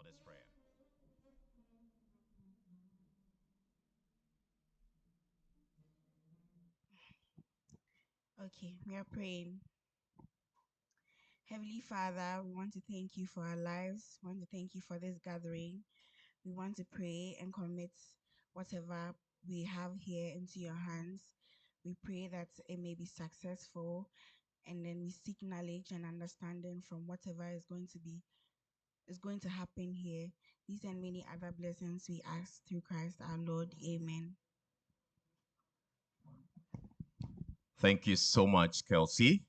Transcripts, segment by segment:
for this prayer. Okay, we are praying. Heavenly Father, we want to thank you for our lives. We want to thank you for this gathering. We want to pray and commit whatever we have here into your hands. We pray that it may be successful, and then we seek knowledge and understanding from whatever is going to happen here. These and many other blessings we ask through Christ our Lord. Amen. Thank you so much, Kelsey.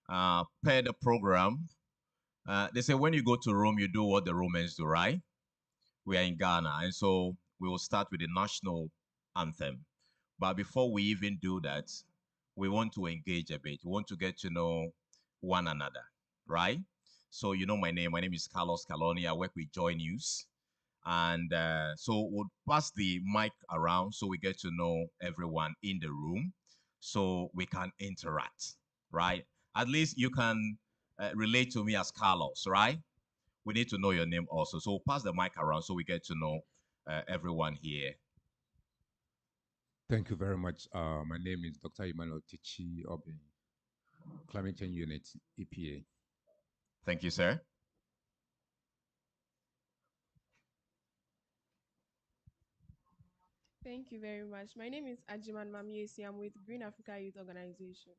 Per the program, they say when you go to Rome, you do what the Romans do, right? We are in Ghana, and so we will start with the national anthem. But before we even do that, we want to engage a bit. We want to get to know one another, right? So you know my name. My name is Carlos Caloni. I work with Joy News. And so we'll pass the mic around so we get to know everyone in the room so we can interact, right? At least you can relate to me as Carlos, right? We need to know your name also. So we'll pass the mic around so we get to know everyone here. Thank you very much. My name is Dr. Emmanuel Tichi Obin, Climate Change Unit, EPA. Thank you, sir. Thank you very much. My name is Ajiman Mamiesi. I'm with Green Africa Youth Organization.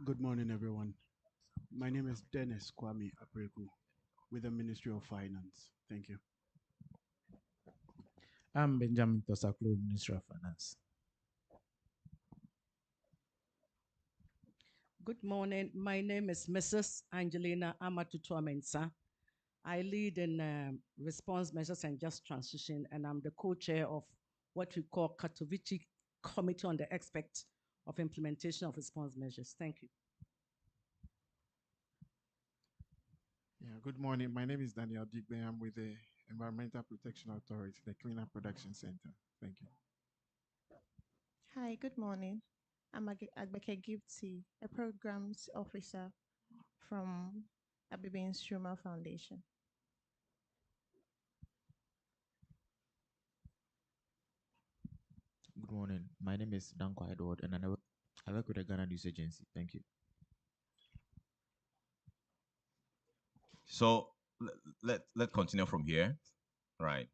Good morning, everyone. My name is Dennis Kwame Apreku with the Ministry of Finance. Thank you. I'm Benjamin Tosaklo, Minister of Finance. Good morning. My name is Mrs. Angelina Amatutuamensa. I lead in response measures and just transition, and I'm the co-chair of what we call Katowice Committee on the Aspect of Implementation of Response Measures. Thank you. Yeah, good morning. My name is Daniel Digbe. I'm with the Environmental Protection Authority, the Cleaner Production Center. Thank you. Hi, good morning. I'm Agbeke Gipti, a programs officer from Abibi Instruma Foundation. Good morning. My name is Danko Edward, and I work with the Ghana News Agency. Thank you. So let's continue from here. Right.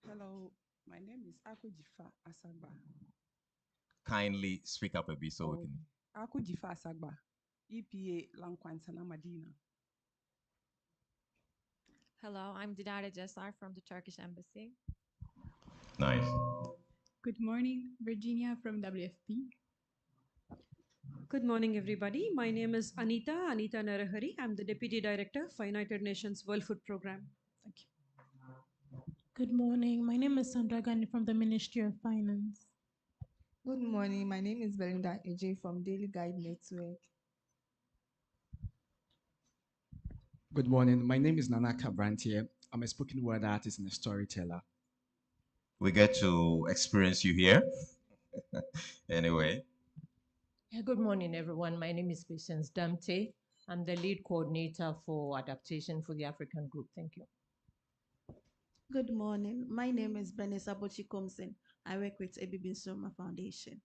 Hello, my name is Akujifa Asagba. Kindly speak up a bit so we can. Akujifa Asagba, EPA Lankwantana Madina. Hello, I'm Didara Jessar from the Turkish Embassy. Nice. Good morning, Virginia from WFP. Good morning, everybody. My name is Anita Narahari. I'm the Deputy Director for United Nations World Food Program. Thank you. Good morning. My name is Sandra Gani from the Ministry of Finance. Good morning. My name is Belinda AJ from Daily Guide Network. Good morning. My name is Nana Kabrantie. I'm a spoken word artist and a storyteller. We get to experience you here. Anyway. Yeah, good morning, everyone. My name is Patience Damte. I'm the lead coordinator for adaptation for the African group. Thank you. Good morning. My name is Bernice Abochi Komsen. I work with Abibi Instruma Foundation.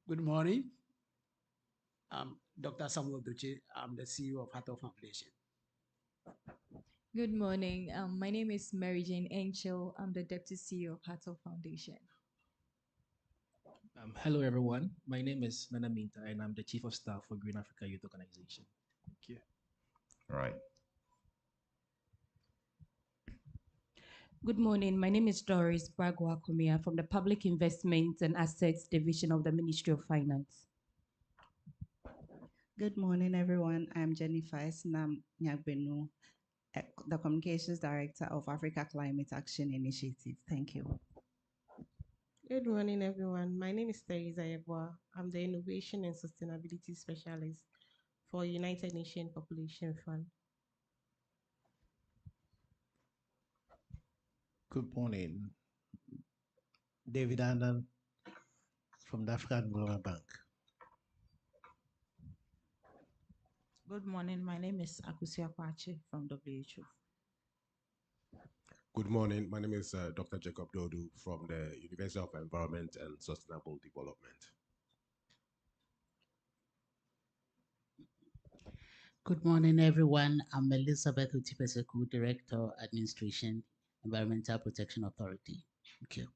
Good morning. I'm Dr. Samuel Duche. I'm the CEO of Hatto Foundation. Good morning. My name is Mary Jane Angel. I'm the Deputy CEO of Hatto Foundation. Hello, everyone. My name is Nana Minta, and I'm the Chief of Staff for Green Africa Youth Organization. Thank you. All right. Good morning. My name is Doris Bragwa Kumia from the Public Investments and Assets Division of the Ministry of Finance. Good morning, everyone. I'm Jennifer Esnam Nyagbenu, the Communications Director of Africa Climate Action Initiative. Thank you. Good morning, everyone. My name is Teresa Yeboah. I'm the Innovation and Sustainability Specialist for United Nations Population Fund. Good morning. David Annan from the African Development Bank. Good morning. My name is Akusia Kwache from WHO. Good morning. My name is Dr. Jacob Dodu from the University of Environment and Sustainable Development. Good morning, everyone. I'm Elizabeth Utipeseku, Director, Administration, Environmental Protection Authority. Thank you.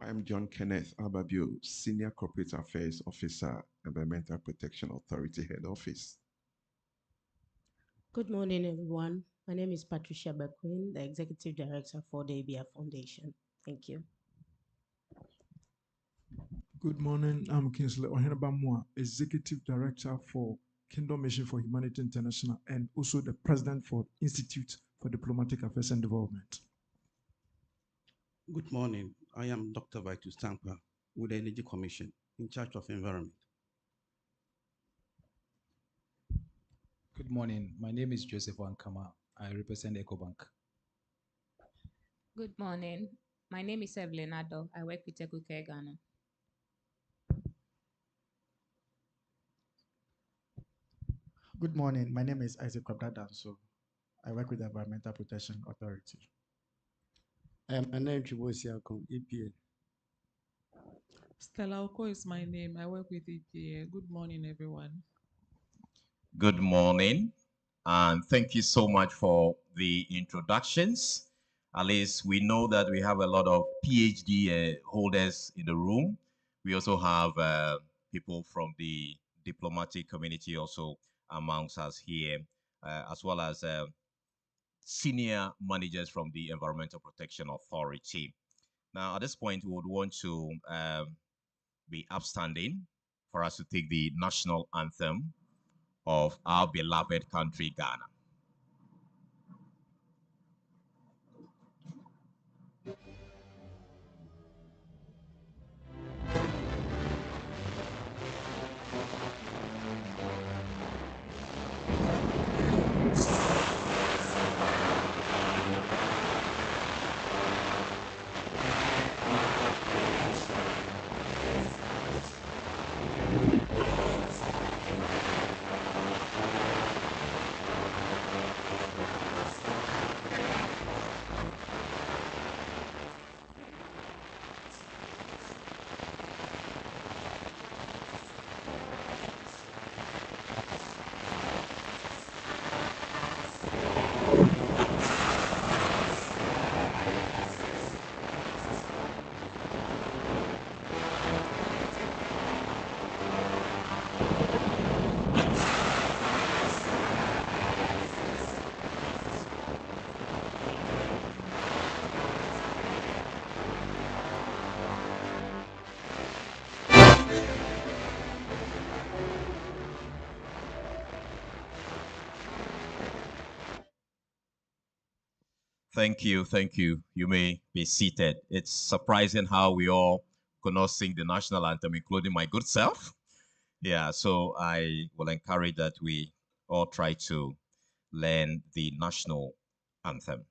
I'm John Kenneth Ababio, Senior Corporate Affairs Officer, Environmental Protection Authority Head Office. Good morning, everyone. My name is Patricia Bequin, the Executive Director for the ABA Foundation. Thank you. Good morning. I'm Kingsley Ohenabamwa, Executive Director for Kingdom Mission for Humanity International and also the President for Institute for Diplomatic Affairs and Development. Good morning. I am Dr. Vitus Tankwa with the Energy Commission in charge of environment. Good morning. My name is Joseph Wankama. I represent EcoBank. Good morning. My name is Evelyn Ado. I work with EcoCare Ghana. Good morning. My name is Isaac Kwabda-Danso. I work with the Environmental Protection Authority. I am Anan Chibosiakon, EPA. Stella Oko is my name. I work with EPA. Good morning, everyone. Good morning, and thank you so much for the introductions. At least we know that we have a lot of PhD holders in the room. We also have people from the diplomatic community also amongst us here, as well as senior managers from the Environmental Protection Authority. Now, at this point, we would want to be upstanding for us to take the national anthem of our beloved country, Ghana. Thank you, thank you. You may be seated. It's surprising how we all could not sing the national anthem, including my good self. Yeah, so I will encourage that we all try to learn the national anthem.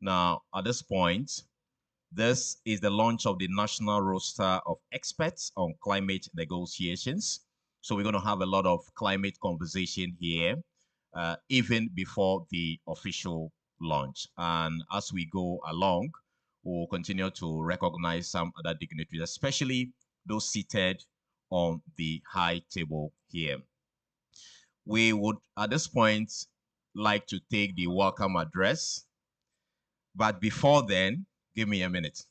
Now, at this point, this is the launch of the national roster of experts on climate negotiations. So we're going to have a lot of climate conversation here, even before the official launch. And as we go along, we'll continue to recognize some other dignitaries, especially those seated on the high table here. We would, at this point, like to take the welcome address. But before then, give me a minute.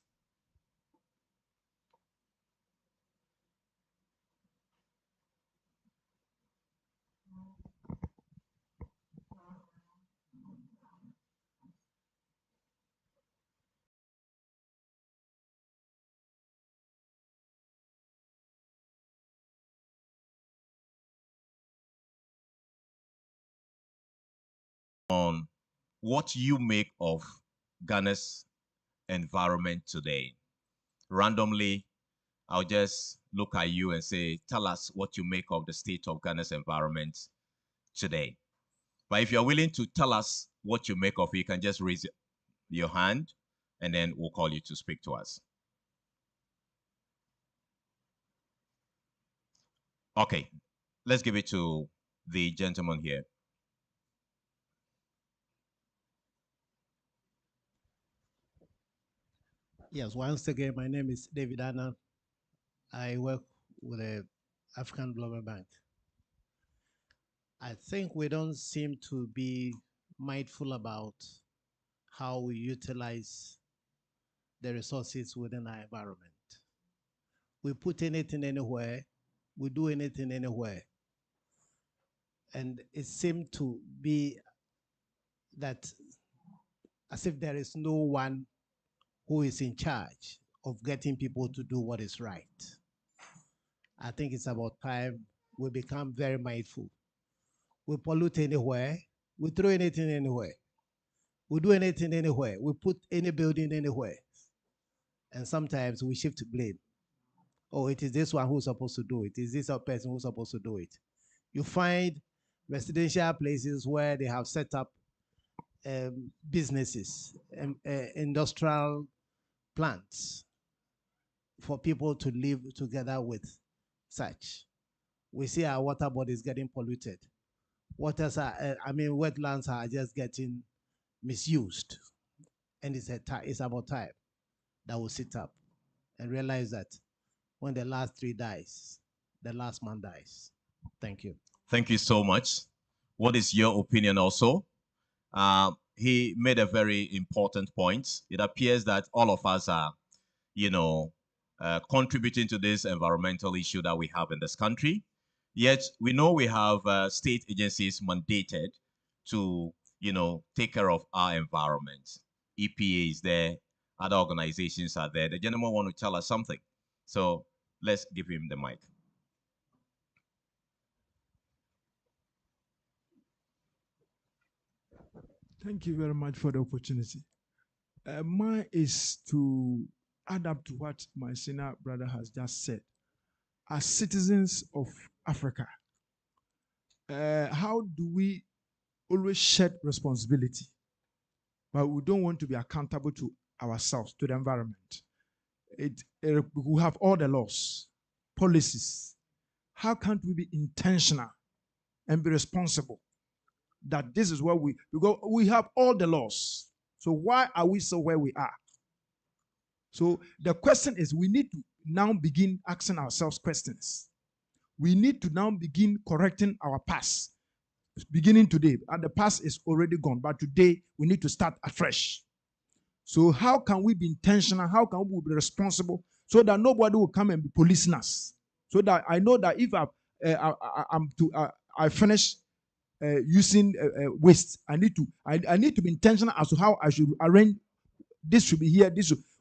On what you make of Ghana's environment today. Randomly, I'll just look at you and say, tell us what you make of the state of Ghana's environment today. But if you're willing to tell us what you make of it, you can just raise it. your hand, and then we'll call you to speak to us. Okay, let's give it to the gentleman here. Yes, once again, my name is David Anna. I work with the African Development Bank. I think we don't seem to be mindful about how we utilize the resources within our environment. We put anything anywhere, we do anything anywhere. And it seemed to be that as if there is no one who is in charge of getting people to do what is right. I think it's about time we become very mindful. We pollute anywhere, we throw anything anywhere, we do anything anywhere, we put any building anywhere. And sometimes we shift blame. Oh, it is this one who's supposed to do it. It is this person who's supposed to do it. You find residential places where they have set up businesses, industrial plants for people to live together with such. We see our water bodies getting polluted. Wetlands are just getting misused. And it's about time that we sit up and realize that when the last tree dies, the last man dies. Thank you. Thank you so much. What is your opinion also? He made a very important point. It appears that all of us are, contributing to this environmental issue that we have in this country. Yet we know we have state agencies mandated to, take care of our environment. EPA is there, other organizations are there. The gentleman want to tell us something. So let's give him the mic. Thank you very much for the opportunity. Mine is to add up to what my senior brother has just said. As citizens of Africa, how do we always shed responsibility, but we don't want to be accountable to ourselves, to the environment? We have all the laws, policies. How can't we be intentional and be responsible? That this is where because we have all the laws. So why are we so where we are? So the question is, we need to now begin asking ourselves questions. We need to now begin correcting our past, beginning today. And the past is already gone, but today we need to start afresh. So how can we be intentional? How can we be responsible so that nobody will come and be policing us? So that I know that if I finish using waste, I need to be intentional as to how I should arrange. This should be here.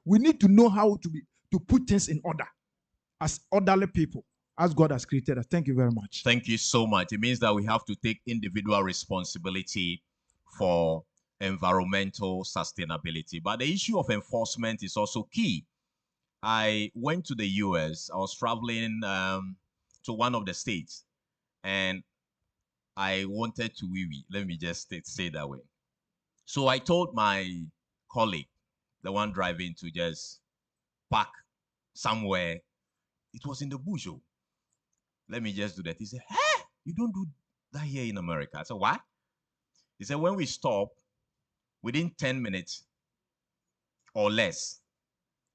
We need to know how to put things in order as orderly people, as God has created us. Thank you very much. Thank you so much. It means that we have to take individual responsibility for environmental sustainability. But the issue of enforcement is also key. I went to the US. I was traveling to one of the states, and I wanted to wee-wee. Let me just say that way. So I told my colleague, the one driving, to just park somewhere. It was in the bush. Oh. Let me just do that. He said, hey, you don't do that here in America. I said, what? He said, when we stop, within 10 minutes or less,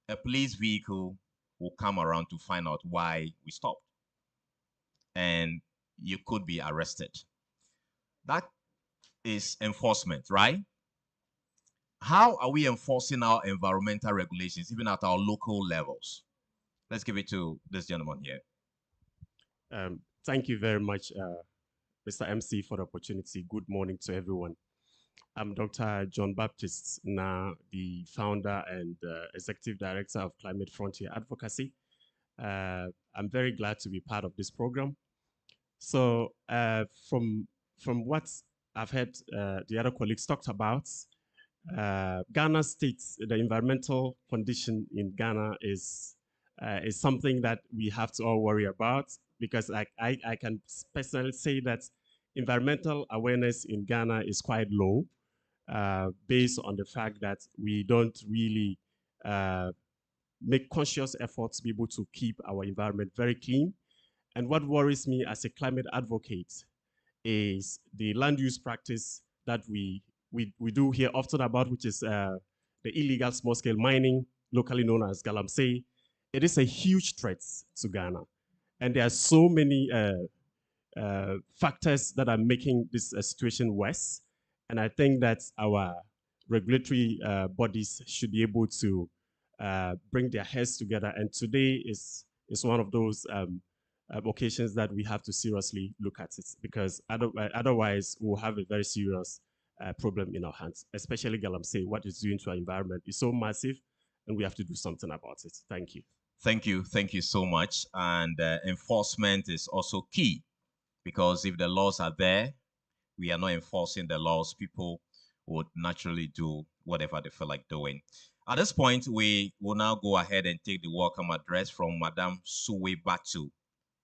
a police vehicle will come around to find out why we stopped. And you could be arrested. That is enforcement, right? How are we enforcing our environmental regulations, even at our local levels? Let's give it to this gentleman here. Thank you very much, Mr. MC, for the opportunity. Good morning to everyone. I'm Dr. John Baptist, now the founder and executive director of Climate Frontier Advocacy. I'm very glad to be part of this program. So from what I've heard the other colleagues talked about, Ghana states the environmental condition in Ghana is something that we have to all worry about, because I can personally say that environmental awareness in Ghana is quite low. based on the fact that we don't really make conscious efforts to be able to keep our environment very clean. And what worries me as a climate advocate is the land use practice that we do hear often about, which is the illegal small-scale mining, locally known as galamsey. It is a huge threat to Ghana. And there are so many factors that are making this situation worse. And I think that our regulatory bodies should be able to bring their heads together. And today is one of those occasions that we have to seriously look at it, because otherwise we'll have a very serious problem in our hands, especially galamsey. What it's doing to our environment is so massive, and we have to do something about it. Thank you. Thank you so much. And enforcement is also key, because if the laws are there, we are not enforcing the laws, people would naturally do whatever they feel like doing. At this point, we will now go ahead and take the welcome address from Madam Suwe Batu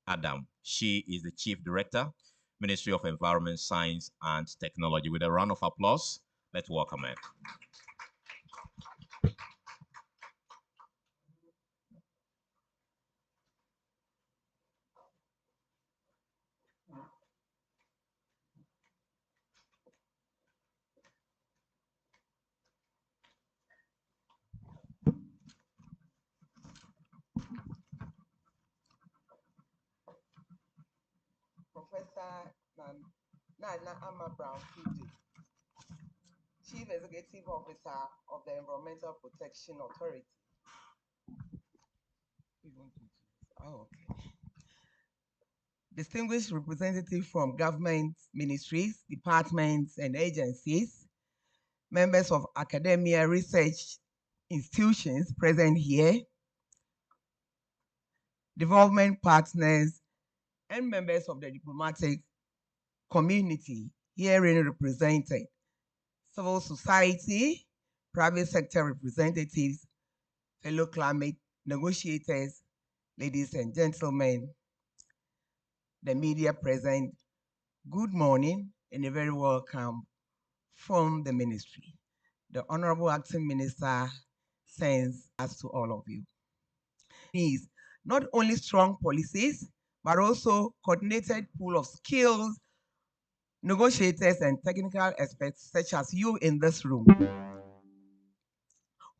Adam. She is the Chief Director, Ministry of Environment, Science and Technology. With a round of applause, let's welcome her. Professor Nana Ama Brown Fuji, Chief Executive Officer of the Environmental Protection Authority. Oh, okay. Distinguished representatives from government ministries, departments, and agencies, members of academia, research institutions present here, development partners, and members of the diplomatic community herein represented, civil society, private sector representatives, fellow climate negotiators, ladies and gentlemen, the media present, good morning and a very welcome from the ministry. The Honorable Acting Minister sends us to all of you. Needs not only strong policies, but also coordinated pool of skills, negotiators and technical experts such as you in this room,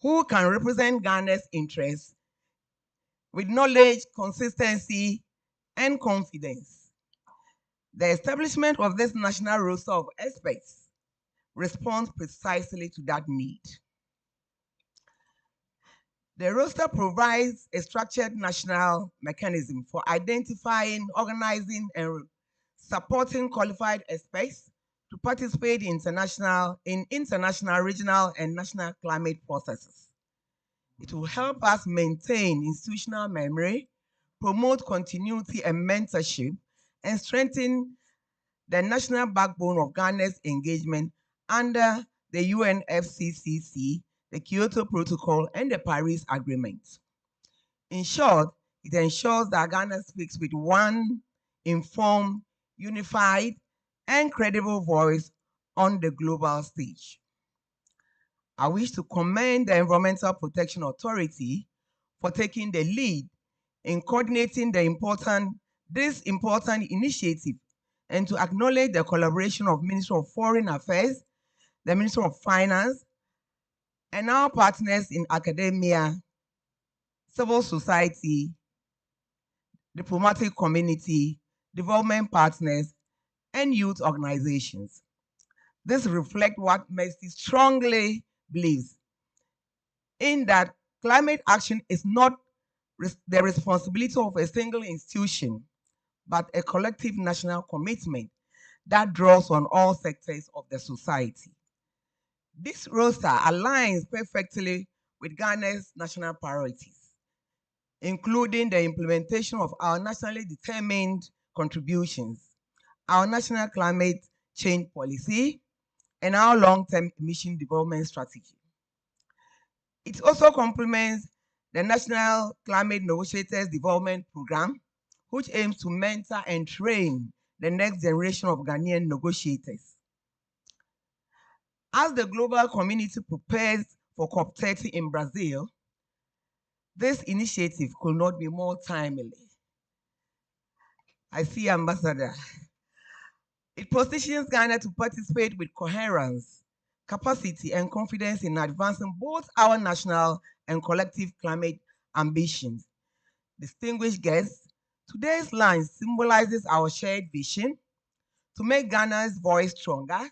who can represent Ghana's interests with knowledge, consistency, and confidence. The establishment of this national roster of experts responds precisely to that need. The roster provides a structured national mechanism for identifying, organizing, and supporting qualified experts to participate in international, regional, and national climate processes. It will help us maintain institutional memory, promote continuity and mentorship, and strengthen the national backbone of Ghana's engagement under the UNFCCC, the Kyoto Protocol, and the Paris Agreement. In short, it ensures that Ghana speaks with one informed, unified, and credible voice on the global stage. I wish to commend the Environmental Protection Authority for taking the lead in coordinating this important initiative, and to acknowledge the collaboration of Ministry of Foreign Affairs, the Ministry of Finance, and our partners in academia, civil society, diplomatic community, development partners, and youth organizations. This reflects what MEST strongly believes in, that climate action is not the responsibility of a single institution, but a collective national commitment that draws on all sectors of the society. This roster aligns perfectly with Ghana's national priorities, including the implementation of our nationally determined contributions, our national climate change policy, and our long-term emission development strategy. It also complements the National Climate Negotiators Development Program, which aims to mentor and train the next generation of Ghanaian negotiators. As the global community prepares for COP30 in Brazil, this initiative could not be more timely. I see Ambassador. It positions Ghana to participate with coherence, capacity, and confidence in advancing both our national and collective climate ambitions. Distinguished guests, today's line symbolizes our shared vision to make Ghana's voice stronger,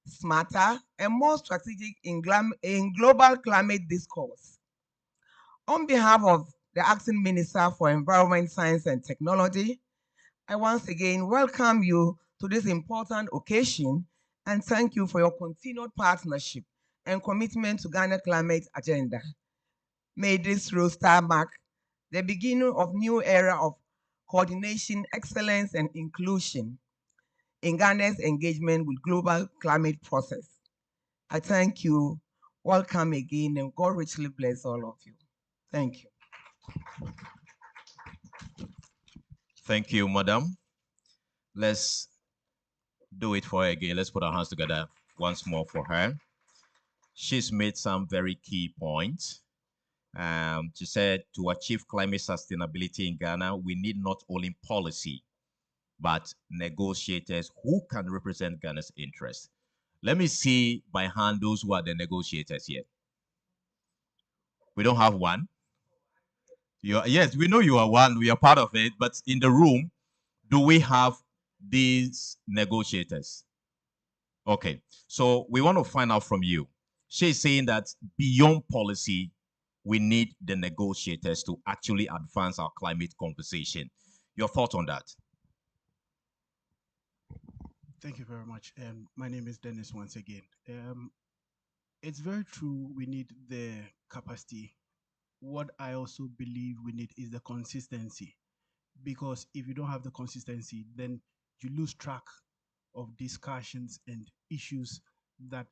smarter, and more strategic in global climate discourse. On behalf of the Acting Minister for Environment, Science and Technology, I once again welcome you to this important occasion and thank you for your continued partnership and commitment to Ghana climate agenda. May this roster mark the beginning of new era of coordination, excellence, and inclusion in Ghana's engagement with global climate process. I thank you. Welcome again, and God richly bless all of you. Thank you. Thank you, madam. Let's do it for her again. Let's put our hands together once more for her. She's made some very key points. She said to achieve climate sustainability in Ghana, we need not only policy, but negotiators who can represent Ghana's interests. Let me see by hand those who are the negotiators here. We don't have one. Yes, we know you are one. We are part of it. But in the room, do we have these negotiators? Okay. So we want to find out from you. She's saying that beyond policy, we need the negotiators to actually advance our climate conversation. Your thought on that? Thank you very much. My name is Dennis once again. It's very true we need the capacity. What I also believe we need is the consistency. Because if you don't have the consistency, then you lose track of discussions and issues that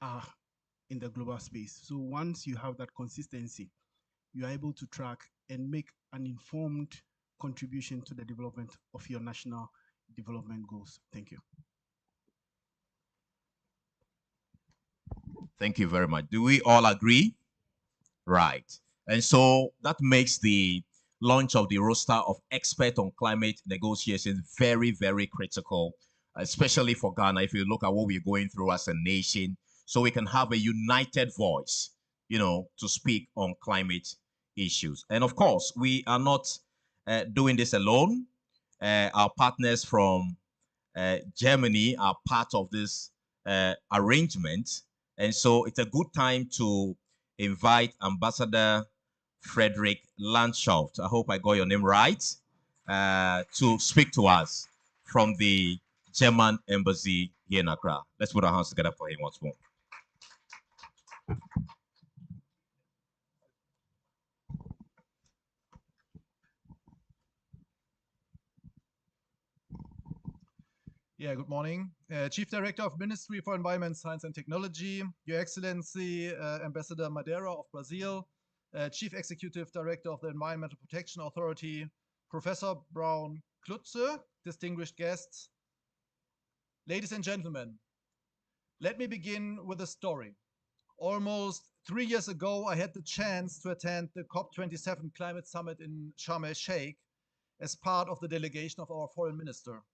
are in the global space. So once you have that consistency, you are able to track and make an informed contribution to the development of your national development goals. Thank you. Thank you very much. Do we all agree? Right. And so that makes the launch of the roster of experts on climate negotiations very, very critical, especially for Ghana, if you look at what we're going through as a nation, so we can have a united voice, to speak on climate issues. And of course, we are not doing this alone. Our partners from Germany are part of this arrangement. And so it's a good time to invite Ambassador Frederick Landschaft, I hope I got your name right, to speak to us from the German embassy here in Accra. Let's put our hands together for him once more. Yeah, good morning. Chief Director of Ministry for Environment, Science and Technology, Your Excellency, Ambassador Madeira of Brazil, Chief Executive Director of the Environmental Protection Authority, Professor Brown Klutze, distinguished guests. Ladies and gentlemen, let me begin with a story. Almost 3 years ago, I had the chance to attend the COP27 Climate Summit in Sharm el-Sheikh as part of the delegation of our foreign minister.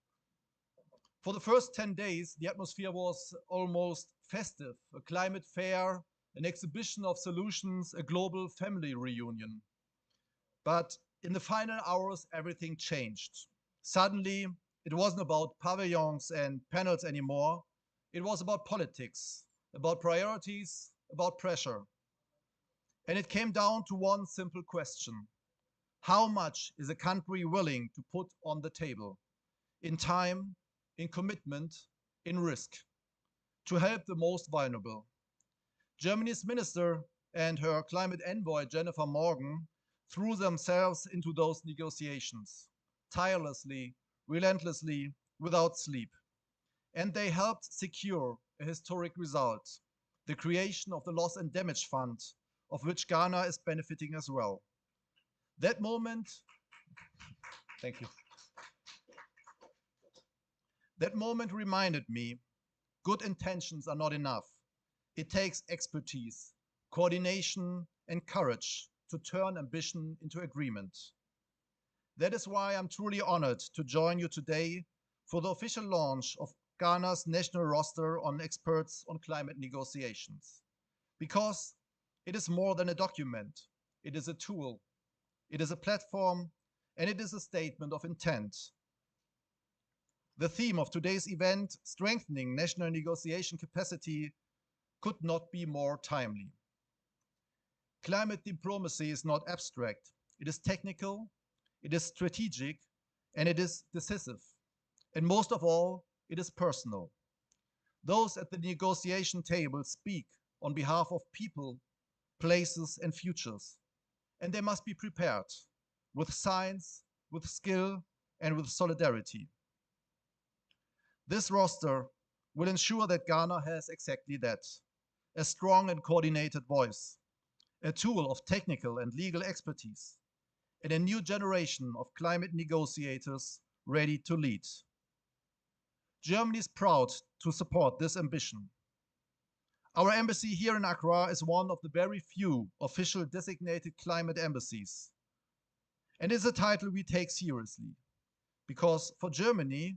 For the first 10 days, the atmosphere was almost festive, a climate fair, an exhibition of solutions, a global family reunion. But in the final hours, everything changed. Suddenly, it wasn't about pavilions and panels anymore. It was about politics, about priorities, about pressure. And it came down to one simple question. How much is a country willing to put on the table in time, in commitment, in risk, to help the most vulnerable? Germany's minister and her climate envoy, Jennifer Morgan, threw themselves into those negotiations, tirelessly, relentlessly, without sleep. And they helped secure a historic result, the creation of the Loss and Damage Fund, of which Ghana is benefiting as well. That moment, thank you. That moment reminded me Good intentions are not enough. It takes expertise, coordination, and courage to turn ambition into agreement. That is why I'm truly honored to join you today for the official launch of Ghana's national roster on experts on climate negotiations. Because it is more than a document, it is a tool, it is a platform, and it is a statement of intent. The theme of today's event, strengthening national negotiation capacity, could not be more timely. Climate diplomacy is not abstract, it is technical, it is strategic, and it is decisive. And most of all, it is personal. Those at the negotiation table speak on behalf of people, places, and futures. And they must be prepared with science, with skill, and with solidarity. This roster will ensure that Ghana has exactly that, a strong and coordinated voice, a tool of technical and legal expertise, and a new generation of climate negotiators ready to lead. Germany is proud to support this ambition. Our embassy here in Accra is one of the very few official designated climate embassies. And it's a title we take seriously, because for Germany,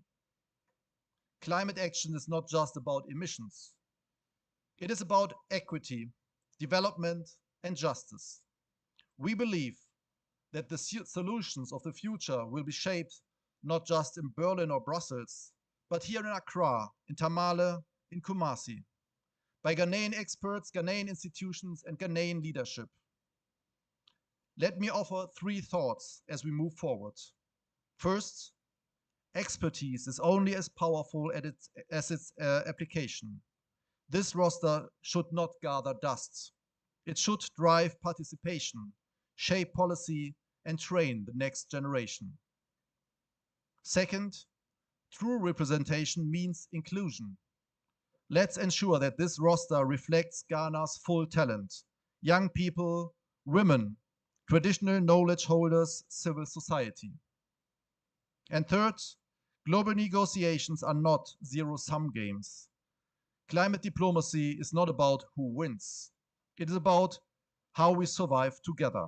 climate action is not just about emissions. It is about equity, development, and justice. We believe that the solutions of the future will be shaped not just in Berlin or Brussels, but here in Accra, in Tamale, in Kumasi, by Ghanaian experts, Ghanaian institutions, and Ghanaian leadership. Let me offer three thoughts as we move forward. First, expertise is only as powerful as its application. This roster should not gather dust. It should drive participation, shape policy, and train the next generation. Second, true representation means inclusion. Let's ensure that this roster reflects Ghana's full talent: young people, women, traditional knowledge holders, civil society. And third, global negotiations are not zero-sum games. Climate diplomacy is not about who wins. It is about how we survive together.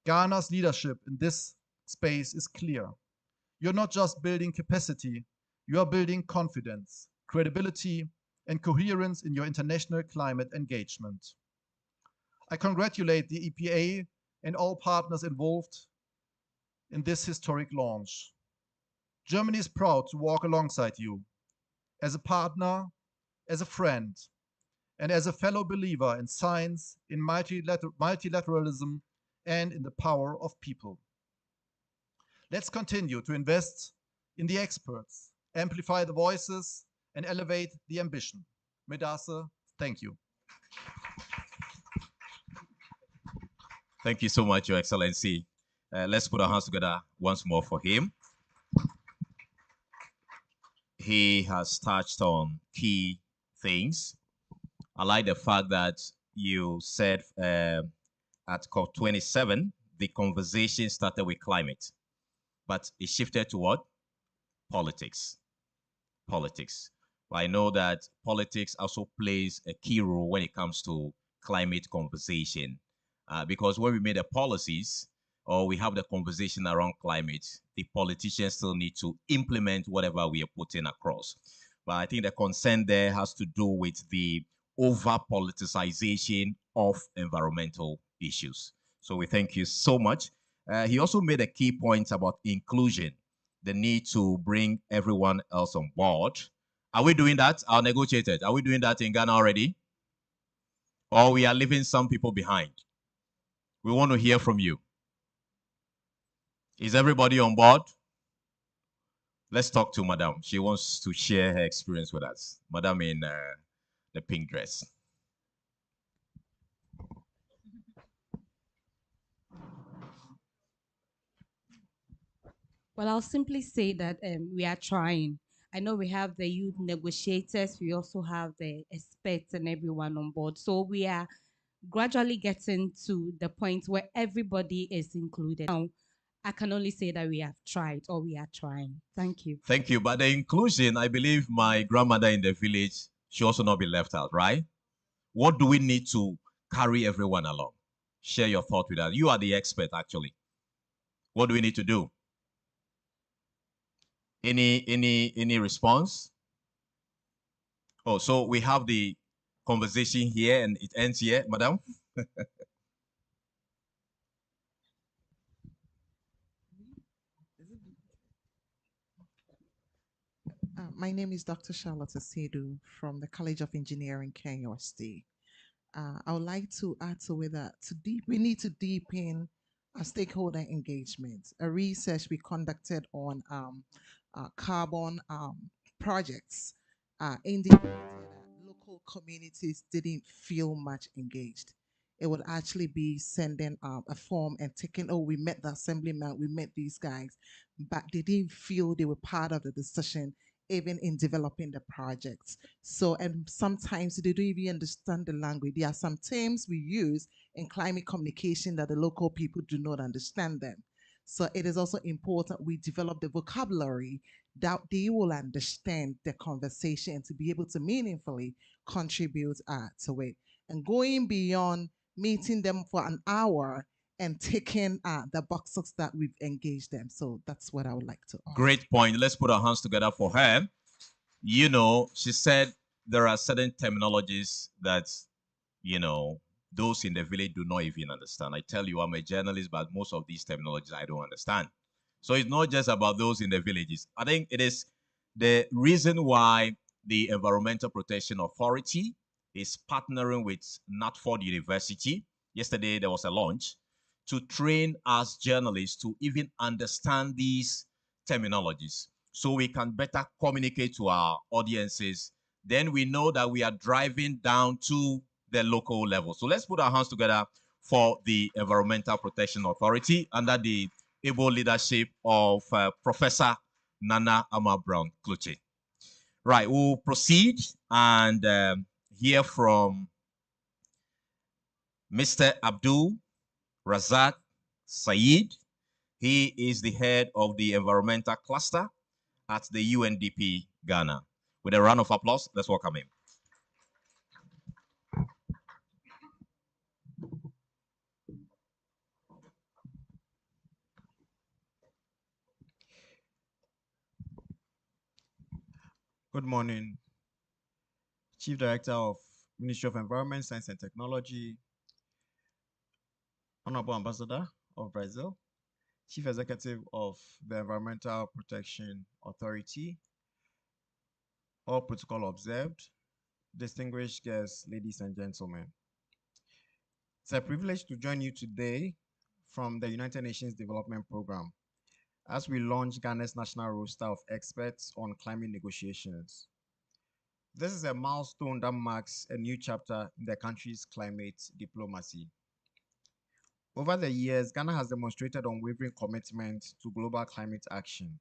Ghana's leadership in this space is clear. You're not just building capacity, you are building confidence, credibility, and coherence in your international climate engagement. I congratulate the EPA and all partners involved in this historic launch. Germany is proud to walk alongside you as a partner, as a friend, and as a fellow believer in science, in multilateralism, and in the power of people. Let's continue to invest in the experts, amplify the voices, and elevate the ambition. Medase, thank you. Thank you so much, Your Excellency. Let's put our hands together once more for him. He has touched on key things. I like the fact that you said at COP27, the conversation started with climate, but it shifted to what? Politics. Politics. I know that politics also plays a key role when it comes to climate conversation, because when we made the policies or we have the conversation around climate, the politicians still need to implement whatever we are putting across. But I think the concern there has to do with the over-politicization of environmental issues. So we thank you so much. He also made a key point about inclusion, the need to bring everyone else on board. Are we doing that? Our negotiators, are we doing that in Ghana already? Or we are leaving some people behind? We want to hear from you. Is everybody on board? Let's talk to Madam. She wants to share her experience with us. Madam in the pink dress. Well, I'll simply say that we are trying. I know we have the youth negotiators, we also have the experts and everyone on board. So we are gradually getting to the point where everybody is included. Now, I can only say that we have tried or we are trying. Thank you. Thank you. But the inclusion, I believe my grandmother in the village, she also not be left out, right? What do we need to carry everyone along? Share your thought with us. You are the expert, actually. What do we need to do? Any response? Oh, so we have the conversation here and it ends here, madam. My name is Dr. Charlotte Asedu from the College of Engineering, Kenya State. I would like to add to it that we need to deepen our stakeholder engagement. A research we conducted on carbon projects indicated that local communities didn't feel much engaged. It would actually be sending a form and taking, oh, we met the assemblyman, we met these guys, but they didn't feel they were part of the decision even in developing the projects. So, and sometimes they don't even understand the language. There are some terms we use in climate communication that the local people do not understand them. So it is also important we develop the vocabulary that they will understand the conversation and to be able to meaningfully contribute to it. And going beyond meeting them for an hour and taking the boxes that we've engaged them. So that's what I would like to offer. Great point. Let's put our hands together for her. You know, she said there are certain terminologies that, you know, those in the village do not even understand. I tell you, I'm a journalist, but most of these terminologies I don't understand. So it's not just about those in the villages. I think it is the reason why the Environmental Protection Authority is partnering with Natford University. Yesterday, there was a launch to train us journalists to even understand these terminologies so we can better communicate to our audiences. Then we know that we are driving down to the local level. So let's put our hands together for the Environmental Protection Authority under the able leadership of Professor Nana Ama Brown Kluche. Right, we'll proceed and hear from Mr. Abdul Razak Saeed. He is the head of the environmental cluster at the UNDP Ghana. With a round of applause, let's welcome him. Good morning, Chief Director of Ministry of Environment, Science and Technology, Honorable Ambassador of Brazil, Chief Executive of the Environmental Protection Authority, all protocol observed, distinguished guests, ladies and gentlemen. It's a privilege to join you today from the United Nations Development Programme as we launch Ghana's national roster of experts on climate negotiations. This is a milestone that marks a new chapter in the country's climate diplomacy. Over the years, Ghana has demonstrated unwavering commitment to global climate action.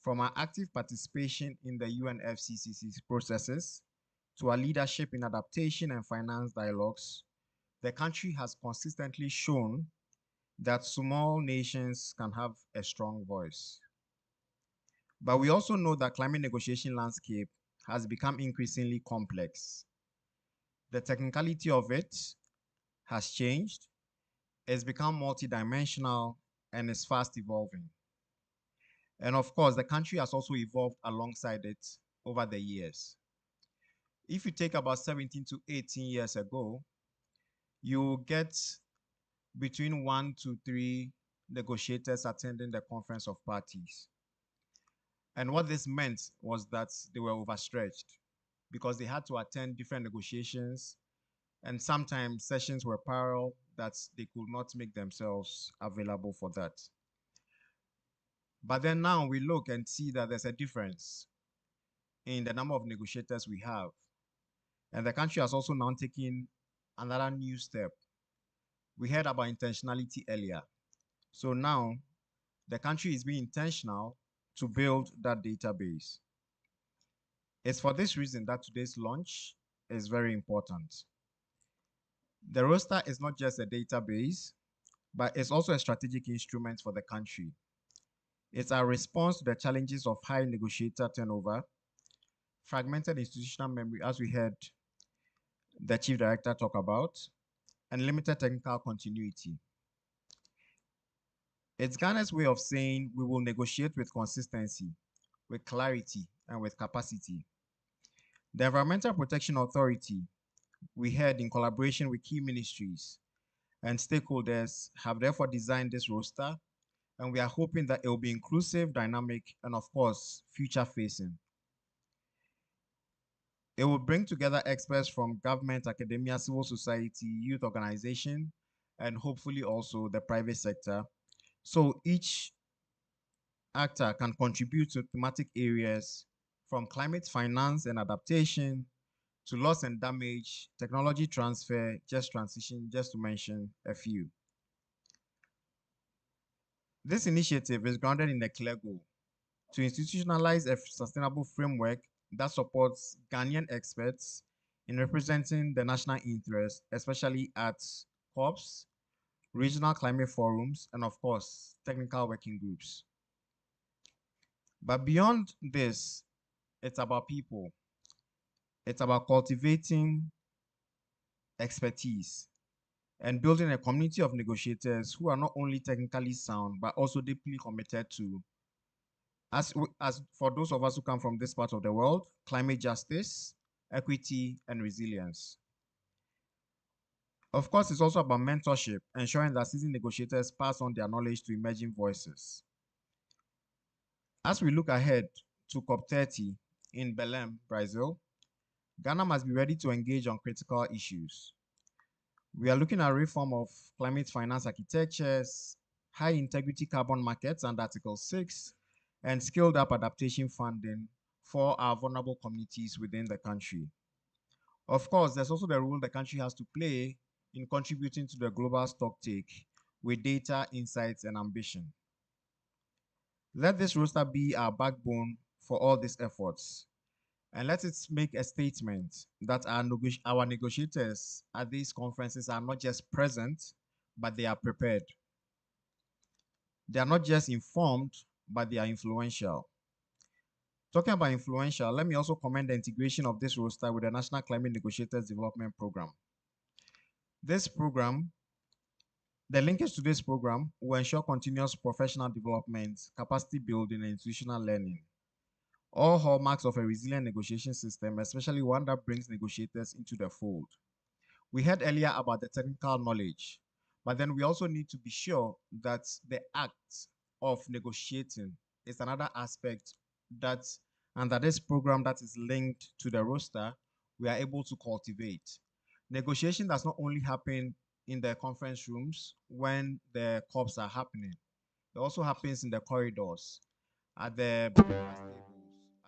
From our active participation in the UNFCCC's processes to our leadership in adaptation and finance dialogues, the country has consistently shown that small nations can have a strong voice. But we also know that climate negotiation landscape has become increasingly complex. The technicality of it has changed, it's become multidimensional, and is fast evolving. And of course, the country has also evolved alongside it over the years. If you take about 17 to 18 years ago, you get between 1 to 3 negotiators attending the conference of parties. And what this meant was that they were overstretched because they had to attend different negotiations, and sometimes sessions were parallel that they could not make themselves available for that. But then now we look and see that there's a difference in the number of negotiators we have. And the country has also now taken another new step. We heard about intentionality earlier. So now the country is being intentional to build that database. It's for this reason that today's launch is very important. The roster is not just a database, but it's also a strategic instrument for the country. It's our response to the challenges of high negotiator turnover, fragmented institutional memory, as we heard the chief director talk about, and limited technical continuity. It's Ghana's way of saying we will negotiate with consistency, with clarity, and with capacity. The Environmental Protection Authority, we heard in collaboration with key ministries and stakeholders, have therefore designed this roster, and we are hoping that it will be inclusive, dynamic, and of course, future-facing. It will bring together experts from government, academia, civil society, youth organization, and hopefully also the private sector. So each actor can contribute to thematic areas from climate finance and adaptation to loss and damage, technology transfer, just transition, just to mention a few. This initiative is grounded in a clear goal to institutionalize a sustainable framework that supports Ghanaian experts in representing the national interest, especially at COPs, regional climate forums, and of course, technical working groups. But beyond this, it's about people. It's about cultivating expertise and building a community of negotiators who are not only technically sound, but also deeply committed to, as for those of us who come from this part of the world, climate justice, equity, and resilience. Of course, it's also about mentorship, ensuring that seasoned negotiators pass on their knowledge to emerging voices. As we look ahead to COP30 in Belém, Brazil, Ghana must be ready to engage on critical issues. We are looking at reform of climate finance architectures, high integrity carbon markets under Article 6, and scaled up adaptation funding for our vulnerable communities within the country. Of course, there's also the role the country has to play in contributing to the global stocktake with data, insights, and ambition. Let this roster be our backbone for all these efforts. And let it make a statement that our negotiators at these conferences are not just present, but they are prepared. They are not just informed, but they are influential. Talking about influential, let me also commend the integration of this roster with the National Climate Negotiators Development Program. This program, the linkage to this program will ensure continuous professional development, capacity building, and institutional learning. All hallmarks of a resilient negotiation system, especially one that brings negotiators into the fold. We heard earlier about the technical knowledge, but then we also need to be sure that the act of negotiating is another aspect that under this program that is linked to the roster, we are able to cultivate. Negotiation does not only happen in the conference rooms when the COPs are happening, it also happens in the corridors, at the breakfast tables,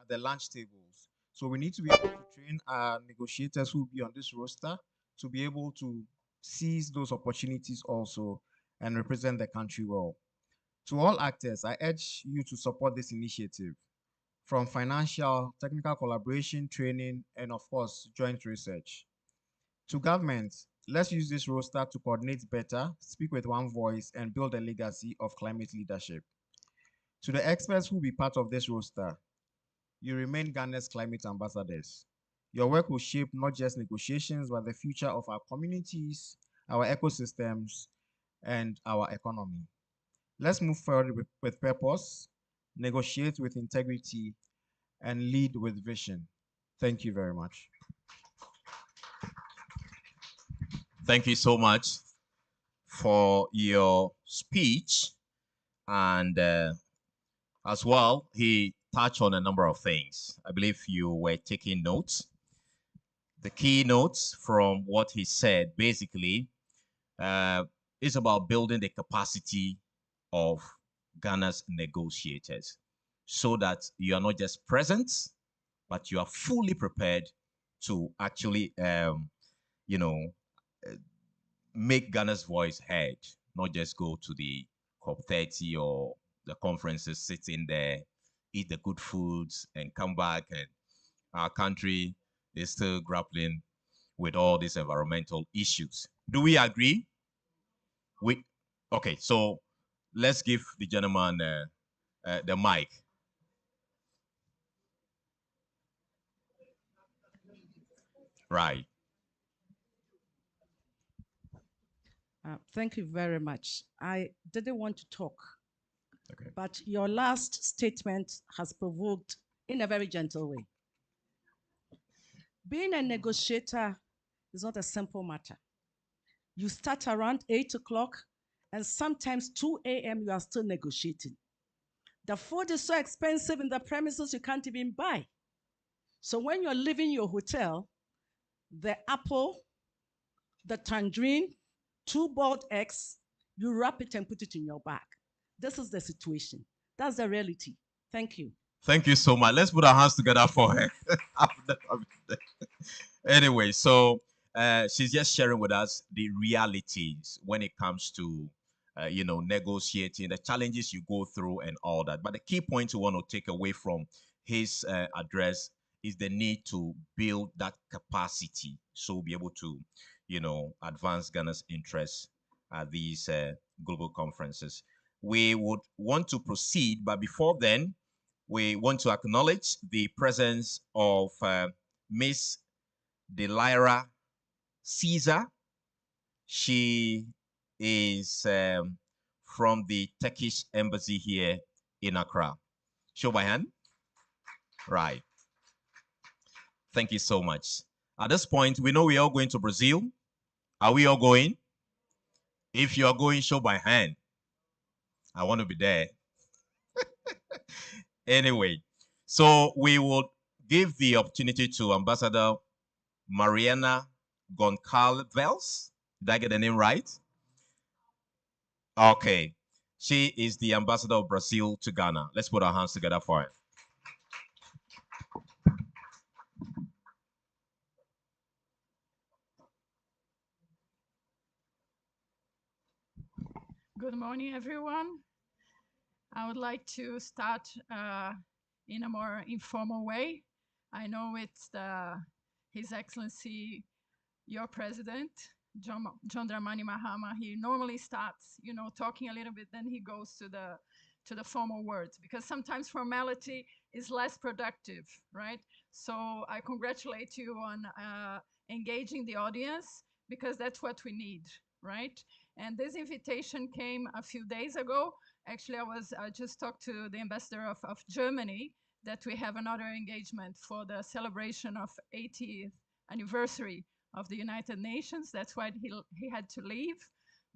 at the lunch tables. So we need to be able to train our negotiators who will be on this roster to be able to seize those opportunities also and represent the country well. To all actors, I urge you to support this initiative, from financial, technical collaboration, training, and of course, joint research. To government, let's use this roster to coordinate better, speak with one voice, and build a legacy of climate leadership. To the experts who will be part of this roster, you remain Ghana's climate ambassadors. Your work will shape not just negotiations, but the future of our communities, our ecosystems, and our economy. Let's move forward with purpose, negotiate with integrity, and lead with vision. Thank you very much. Thank you so much for your speech. And as well, he touched on a number of things. I believe you were taking notes. The key notes from what he said basically is about building the capacity of Ghana's negotiators so that you are not just present, but you are fully prepared to actually, make Ghana's voice heard, not just go to the COP30 or the conferences, sit in there, eat the good foods, and come back, and our country is still grappling with all these environmental issues. Do we agree? Okay, so let's give the gentleman the mic. Right. Thank you very much. I didn't want to talk, okay, but your last statement has provoked in a very gentle way. Being a negotiator is not a simple matter. You start around 8 o'clock, and sometimes 2 a.m. you are still negotiating. The food is so expensive in the premises you can't even buy. So when you're leaving your hotel, the apple, the tangerine, 2 boiled eggs, you wrap it and put it in your bag. This is the situation. That's the reality. Thank you. Thank you so much. Let's put our hands together for her. Anyway, so she's just sharing with us the realities when it comes to negotiating, the challenges you go through and all that. But the key point you want to take away from his address is the need to build that capacity, so we'll be able to advance Ghana's interests at these global conferences. We would want to proceed, but before then, we want to acknowledge the presence of Miss Delira Caesar. She is from the Turkish embassy here in Accra. Show by hand. Right. Thank you so much. At this point, we know we're all going to Brazil. Are we all going? If you are going, show by hand. I want to be there. Anyway, so we will give the opportunity to Ambassador Mariana Goncalves. Did I get the name right? Okay. She is the ambassador of Brazil to Ghana. Let's put our hands together for her. Good morning, everyone. I would like to start in a more informal way. I know it's His Excellency, your President, John Dramani Mahama. He normally starts, talking a little bit, then he goes to the formal words, because sometimes formality is less productive, right? So I congratulate you on engaging the audience, because that's what we need, right? And this invitation came a few days ago. Actually, I just talked to the ambassador of Germany that we have another engagement for the celebration of 80th anniversary of the United Nations. That's why he had to leave.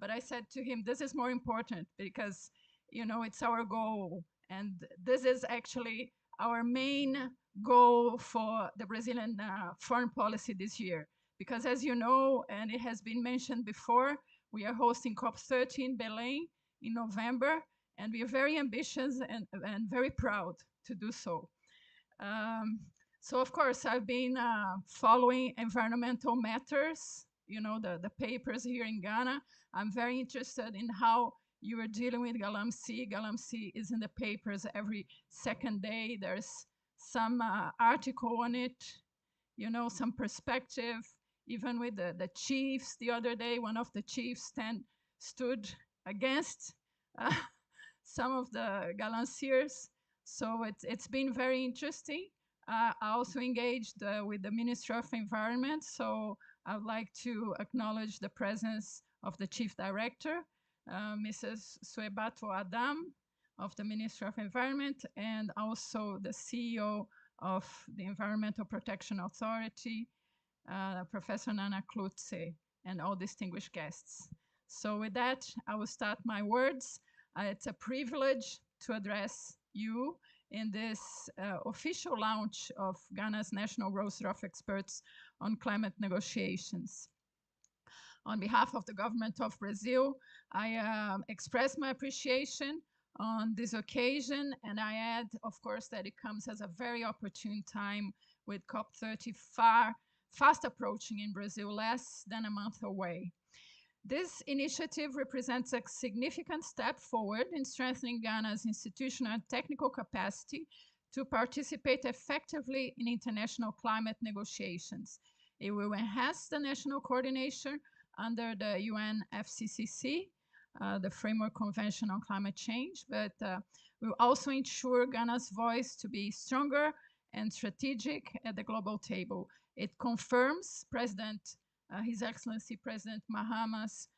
But I said to him, this is more important, because it's our goal. And this is actually our main goal for the Brazilian foreign policy this year. Because as you know, and it has been mentioned before, we are hosting COP30 in Belém in November, and we are very ambitious and very proud to do so. So of course, I've been following environmental matters, the papers here in Ghana. I'm very interested in how you are dealing with Galamsey. Galamsey is in the papers every second day. There's some article on it, some perspective, even with the chiefs. The other day, one of the chiefs stood against some of the Galansiers. So it's been very interesting. I also engaged with the Ministry of Environment. So I would like to acknowledge the presence of the Chief Director, Mrs. Suebato Adam of the Ministry of Environment, and also the CEO of the Environmental Protection Authority, Professor Nana Klutse, and all distinguished guests. So with that, I will start my words. It's a privilege to address you in this official launch of Ghana's National Roster of Experts on Climate Negotiations. On behalf of the government of Brazil, I express my appreciation on this occasion, and I add, of course, that it comes as a very opportune time with COP30 fast approaching in Brazil, less than a month away. This initiative represents a significant step forward in strengthening Ghana's institutional and technical capacity to participate effectively in international climate negotiations. It will enhance the national coordination under the UNFCCC, the Framework Convention on Climate Change, but will also ensure Ghana's voice to be stronger and strategic at the global table. It confirms His Excellency President Mahama's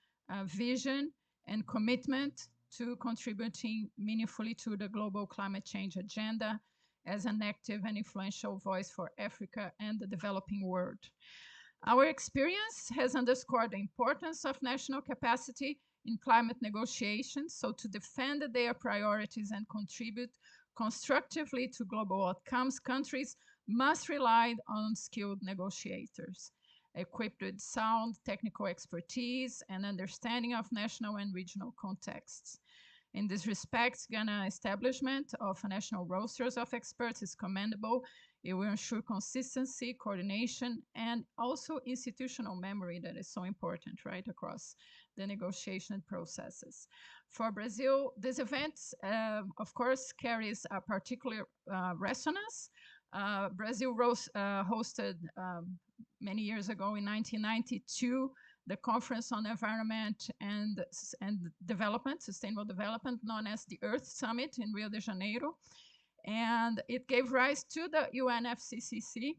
vision and commitment to contributing meaningfully to the global climate change agenda as an active and influential voice for Africa and the developing world. Our experience has underscored the importance of national capacity in climate negotiations, so to defend their priorities and contribute constructively to global outcomes, countries must rely on skilled negotiators, equipped with sound technical expertise and understanding of national and regional contexts. In this respect, Ghana's establishment of national rosters of experts is commendable. It will ensure consistency, coordination, and also institutional memory that is so important, right, across the negotiation processes. For Brazil, this event, of course, carries a particular resonance. Brazil hosted many years ago in 1992 the Conference on Environment and Development, Sustainable Development, known as the Earth Summit in Rio de Janeiro. And it gave rise to the UNFCCC,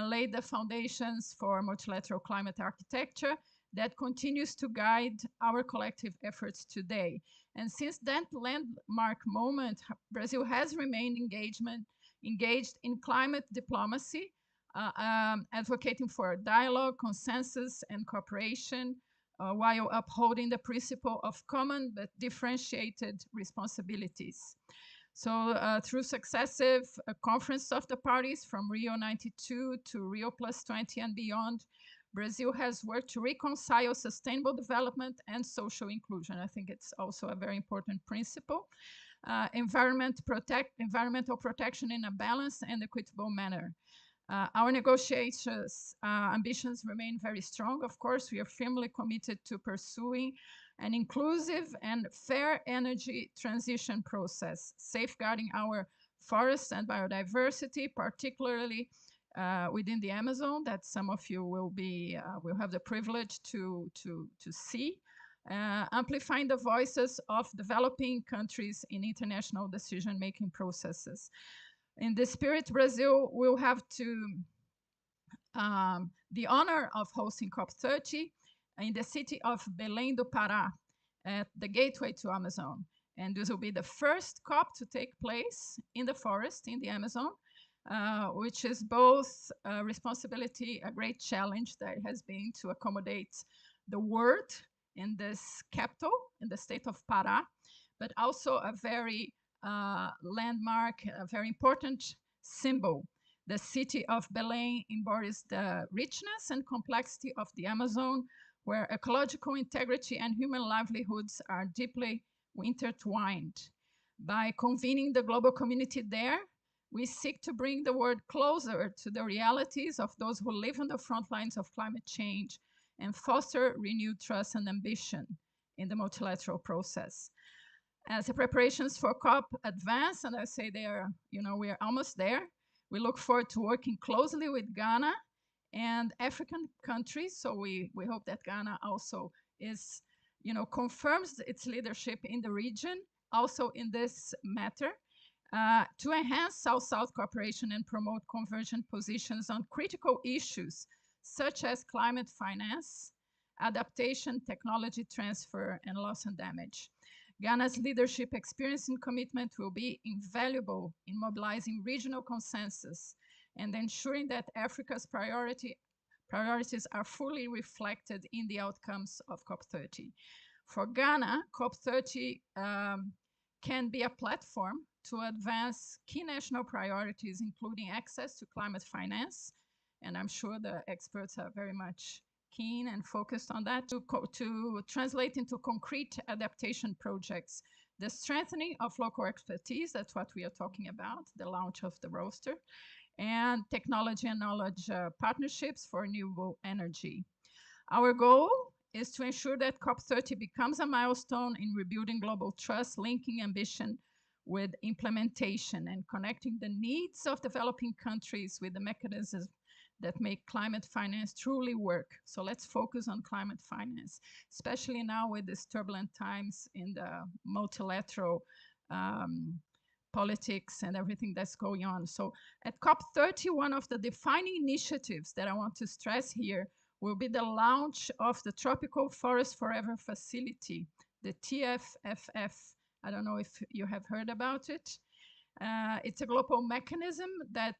laid the foundations for multilateral climate architecture that continues to guide our collective efforts today. And since that landmark moment, Brazil has remained engaged in climate diplomacy, advocating for dialogue, consensus, and cooperation, while upholding the principle of common but differentiated responsibilities. So through successive conferences of the parties from Rio 92 to Rio +20 and beyond, Brazil has worked to reconcile sustainable development and social inclusion. I think it's also a very important principle. Environmental protection in a balanced and equitable manner. Our negotiations ambitions remain very strong. Of course, we are firmly committed to pursuing an inclusive and fair energy transition process, safeguarding our forests and biodiversity, particularly within the Amazon, that some of you will have the privilege to see, amplifying the voices of developing countries in international decision-making processes. In this spirit, Brazil will have the honor of hosting COP30 in the city of Belém do Pará, at the gateway to Amazon. And this will be the first COP to take place in the forest, in the Amazon, which is both a responsibility, a great challenge that has been to accommodate the world in this capital, in the state of Pará, but also a very landmark, a very important symbol. The city of Belém embodies the richness and complexity of the Amazon, where ecological integrity and human livelihoods are deeply intertwined. By convening the global community there, we seek to bring the world closer to the realities of those who live on the front lines of climate change and foster renewed trust and ambition in the multilateral process. As the preparations for COP advance, and I say we are almost there, we look forward to working closely with Ghana and African countries. So we hope that Ghana also is, confirms its leadership in the region, also in this matter, to enhance South-South cooperation and promote convergent positions on critical issues such as climate finance, adaptation, technology transfer, and loss and damage. Ghana's leadership experience and commitment will be invaluable in mobilizing regional consensus and ensuring that Africa's priorities are fully reflected in the outcomes of COP30. For Ghana, COP30 can be a platform to advance key national priorities, including access to climate finance, and I'm sure the experts are very much keen and focused on that, to translate into concrete adaptation projects, the strengthening of local expertise, that's what we are talking about, the launch of the roster, and technology and knowledge partnerships for renewable energy. Our goal is to ensure that COP30 becomes a milestone in rebuilding global trust, linking ambition with implementation and connecting the needs of developing countries with the mechanisms that make climate finance truly work. So let's focus on climate finance, especially now with these turbulent times in the multilateral politics and everything that's going on. So at COP30, one of the defining initiatives that I want to stress here will be the launch of the Tropical Forest Forever Facility, the TFFF. I don't know if you have heard about it. It's a global mechanism that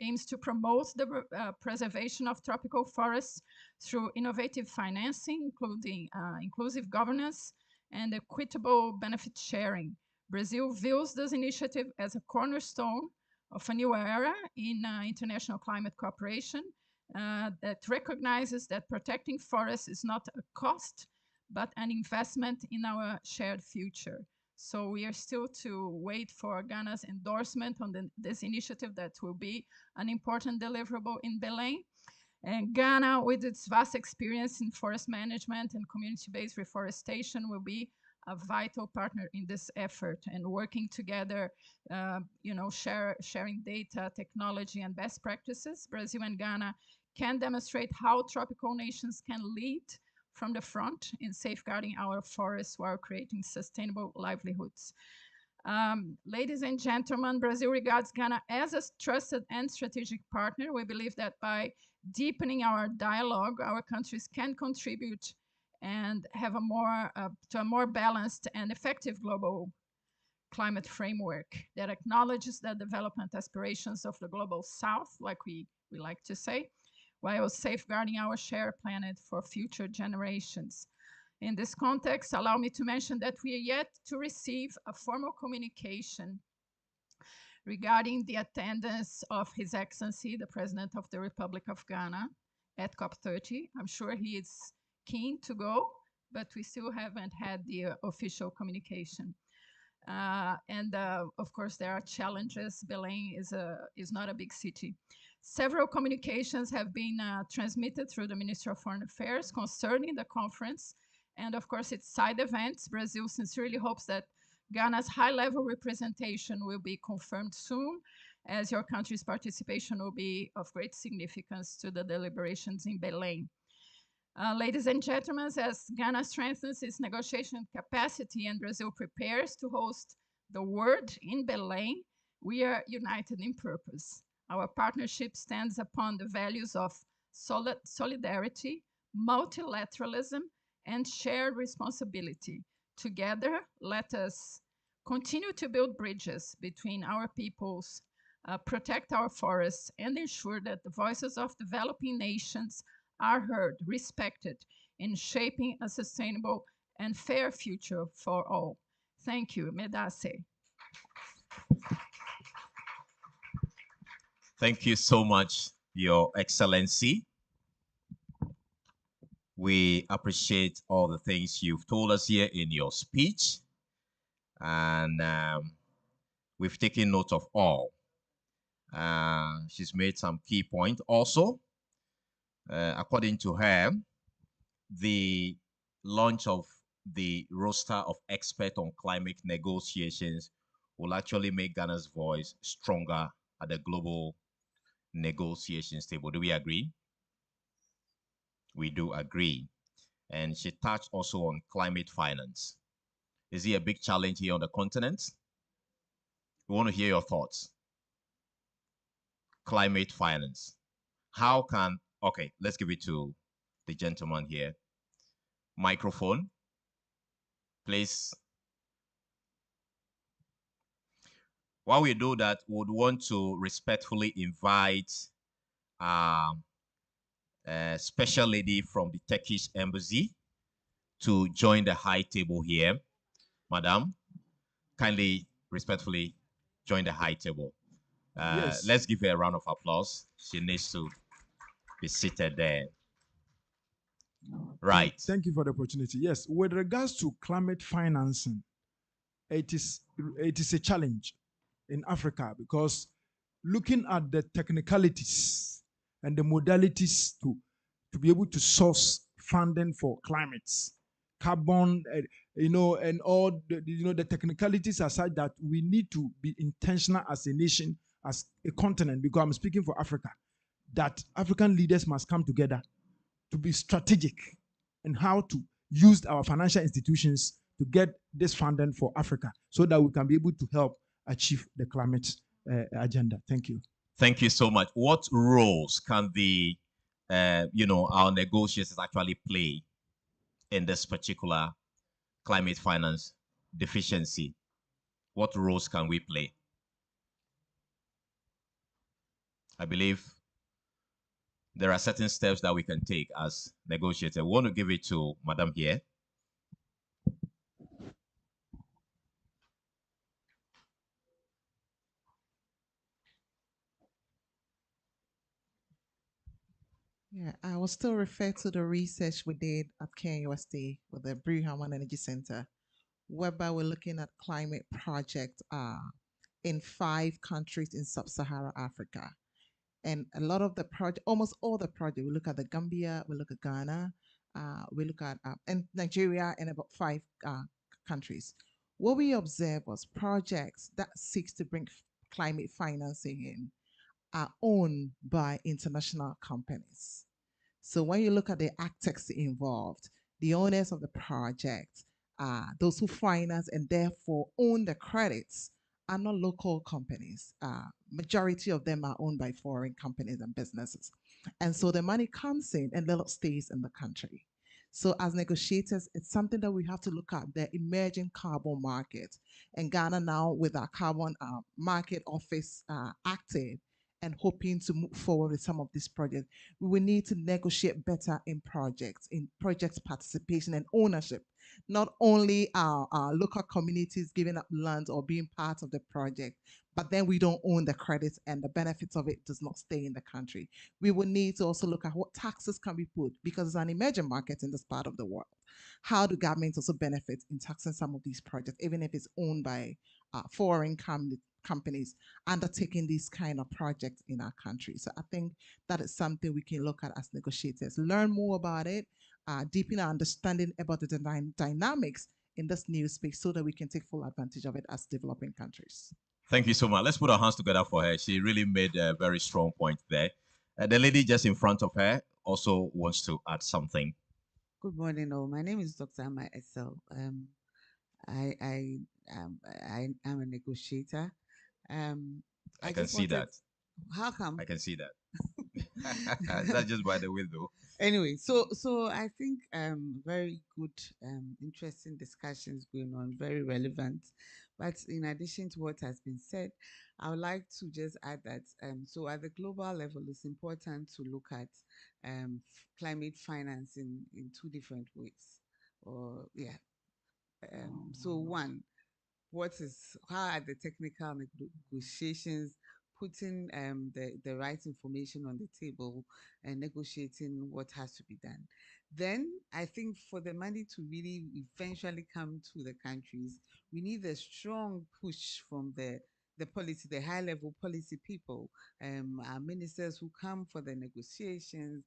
aims to promote the preservation of tropical forests through innovative financing, including inclusive governance and equitable benefit sharing. Brazil views this initiative as a cornerstone of a new era in international climate cooperation that recognizes that protecting forests is not a cost, but an investment in our shared future. So we are still to wait for Ghana's endorsement on this initiative that will be an important deliverable in Belém. And Ghana, with its vast experience in forest management and community-based reforestation, will be a vital partner in this effort, and working together, sharing data, technology, and best practices. Brazil and Ghana can demonstrate how tropical nations can lead from the front in safeguarding our forests while creating sustainable livelihoods. Ladies and gentlemen, Brazil regards Ghana as a trusted and strategic partner. We believe that by deepening our dialogue, our countries can contribute and have to a more balanced and effective global climate framework that acknowledges the development aspirations of the global south, like we like to say, while safeguarding our shared planet for future generations. In this context, allow me to mention that we are yet to receive a formal communication regarding the attendance of His Excellency, the President of the Republic of Ghana at COP30. I'm sure he is keen to go, but we still haven't had the official communication. Of course, there are challenges. Belém is not a big city. Several communications have been transmitted through the Ministry of Foreign Affairs concerning the conference and, of course, its side events. Brazil sincerely hopes that Ghana's high-level representation will be confirmed soon, as your country's participation will be of great significance to the deliberations in Belém. Ladies and gentlemen, as Ghana strengthens its negotiation capacity and Brazil prepares to host the World in Belém, we are united in purpose. Our partnership stands upon the values of solidarity, multilateralism, and shared responsibility. Together, let us continue to build bridges between our peoples, protect our forests, and ensure that the voices of developing nations are heard, respected, in shaping a sustainable and fair future for all. Thank you. Medase. Thank you so much, Your Excellency. We appreciate all the things you've told us here in your speech, and we've taken note of all. She's made some key points also. According to her, the launch of the roster of experts on climate negotiations will actually make Ghana's voice stronger at the global negotiations table. Do we agree? We do agree. And she touched also on climate finance. Is it a big challenge here on the continent? We want to hear your thoughts. Climate finance. How can, okay, let's give it to the gentleman here. Microphone, please. While we do that, we would want to respectfully invite a special lady from the Turkish embassy to join the high table here. Madam, kindly, respectfully join the high table. Yes. Let's give her a round of applause. She needs to be seated there. Right. Thank you for the opportunity. Yes, with regards to climate financing, it is a challenge in Africa because looking at the technicalities and the modalities to be able to source funding for climates, carbon, and all the technicalities are such that we need to be intentional as a nation, as a continent, because I'm speaking for Africa, that African leaders must come together to be strategic in how to use our financial institutions to get this funding for Africa so that we can be able to help achieve the climate agenda. Thank you. Thank you so much. What roles can the, our negotiators actually play in this particular climate finance deficiency? What roles can we play? I believe there are certain steps that we can take as negotiators. We want to give it to Madam here. Yeah, I will still refer to the research we did at KUSD with the Brigham Energy Center, whereby we're looking at climate projects in 5 countries in sub-Saharan Africa. And a lot of the project, almost all the project, we look at the Gambia, we look at Ghana, we look at and Nigeria, and about 5 countries. What we observed was projects that seeks to bring climate financing in are owned by international companies. So when you look at the actors involved, the owners of the project, those who finance and therefore own the credits are not local companies. Majority of them are owned by foreign companies and businesses. And so the money comes in and little stays in the country. So as negotiators, it's something that we have to look at, the emerging carbon market. And Ghana now with our carbon market office active and hoping to move forward with some of these projects, we will need to negotiate better in projects participation and ownership. Not only our local communities giving up land or being part of the project, but then we don't own the credits and the benefits of it does not stay in the country. We will need to also look at what taxes can we put, because it's an emerging market in this part of the world. How do governments also benefit in taxing some of these projects, even if it's owned by foreign companies undertaking these kind of projects in our country? So I think that is something we can look at as negotiators, learn more about it, deepen our understanding about the dynamics in this new space so that we can take full advantage of it as developing countries. Thank you so much. Let's put our hands together for her. She really made a very strong point there. The lady just in front of her also wants to add something. Good morning, all. My name is Dr. Ama Essel. I am a negotiator. I can see that. How come? I can see that. That's just by the window. Anyway, so I think very good, interesting discussions going on, very relevant. But in addition to what has been said, I would like to just add that so at the global level, it's important to look at climate financing in 2 different ways. Or yeah, so one, how are the technical negotiations putting the right information on the table and negotiating what has to be done. Then I think for the money to really eventually come to the countries, we need a strong push from the policy, the high level policy people, our ministers who come for the negotiations,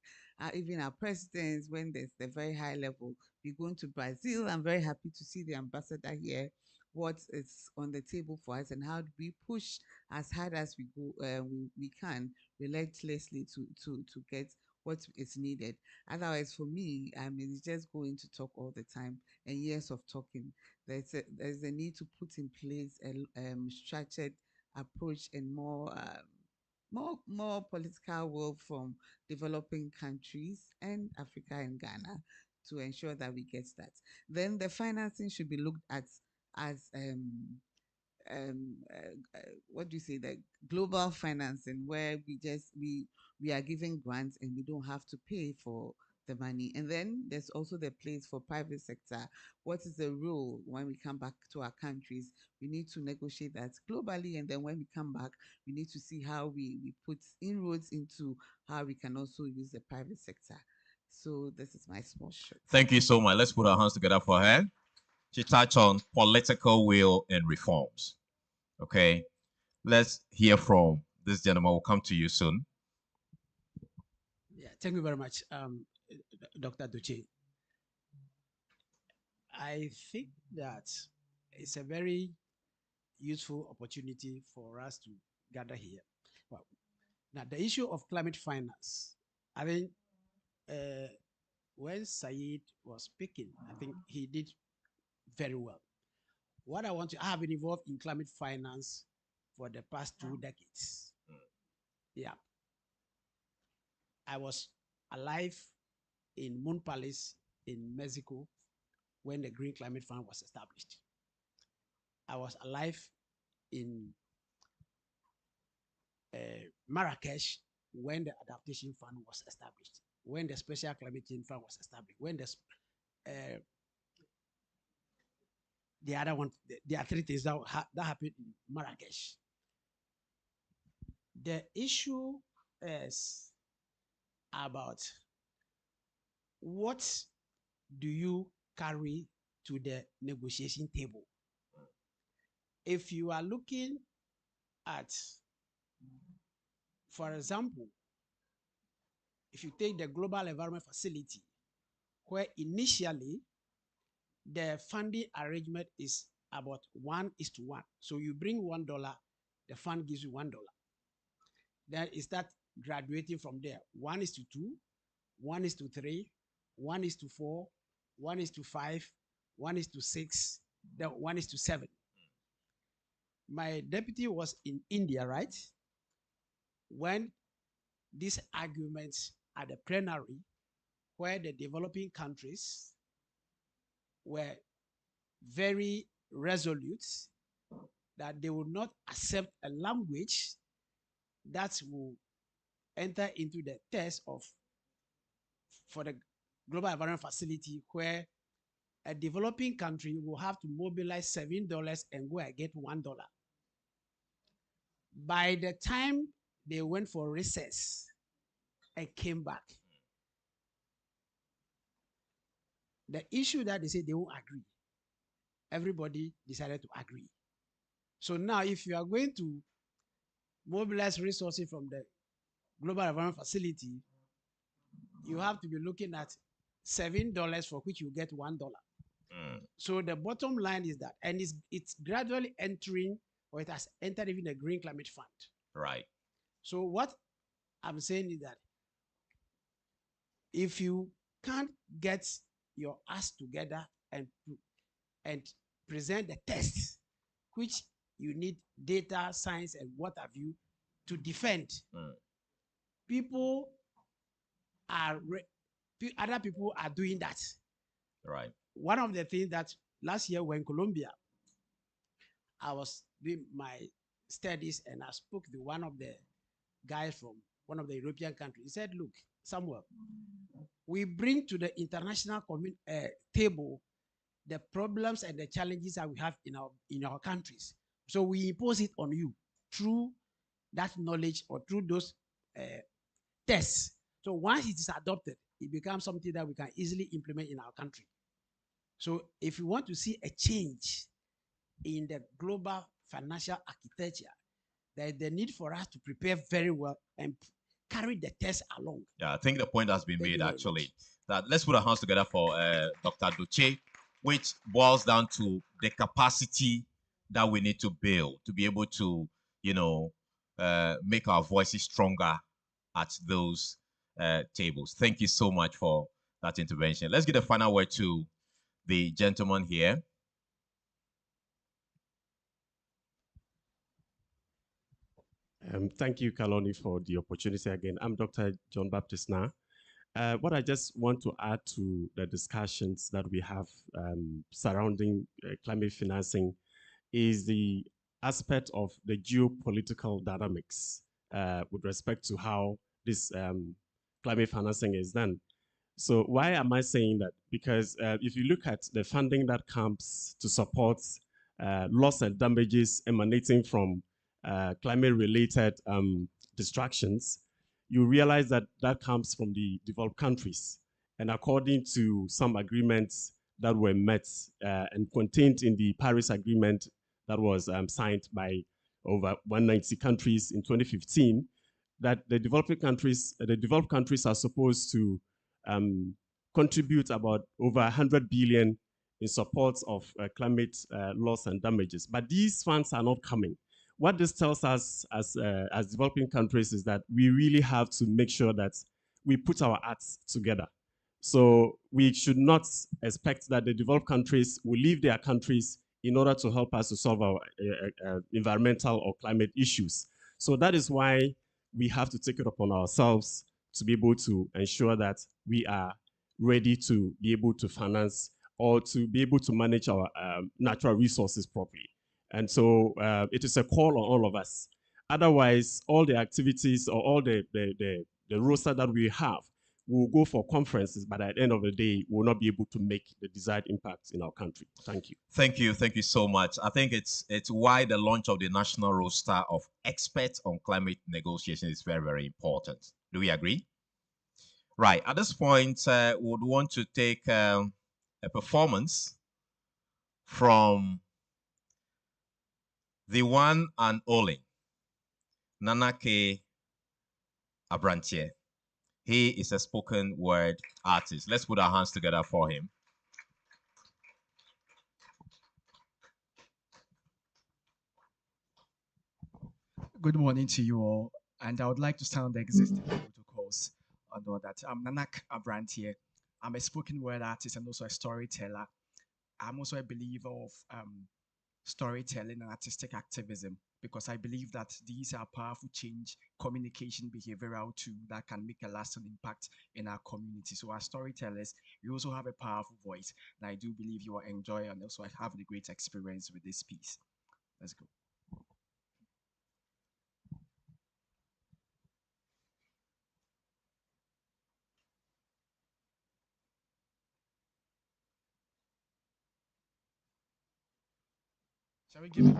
even our presidents when there's the very high level. We're going to Brazil. I'm very happy to see the ambassador here. What is on the table for us and how do we push as hard as we go we can relentlessly to get what is needed. Otherwise, for me, I mean, it's just going to talk all the time and years of talking. There's a need to put in place a structured approach and more political will from developing countries and Africa and Ghana to ensure that we get that. Then the financing should be looked at as what do you say, the global financing, where we are giving grants and we don't have to pay for the money. And then there's also the place for private sector. What is the role when we come back to our countries? We need to negotiate that globally, and then when we come back, we need to see how we put inroads into how we can also use the private sector. So this is my small show. Thank you so much. Let's put our hands together for her. She touched on political will and reforms. Okay, let's hear from this gentleman. We'll come to you soon. Yeah, thank you very much, Dr. Duche. I think that it's a very useful opportunity for us to gather here. Well, Now, the issue of climate finance, I think when Said was speaking, I think he did very well. What I have been involved in climate finance for the past 2 decades. Yeah. I was alive in Moon Palace in Mexico when the Green Climate Fund was established. I was alive in Marrakesh when the Adaptation Fund was established, when the Special Climate Change Fund was established, when the other one, there are 3 things that happened in Marrakesh. The issue is about what do you carry to the negotiation table. If you are looking at, for example, if you take the Global Environment Facility, where initially the funding arrangement is about 1:1. So you bring $1, the fund gives you $1. Then it starts graduating from there. 1:2, 1:3, 1:4, 1:5, 1:6, then 1:7. My deputy was in India, right? When these arguments at the plenary, where the developing countries were very resolute that they would not accept a language that will enter into the test of for the Global Environment Facility, where a developing country will have to mobilize $7 and go and get $1. By the time they went for recess and came back, the issue that they said they won't agree, everybody decided to agree. So now, if you are going to mobilize resources from the Global Environment Facility, you have to be looking at $7 for which you get $1. So the bottom line is that, and it's gradually entering, or it has entered even the Green Climate Fund. Right. So what I'm saying is that if you can't get your ass together and present the tests, which you need data, science, and what have you to defend, people are other people are doing that. Right. One of the things that last year when Colombia, I was doing my studies and I spoke to one of the guys from one of the European countries. He said, look, Samuel, we bring to the international table the problems and the challenges that we have in our countries. So we impose it on you through that knowledge or through those tests. So once it is adopted, it becomes something that we can easily implement in our country. So if you want to see a change in the global financial architecture, there is the need for us to prepare very well and carry the test along. Yeah, I think the point has been made actually. That let's put our hands together for Dr. Duche, which boils down to the capacity that we need to build to be able to, make our voices stronger at those tables. Thank you so much for that intervention. Let's get a final word to the gentleman here. Thank you, Kaloni, for the opportunity again. I'm Dr. John Baptist Na. What I just want to add to the discussions that we have surrounding climate financing is the aspect of the geopolitical dynamics with respect to how this climate financing is done. So why am I saying that? Because if you look at the funding that comes to support loss and damages emanating from climate-related distractions, you realize that that comes from the developed countries. And according to some agreements that were met and contained in the Paris Agreement that was signed by over 190 countries in 2015, that the developed countries are supposed to contribute about over 100 billion in support of climate loss and damages. But these funds are not coming. what this tells us as developing countries is that we really have to make sure that we put our acts together. So we should not expect that the developed countries will leave their countries in order to help us to solve our environmental or climate issues. So that is why we have to take it upon ourselves to be able to ensure that we are ready to be able to finance or to be able to manage our natural resources properly. And so it is a call on all of us. Otherwise, all the activities or all the roster that we have will go for conferences, but at the end of the day, we will not be able to make the desired impact in our country. Thank you. Thank you so much. I think it's why the launch of the national roster of experts on climate negotiation is very, very important. Do we agree? Right. At this point, we would want to take a performance from the one and only Nanake Abrantier. He is a spoken word artist. Let's put our hands together for him. Good morning to you all, and I would like to sound the existing protocols on all that. I'm Nanak Abrantier. I'm a spoken word artist and also a storyteller. I'm also a believer of storytelling and artistic activism because I believe that these are powerful change, communication, behavioral tools that can make a lasting impact in our community. So as storytellers, we also have a powerful voice, and I do believe you will enjoy and also have a great experience with this piece. Let's go. Shall we give it?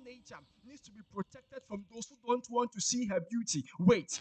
Nature needs to be protected from those who don't want to see her beauty. Wait.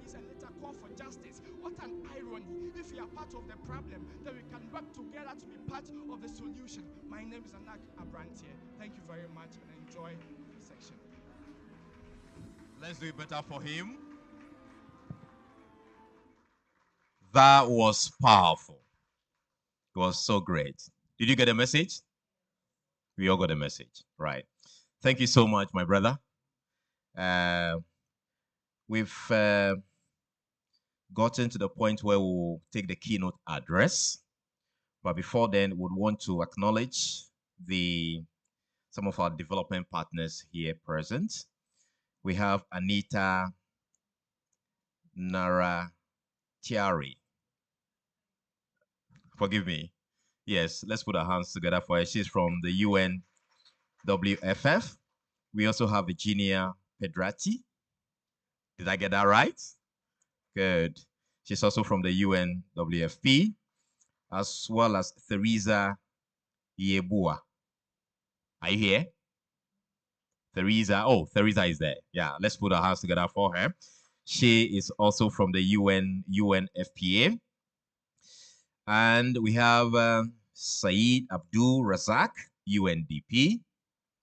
studies and later call for justice. What an irony. If we are part of the problem, then we can work together to be part of the solution. My name is Anak Abrantier. Thank you very much and enjoy the section. Let's do it better for him. That was powerful. It was so great. Did you get a message? We all got a message, right? Thank you so much, my brother. We've gotten to the point where we'll take the keynote address. But before then, we'd want to acknowledge some of our development partners here present. We have Anita Naratiari. Forgive me. Yes, let's put our hands together for her. She's from the UNWFF. We also have Virginia Pedrati. Did I get that right? Good. She's also from the UNWFP, as well as Theresa Yebua. Are you here? Theresa, oh, Theresa is there. Yeah, let's put our hands together for her. She is also from the UNFPA. And we have Saeed Abdul Razak, UNDP.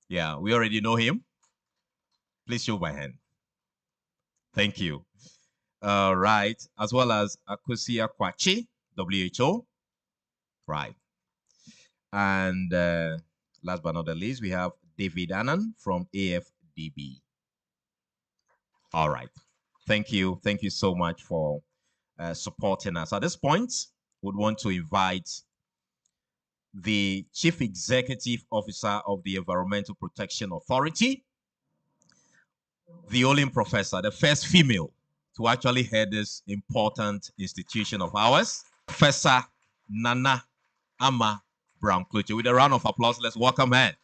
Yeah, we already know him. Please show by hand. Thank you. Right, as well as Akusia Kwachi, WHO. Right. And last but not the least, we have David Annan from AFDB. All right. Thank you. Thank you so much for supporting us. At this point, would want to invite the Chief Executive Officer of the Environmental Protection Authority, the Olin Professor, the first female to actually head this important institution of ours, Professor Nana Ama Brown Kluche. With a round of applause, let's welcome her.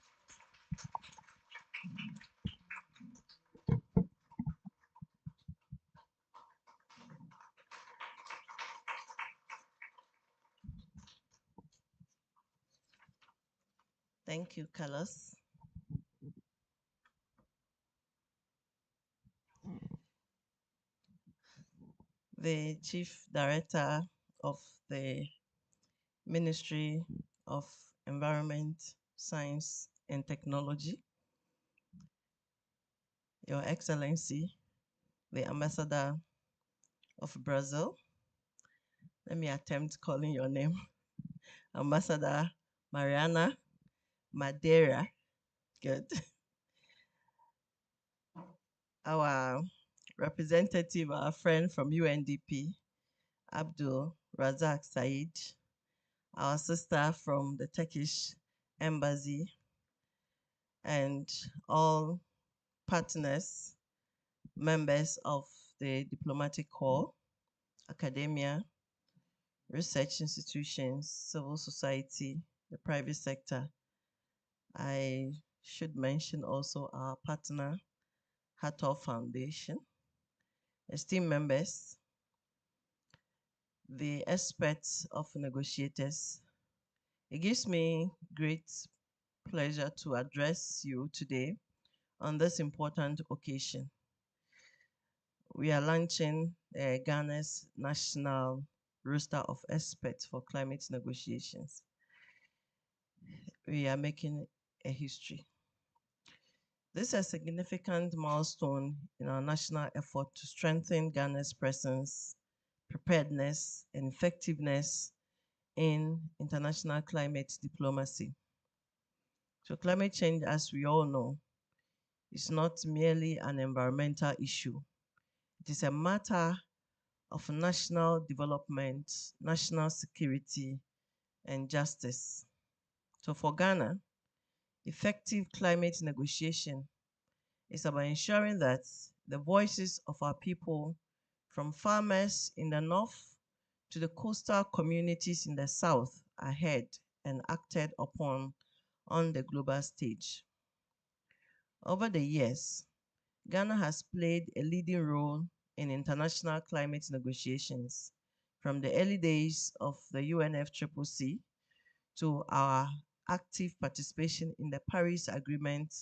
Thank you, Carlos. The Chief Director of the Ministry of Environment, Science and Technology, Your Excellency, the Ambassador of Brazil. Let me attempt calling your name. Ambassador Mariana Madeira. Good. Our representative, our friend from UNDP, Abdul Razak Said, our sister from the Turkish Embassy, and all partners, members of the diplomatic corps, academia, research institutions, civil society, the private sector. I should mention also our partner, Hathor Foundation, esteemed members, the experts of negotiators. It gives me great pleasure to address you today on this important occasion. We are launching Ghana's national roster of experts for climate negotiations. We are making a history. This is a significant milestone in our national effort to strengthen Ghana's presence, preparedness, and effectiveness in international climate diplomacy. So climate change, as we all know, is not merely an environmental issue. It is a matter of national development, national security, and justice. So for Ghana, effective climate negotiation is about ensuring that the voices of our people, from farmers in the north to the coastal communities in the south, are heard and acted upon on the global stage. Over the years, Ghana has played a leading role in international climate negotiations, from the early days of the UNFCCC to our active participation in the Paris Agreement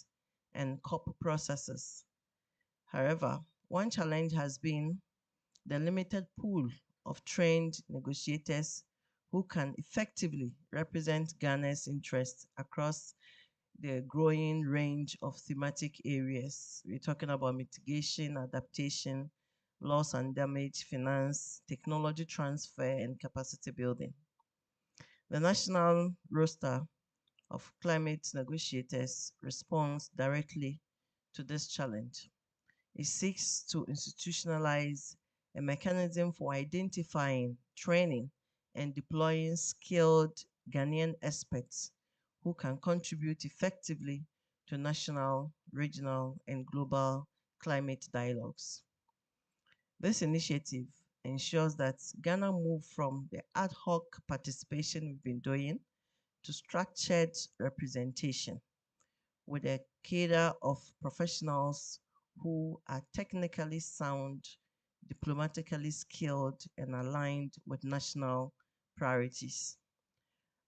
and COP processes. However, one challenge has been the limited pool of trained negotiators who can effectively represent Ghana's interests across the growing range of thematic areas. We're talking about mitigation, adaptation, loss and damage, finance, technology transfer, and capacity building. The national roster of climate negotiators responds directly to this challenge. It seeks to institutionalize a mechanism for identifying, training, and deploying skilled Ghanaian experts who can contribute effectively to national, regional, and global climate dialogues. This initiative ensures that Ghana moves from the ad hoc participation we've been doing to structured representation with a cadre of professionals who are technically sound, diplomatically skilled, and aligned with national priorities.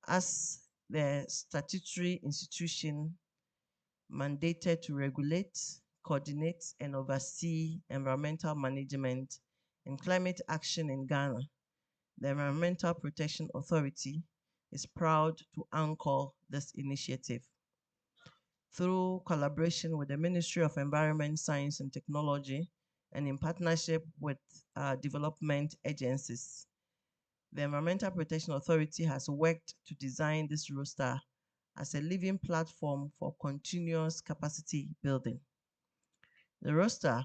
As the statutory institution mandated to regulate, coordinate, and oversee environmental management and climate action in Ghana, the Environmental Protection Authority is proud to anchor this initiative. Through collaboration with the Ministry of Environment, Science and Technology, and in partnership with development agencies, the Environmental Protection Authority has worked to design this roster as a living platform for continuous capacity building. The roster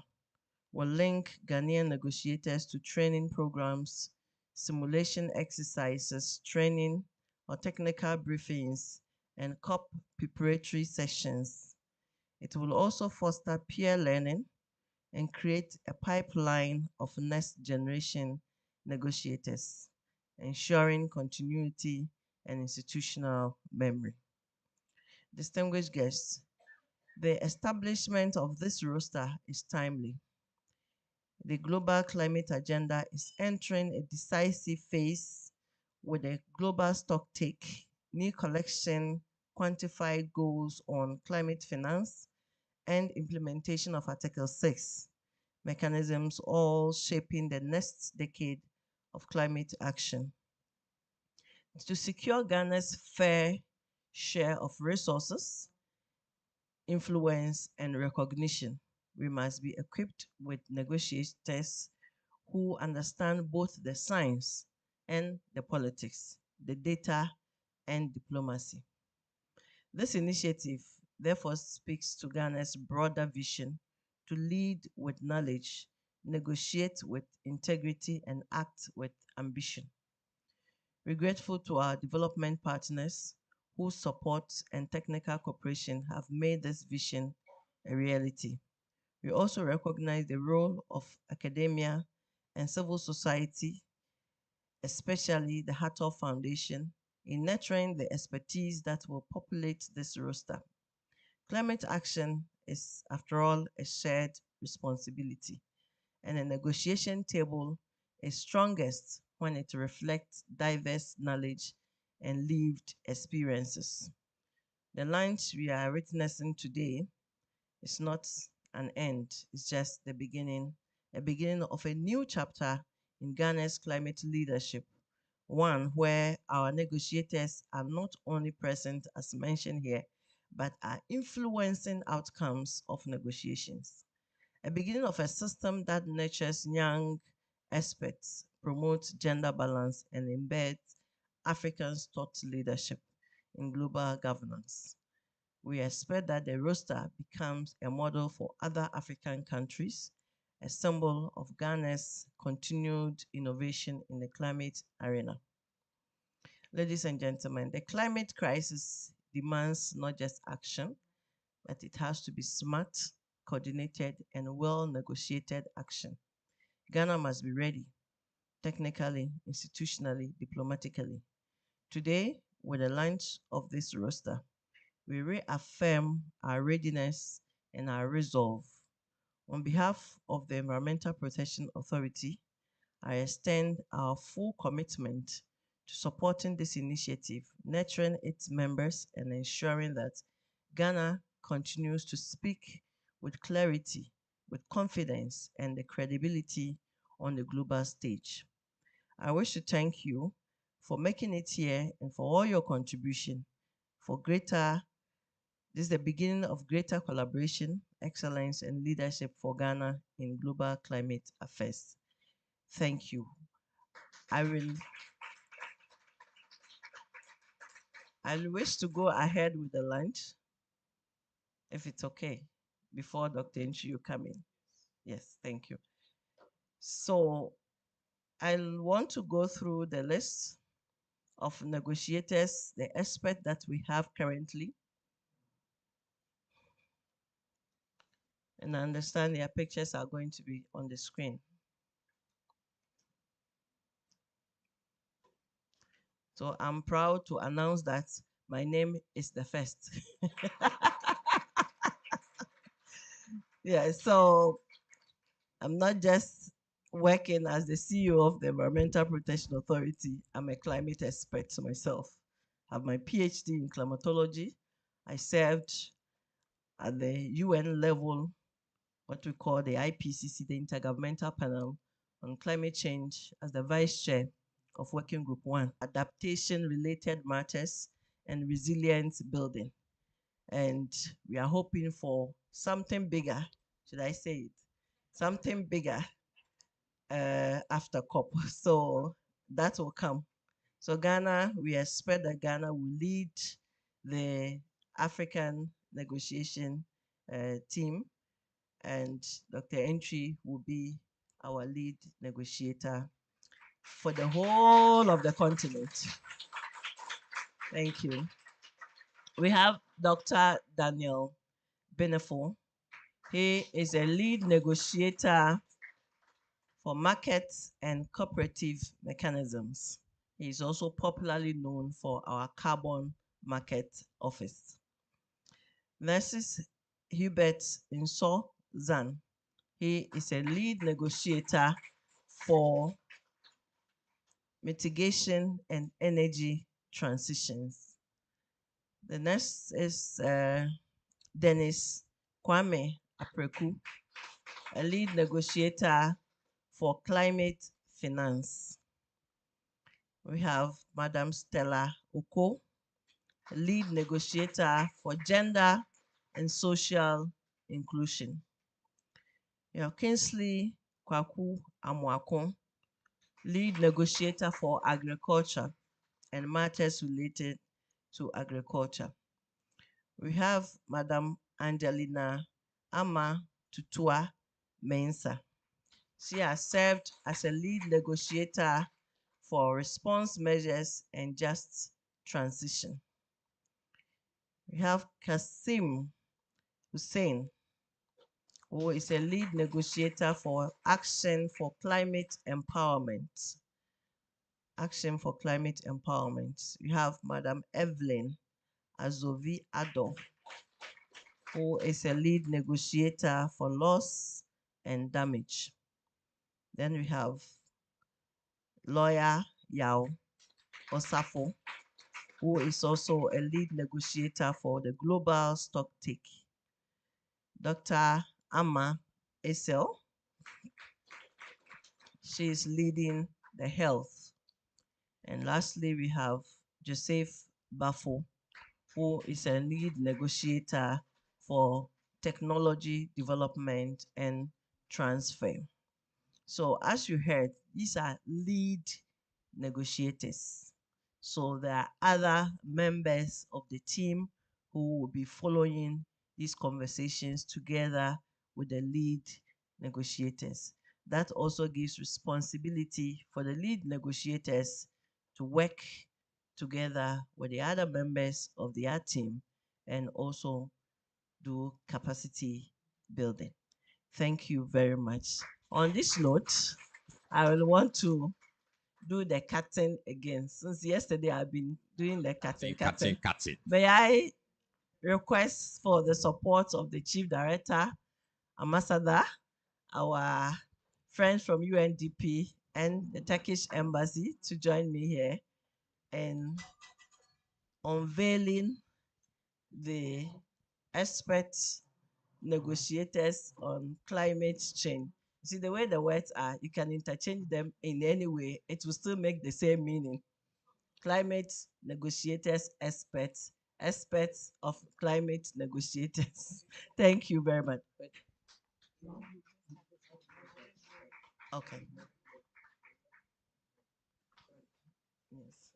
will link Ghanaian negotiators to training programs, simulation exercises, training or technical briefings, and COP preparatory sessions. It will also foster peer learning and create a pipeline of next generation negotiators, ensuring continuity and institutional memory. Distinguished guests, the establishment of this roster is timely. The global climate agenda is entering a decisive phase with a global stocktake, new collection, quantified goals on climate finance, and implementation of Article 6 mechanisms, all shaping the next decade of climate action. To secure Ghana's fair share of resources, influence, and recognition, we must be equipped with negotiators who understand both the science and the politics, the data and diplomacy. This initiative therefore speaks to Ghana's broader vision to lead with knowledge, negotiate with integrity, and act with ambition. We're grateful to our development partners whose support and technical cooperation have made this vision a reality. We also recognize the role of academia and civil society, especially the Hattor Foundation, in nurturing the expertise that will populate this roster. Climate action is, after all, a shared responsibility, and a negotiation table is strongest when it reflects diverse knowledge and lived experiences. The launch we are witnessing today is not an end, it's just the beginning, a beginning of a new chapter in Ghana's climate leadership, one where our negotiators are not only present, as mentioned here, but are influencing outcomes of negotiations. A beginning of a system that nurtures young experts, promotes gender balance, and embeds Africans' thought leadership in global governance. We expect that the roster becomes a model for other African countries, a symbol of Ghana's continued innovation in the climate arena. Ladies and gentlemen, the climate crisis demands not just action, but it has to be smart, coordinated, and well-negotiated action. Ghana must be ready, technically, institutionally, diplomatically. Today, with the launch of this roster, we reaffirm our readiness and our resolve. On behalf of the Environmental Protection Authority, I extend our full commitment to supporting this initiative, nurturing its members, and ensuring that Ghana continues to speak with clarity, with confidence, and the credibility on the global stage. I wish to thank you for making it here and for all your contribution this is the beginning of greater collaboration, excellence, and leadership for Ghana in global climate affairs. Thank you. I'll wish to go ahead with the lunch, if it's okay, before Dr. Nchi, you come in. Yes, thank you. So I'll want to go through the list of negotiators, the experts that we have currently. And I understand their pictures are going to be on the screen. So I'm proud to announce that my name is the first. Yeah, so I'm not just working as the CEO of the Environmental Protection Authority. I'm a climate expert myself. I have my PhD in climatology. I served at the UN level, what we call the IPCC, the Intergovernmental Panel on Climate Change, as the Vice Chair of Working Group 1, Adaptation-Related Matters and Resilience Building. And we are hoping for something bigger, should I say it? Something bigger after COP. So that will come. So Ghana, we expect that Ghana will lead the African negotiation team, and Dr. Entry will be our lead negotiator for the whole of the continent. Thank you. We have Dr. Daniel Benefo. He is a lead negotiator for markets and cooperative mechanisms. He is also popularly known for our carbon market office. Next is Hubert Inso Zan. He is a lead negotiator for mitigation and energy transitions. The next is Dennis Kwame Apreku, a lead negotiator for climate finance. We have Madam Stella Oko, a lead negotiator for gender and social inclusion. We have Kingsley Kwaku Amwakon, lead negotiator for agriculture and matters related to agriculture. We have Madam Angelina Ama Tutua Mensa. She has served as a lead negotiator for response measures and just transition. We have Kasim Hussein, who is a lead negotiator for Action for Climate Empowerment. Action for Climate Empowerment. We have Madam Evelyn Azovi Ado, who is a lead negotiator for loss and damage. Then we have lawyer Yao Osafo, who is also a lead negotiator for the global stocktake. Dr. Amma Esel, she is leading the health. And lastly, we have Joseph Bafo, who is a lead negotiator for technology development and transfer. So as you heard, these are lead negotiators. So there are other members of the team who will be following these conversations together with the lead negotiators. That also gives responsibility for the lead negotiators to work together with the other members of their team and also do capacity building. Thank you very much. On this note, I will want to do the cutting again. Since yesterday I've been doing the cutting. May I request for the support of the Chief Director, Ambassador, our friends from UNDP and the Turkish Embassy to join me here in unveiling the expert negotiators on climate change. See, the way the words are, you can interchange them in any way, it will still make the same meaning. Climate negotiators, experts, experts of climate negotiators. Thank you very much. Okay. Yes.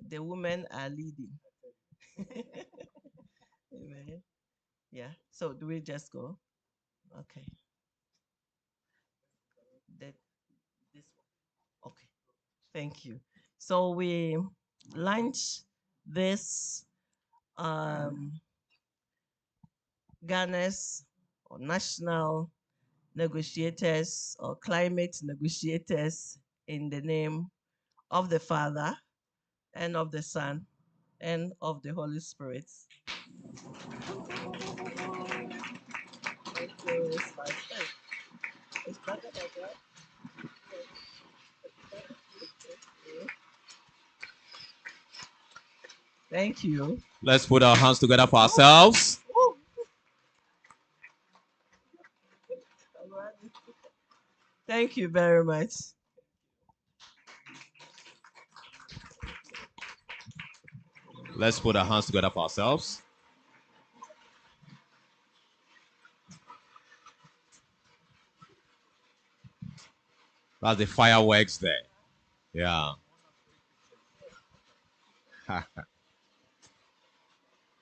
The women are leading. Amen. Yeah. So do we just go? Okay. That this one. Okay. Thank you. So we launch this Ghana's or national negotiators or climate negotiators in the name of the Father and of the Son and of the Holy Spirit. Thank you. Let's put our hands together for ourselves. Thank you very much. Let's put our hands together for ourselves. That's the fireworks there. Yeah.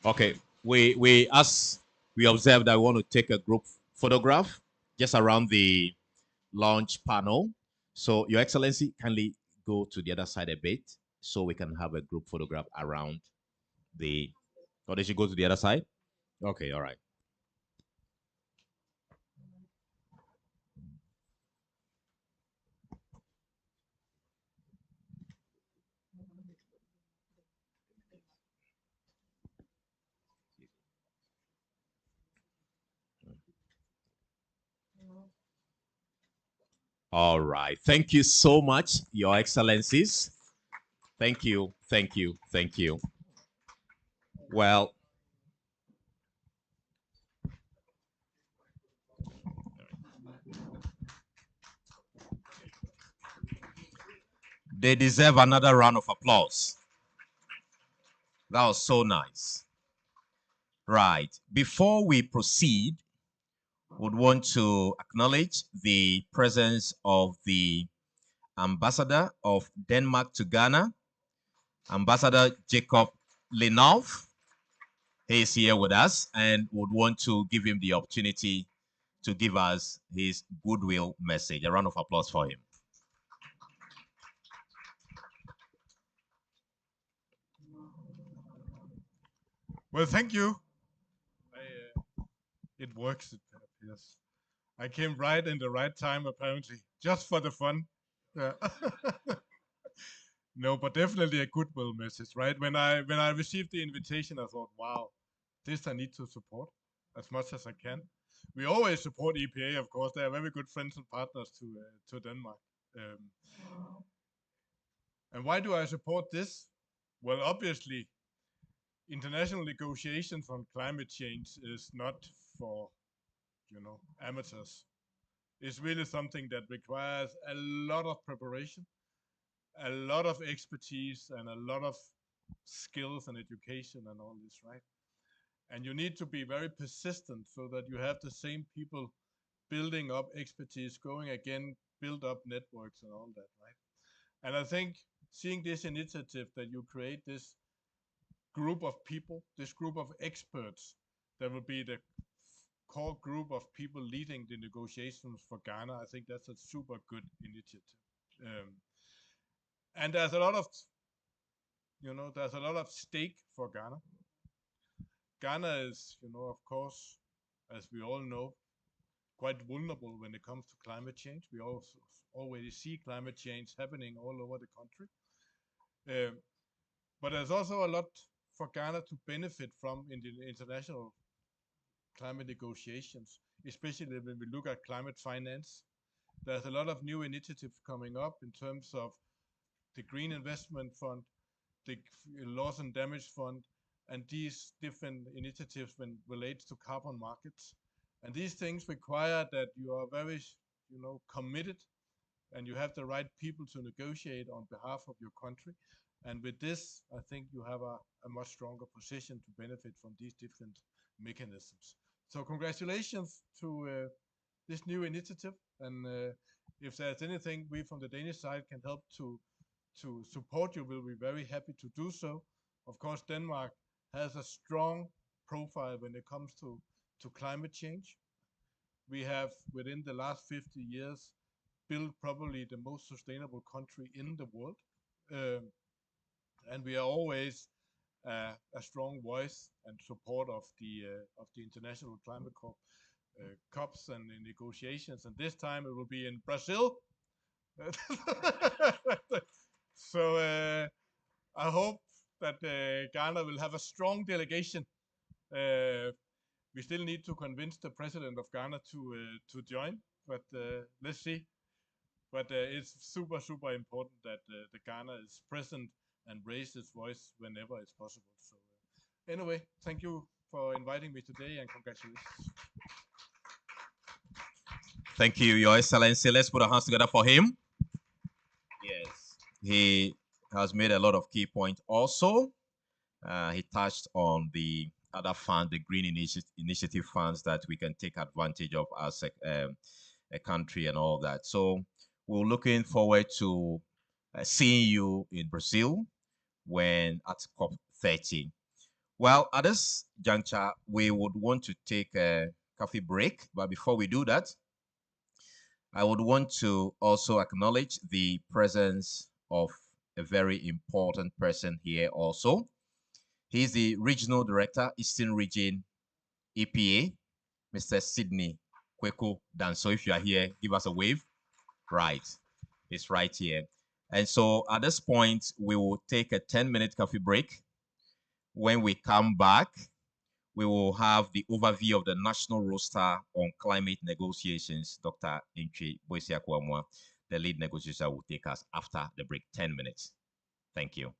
Okay. We as we observe that we want to take a group photograph just around the launch panel. So, Your Excellency, kindly go to the other side a bit so we can have a group photograph around the. Or did you go to the other side? Okay, all right. All right. Thank you so much, Your Excellencies. Thank you. Thank you. Thank you. Well, they deserve another round of applause. That was so nice. Right. Before we proceed, would want to acknowledge the presence of the Ambassador of Denmark to Ghana, Ambassador Jacob Linov. He is here with us and would want to give him the opportunity to give us his goodwill message. A round of applause for him. Well, thank you. It works, it appears. I came right in the right time, apparently, just for the fun. Yeah. No, but definitely a goodwill message, right? When I received the invitation, I thought, wow, this I need to support as much as I can. We always support EPA, of course. They are very good friends and partners to Denmark. And why do I support this? Well, obviously, international negotiations on climate change is not for, amateurs. It's really something that requires a lot of preparation, a lot of expertise, and a lot of skills and education and all this, right? And you need to be very persistent so that you have the same people building up expertise, going again, build up networks and all that, right? And I think seeing this initiative that you create this group of people, this group of experts, that will be the core group of people leading the negotiations for Ghana. I think that's a super good initiative. And there's a lot of, there's a lot of stake for Ghana. Ghana is, of course, as we all know, quite vulnerable when it comes to climate change. We also already see climate change happening all over the country. But there's also a lot for Ghana to benefit from in the international climate negotiations, especially when we look at climate finance. There's a lot of new initiatives coming up in terms of the Green Investment Fund, the Loss and Damage Fund, and these different initiatives when relates to carbon markets. And these things require that you are very, committed, and you have the right people to negotiate on behalf of your country. And with this, I think you have a much stronger position to benefit from these different mechanisms. So congratulations to this new initiative. And if there's anything we from the Danish side can help to support you, we'll be very happy to do so. Of course, Denmark has a strong profile when it comes to climate change. We have, within the last 50 years, built probably the most sustainable country in the world. And we are always a strong voice and support of the International Climate COPs and the negotiations. And this time it will be in Brazil. So I hope that Ghana will have a strong delegation. We still need to convince the president of Ghana to join, but let's see. But it's super, super important that the Ghana is present and raise its voice whenever it's possible. So anyway, thank you for inviting me today, and congratulations. Thank you, Your Excellency. Let's put our hands together for him. Yes, he has made a lot of key points. Also, he touched on the other fund, the Green Initiative funds that we can take advantage of as a country and all that. So we're looking forward to seeing you in Brazil when at COP30. Well, at this juncture, we would want to take a coffee break. But before we do that, I would want to also acknowledge the presence of a very important person here also. He's the Regional Director, Eastern Region EPA, Mr. Sydney Kweku Danso. If you are here, give us a wave. Right, it's right here. And so at this point, we will take a 10-minute coffee break. When we come back, we will have the overview of the national roster on climate negotiations. Dr. Intwi Boisiakwamwa, the lead negotiator, will take us after the break, 10 minutes. Thank you.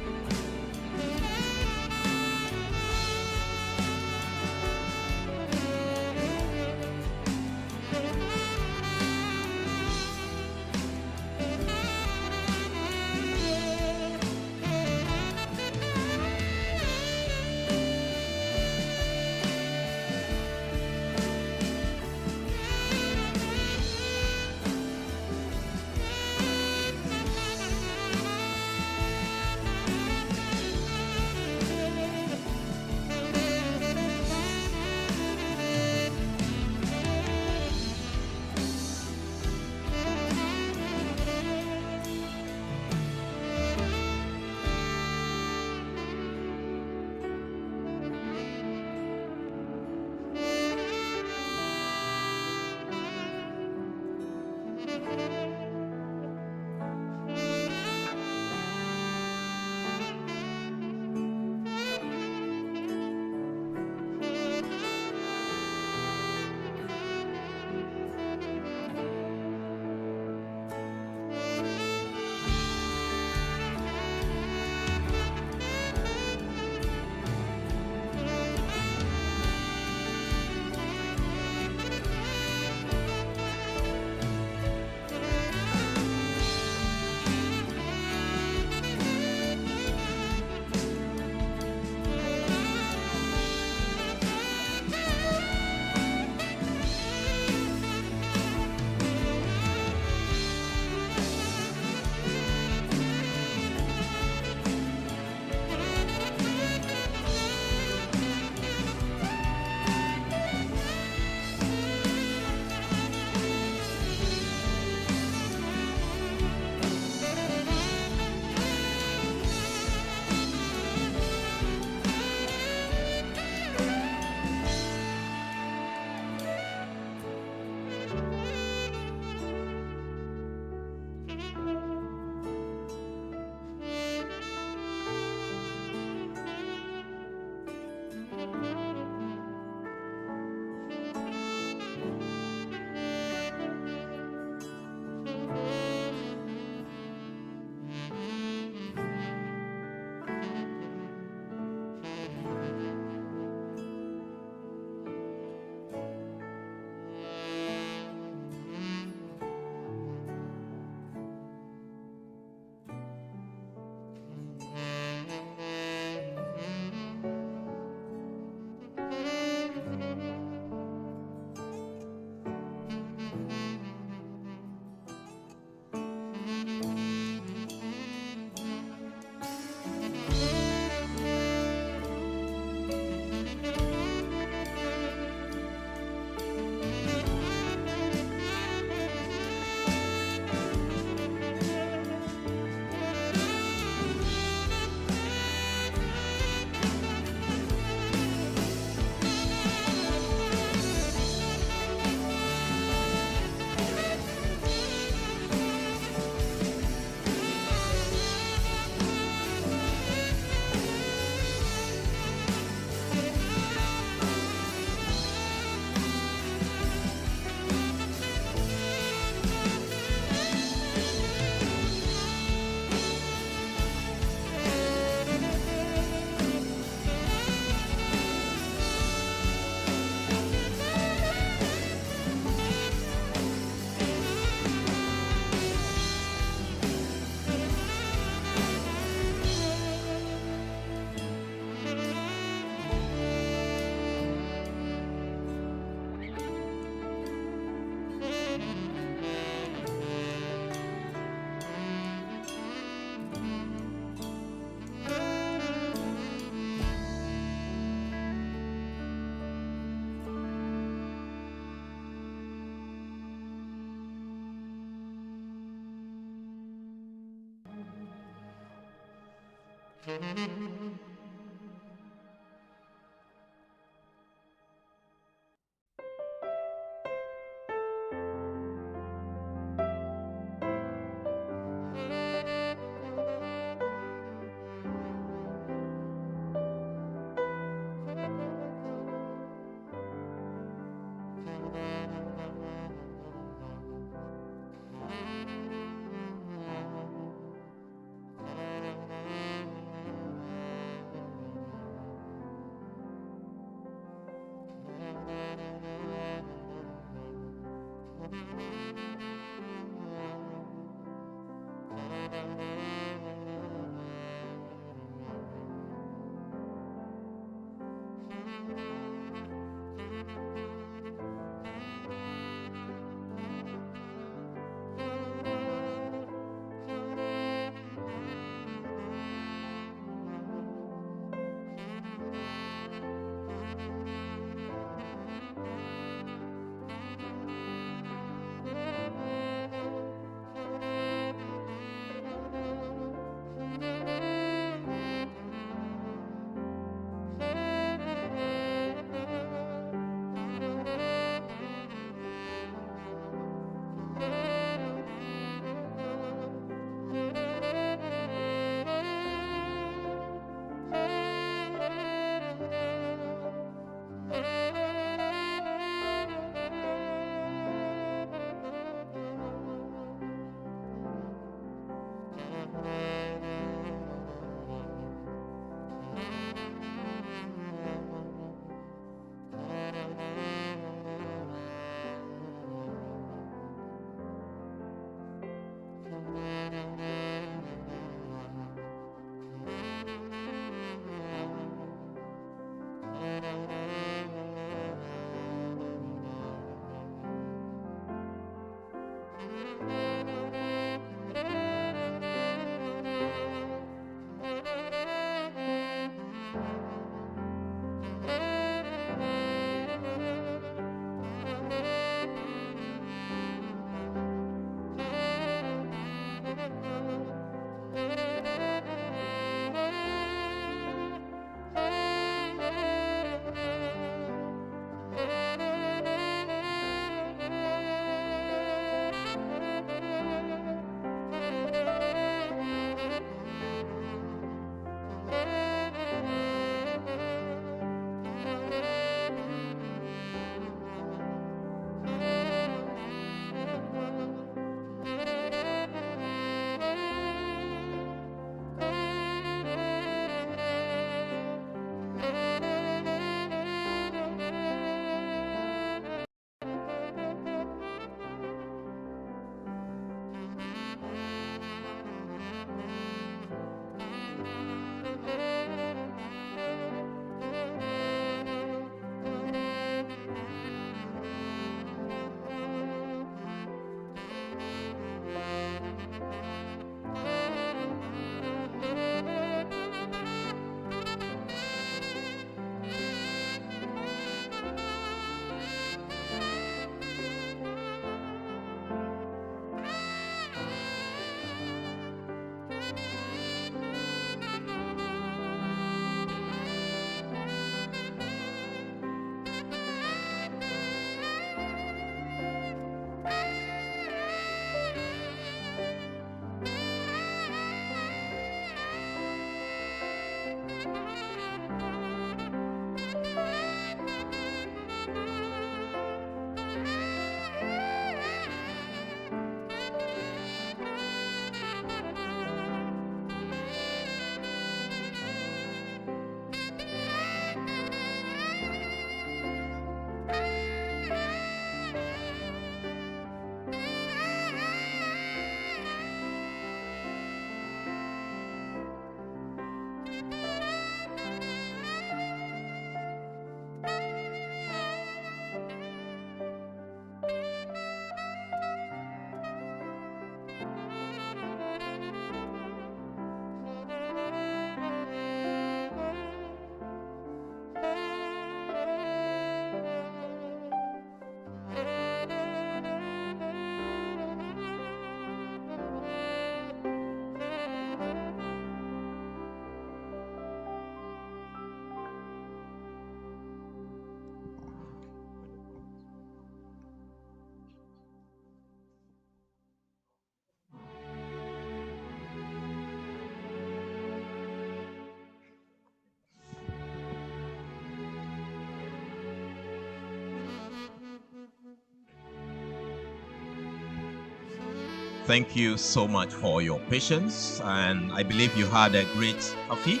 Thank you so much for your patience, and I believe you had a great coffee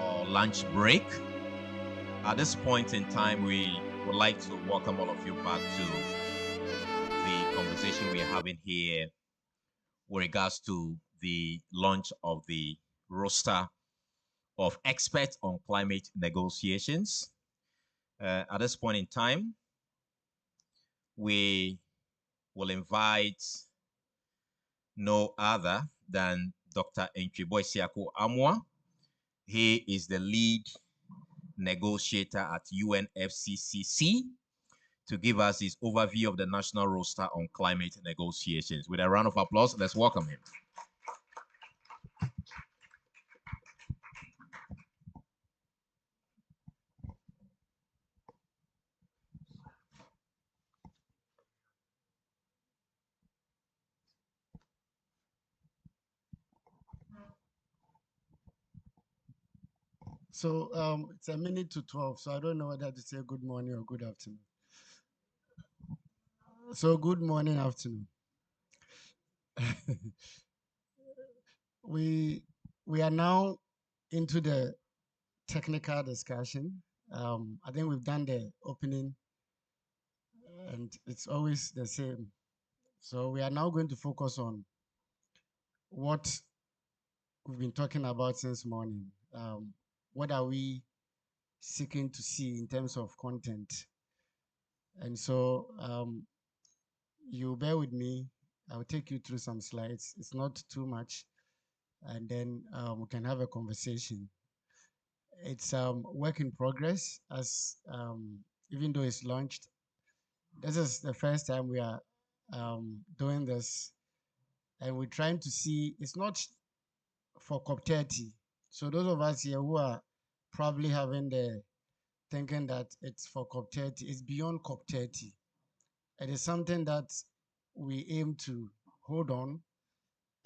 or lunch break. At this point in time, we would like to welcome all of you back to the conversation we are having here with regards to the launch of the roster of experts on climate negotiations. At this point in time, we will invite no other than Dr. Enchiboisiaku Amwa. He is the lead negotiator at UNFCCC to give us his overview of the national roster on climate negotiations. With a round of applause, let's welcome him. So it's a minute to 12, so I don't know whether to say good morning or good afternoon. So good morning, afternoon. we are now into the technical discussion. I think we've done the opening, and it's always the same. So we are now going to focus on what we've been talking about since morning. What are we seeking to see in terms of content? And so you bear with me. I'll take you through some slides. It's not too much. And then we can have a conversation. It's work in progress, as even though it's launched. This is the first time we are doing this. And we're trying to see, it's not for COP30. So those of us here who are probably having the thinking that it's for COP30, it's beyond COP30. It is something that we aim to hold on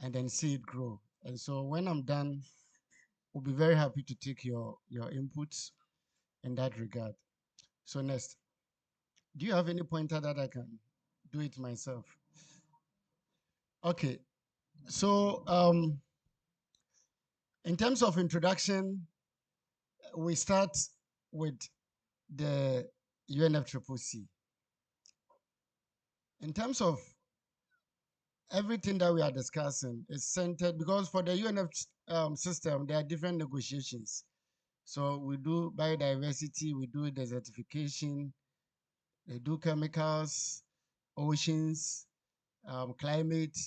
and then see it grow. And so when I'm done, we'll be very happy to take your inputs in that regard. So next, do you have any pointer that I can do it myself? Okay, so in terms of introduction, we start with the UNFCCC. In terms of everything that we are discussing is centered, because for the UNF system, there are different negotiations. So we do biodiversity, we do desertification, they do chemicals, oceans, climate,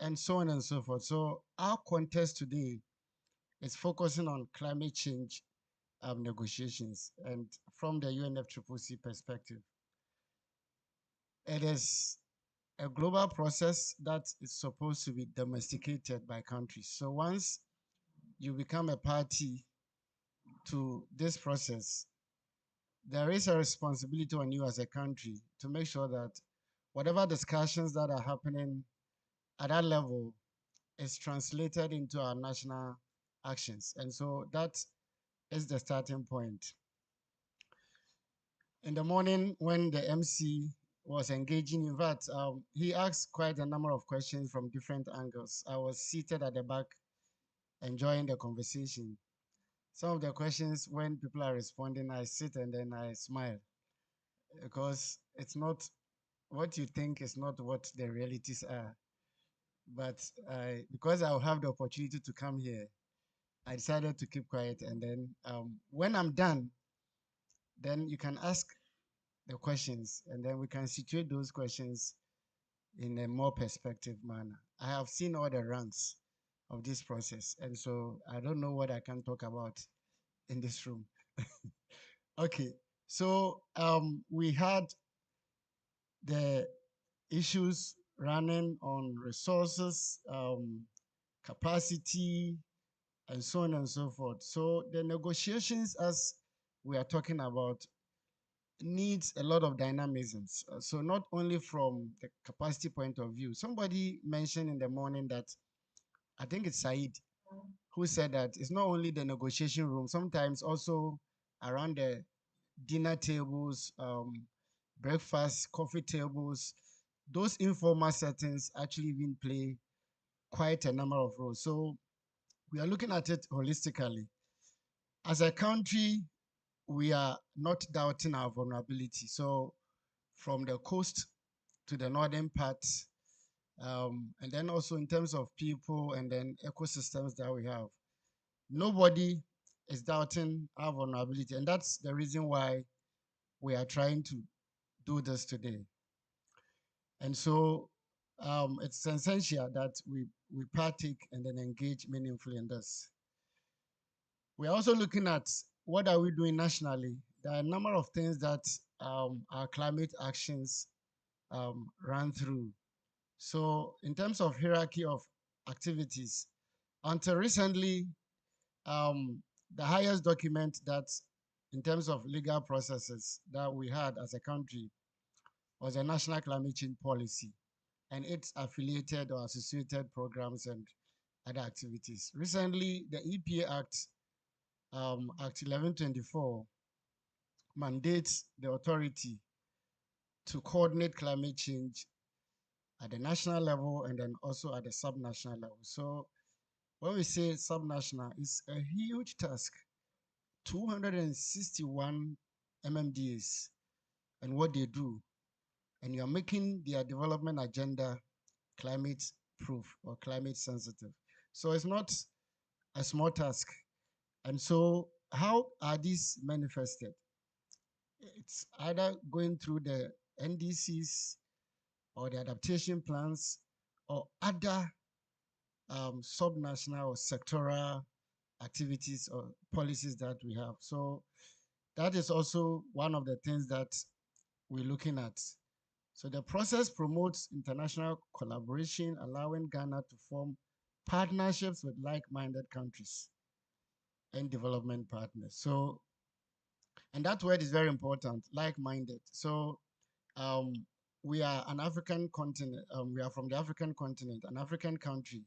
and so on and so forth. So our contest today is focusing on climate change negotiations, and from the UNFCCC perspective. It is a global process that is supposed to be domesticated by countries. So once you become a party to this process, there is a responsibility on you as a country to make sure that whatever discussions that are happening at that level is translated into our national actions. And so that is the starting point. In the morning, when the MC was engaging, in fact, he asked quite a number of questions from different angles. I was seated at the back enjoying the conversation. Some of the questions, when people are responding, I sit and then I smile, because it's not what you think is not what the realities are. But because I'll have the opportunity to come here, I decided to keep quiet. And then when I'm done, then you can ask the questions, and then we can situate those questions in a more perspective manner. I have seen all the ranks of this process, and so I don't know what I can talk about in this room. Okay, so we had the issues running on resources, capacity, and so on and so forth. So the negotiations, as we are talking about, needs a lot of dynamisms. So not only from the capacity point of view. Somebody mentioned in the morning that, I think it's Said, who said that it's not only the negotiation room, sometimes also around the dinner tables, breakfast, coffee tables, those informal settings actually even play quite a number of roles. So we are looking at it holistically. As a country, we are not doubting our vulnerability. So from the coast to the northern part, and then also in terms of people and then ecosystems that we have, nobody is doubting our vulnerability. And that's the reason why we are trying to do this today. And so it's essential that we partake and then engage meaningfully in this. We're also looking at what are we doing nationally. There are a number of things that our climate actions run through. So in terms of hierarchy of activities, until recently, the highest document that in terms of legal processes that we had as a country was a national climate change policy and its affiliated or associated programs and other activities. Recently, the EPA Act, Act 1124, mandates the authority to coordinate climate change at the national level and then also at the subnational level. So when we say subnational, it's a huge task, 261 MMDs and what they do. And you're making their development agenda climate proof or climate sensitive. So it's not a small task. And so how are these manifested? It's either going through the NDCs or the adaptation plans or other subnational or sectoral activities or policies that we have. So that is also one of the things that we're looking at. So the process promotes international collaboration, allowing Ghana to form partnerships with like-minded countries and development partners. So, and that word is very important, like-minded. So we are an African continent, we are from the African continent, an African country.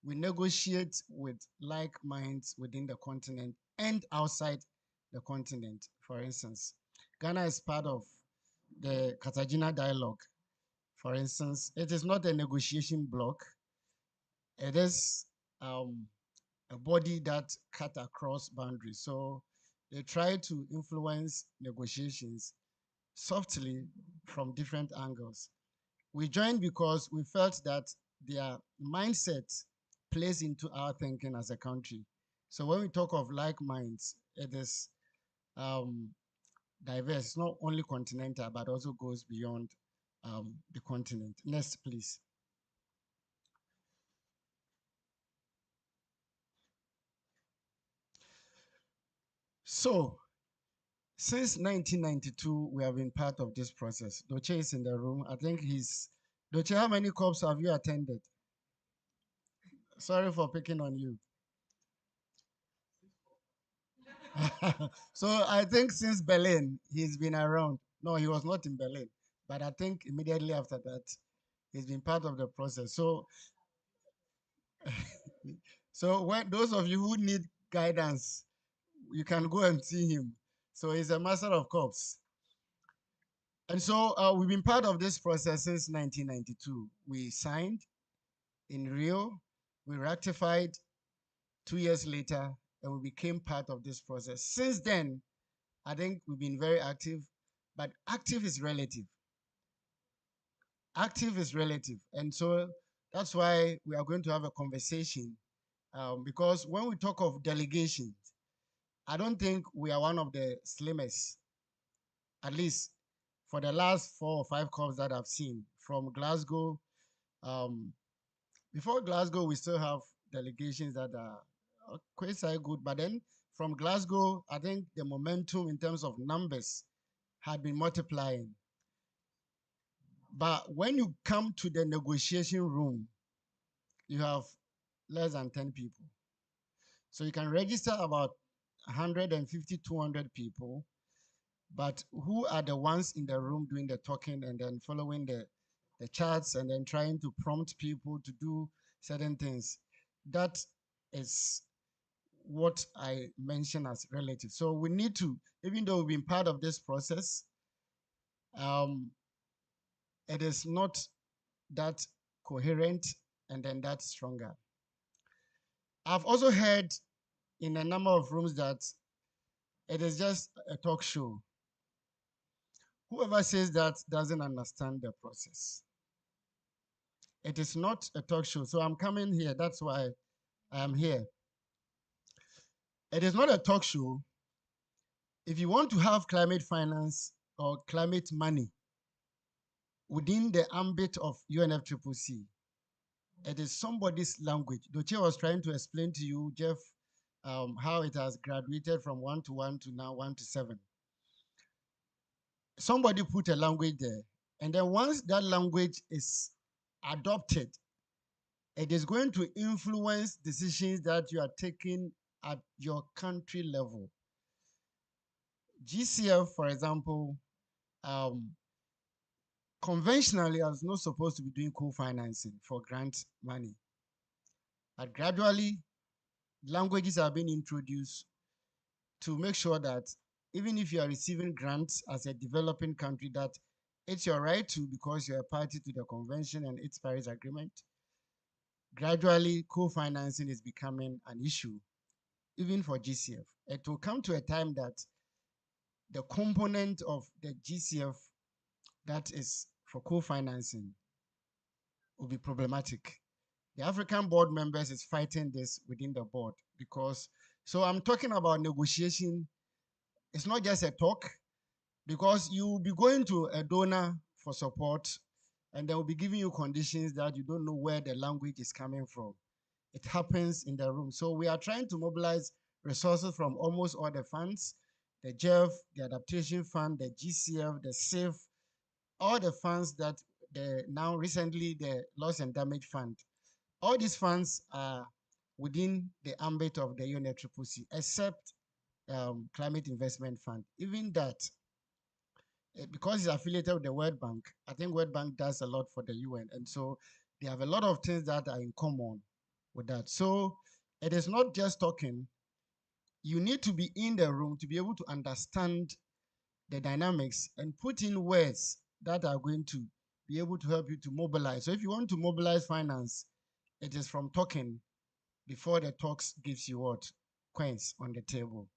We negotiate with like minds within the continent and outside the continent. For instance, Ghana is part of the Cartagena Dialogue. For instance, it is not a negotiation bloc. It is a body that cut across boundaries. So they try to influence negotiations softly from different angles. We joined because we felt that their mindset plays into our thinking as a country. So when we talk of like minds, it is diverse. It's not only continental, but also goes beyond the continent. Next, please. So since 1992, we have been part of this process. Doche is in the room. I think he's... Doche, how many COPs have you attended? Sorry for picking on you. So I think since Berlin, he's been around. No, he was not in Berlin, but I think immediately after that, he's been part of the process. So, so when those of you who need guidance, you can go and see him. So he's a master of corps. And so we've been part of this process since 1992. We signed in Rio, we ratified 2 years later, and we became part of this process. Since then, I think we've been very active, but active is relative. Active is relative. And so that's why we are going to have a conversation because when we talk of delegations, I don't think we are one of the slimmest, at least for the last 4 or 5 COPs that I've seen from Glasgow. Before Glasgow, we still have delegations that are quite good, but then from Glasgow, I think the momentum in terms of numbers had been multiplying. But when you come to the negotiation room, you have less than 10 people. So you can register about 150, 200 people, but who are the ones in the room doing the talking and then following the charts and then trying to prompt people to do certain things? That is what I mention as relative. So we need to, even though we've been part of this process, it is not that coherent and then that stronger. I've also heard in a number of rooms that it is just a talk show. Whoever says that doesn't understand the process. It is not a talk show. So I'm coming here. That's why I am here. It is not a talk show. If you want to have climate finance or climate money within the ambit of UNFCCC, it is somebody's language. Doche was trying to explain to you, Jeff, how it has graduated from 1 to 1 to now 1 to 7. Somebody put a language there. And then once that language is adopted, it is going to influence decisions that you are taking at your country level. GCF, for example, conventionally, I was not supposed to be doing co-financing for grant money. But gradually, languages are being introduced to make sure that even if you are receiving grants as a developing country, that it's your right to, because you're a party to the convention and its Paris Agreement. Gradually, co-financing is becoming an issue, even for GCF. It will come to a time that the component of the GCF that is for co-financing will be problematic. The African board members is fighting this within the board because, so I'm talking about negotiation. It's not just a talk, because you will be going to a donor for support and they will be giving you conditions that you don't know where the language is coming from. It happens in the room. So we are trying to mobilize resources from almost all the funds, the JEF, the Adaptation Fund, the GCF, the SAFE, all the funds that now recently the Loss and Damage Fund. All these funds are within the ambit of the UNFCCC, except Climate Investment Fund. Even that, because it's affiliated with the World Bank, I think World Bank does a lot for the UN. And so they have a lot of things that are in common with that. So it is not just talking. You need to be in the room to be able to understand the dynamics and put in words that are going to be able to help you to mobilize. So if you want to mobilize finance, it is from talking before the talks gives you what? Coins on the table.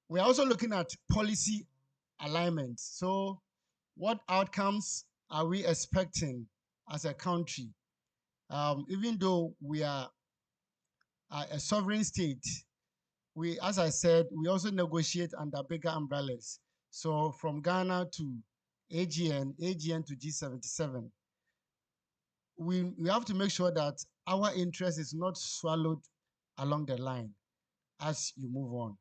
We're also looking at policy alignment. So what outcomes are we expecting as a country? Even though we are a sovereign state, we, as I said, we also negotiate under bigger umbrellas. So from Ghana to AGN to G77, we have to make sure that our interest is not swallowed along the line as you move on.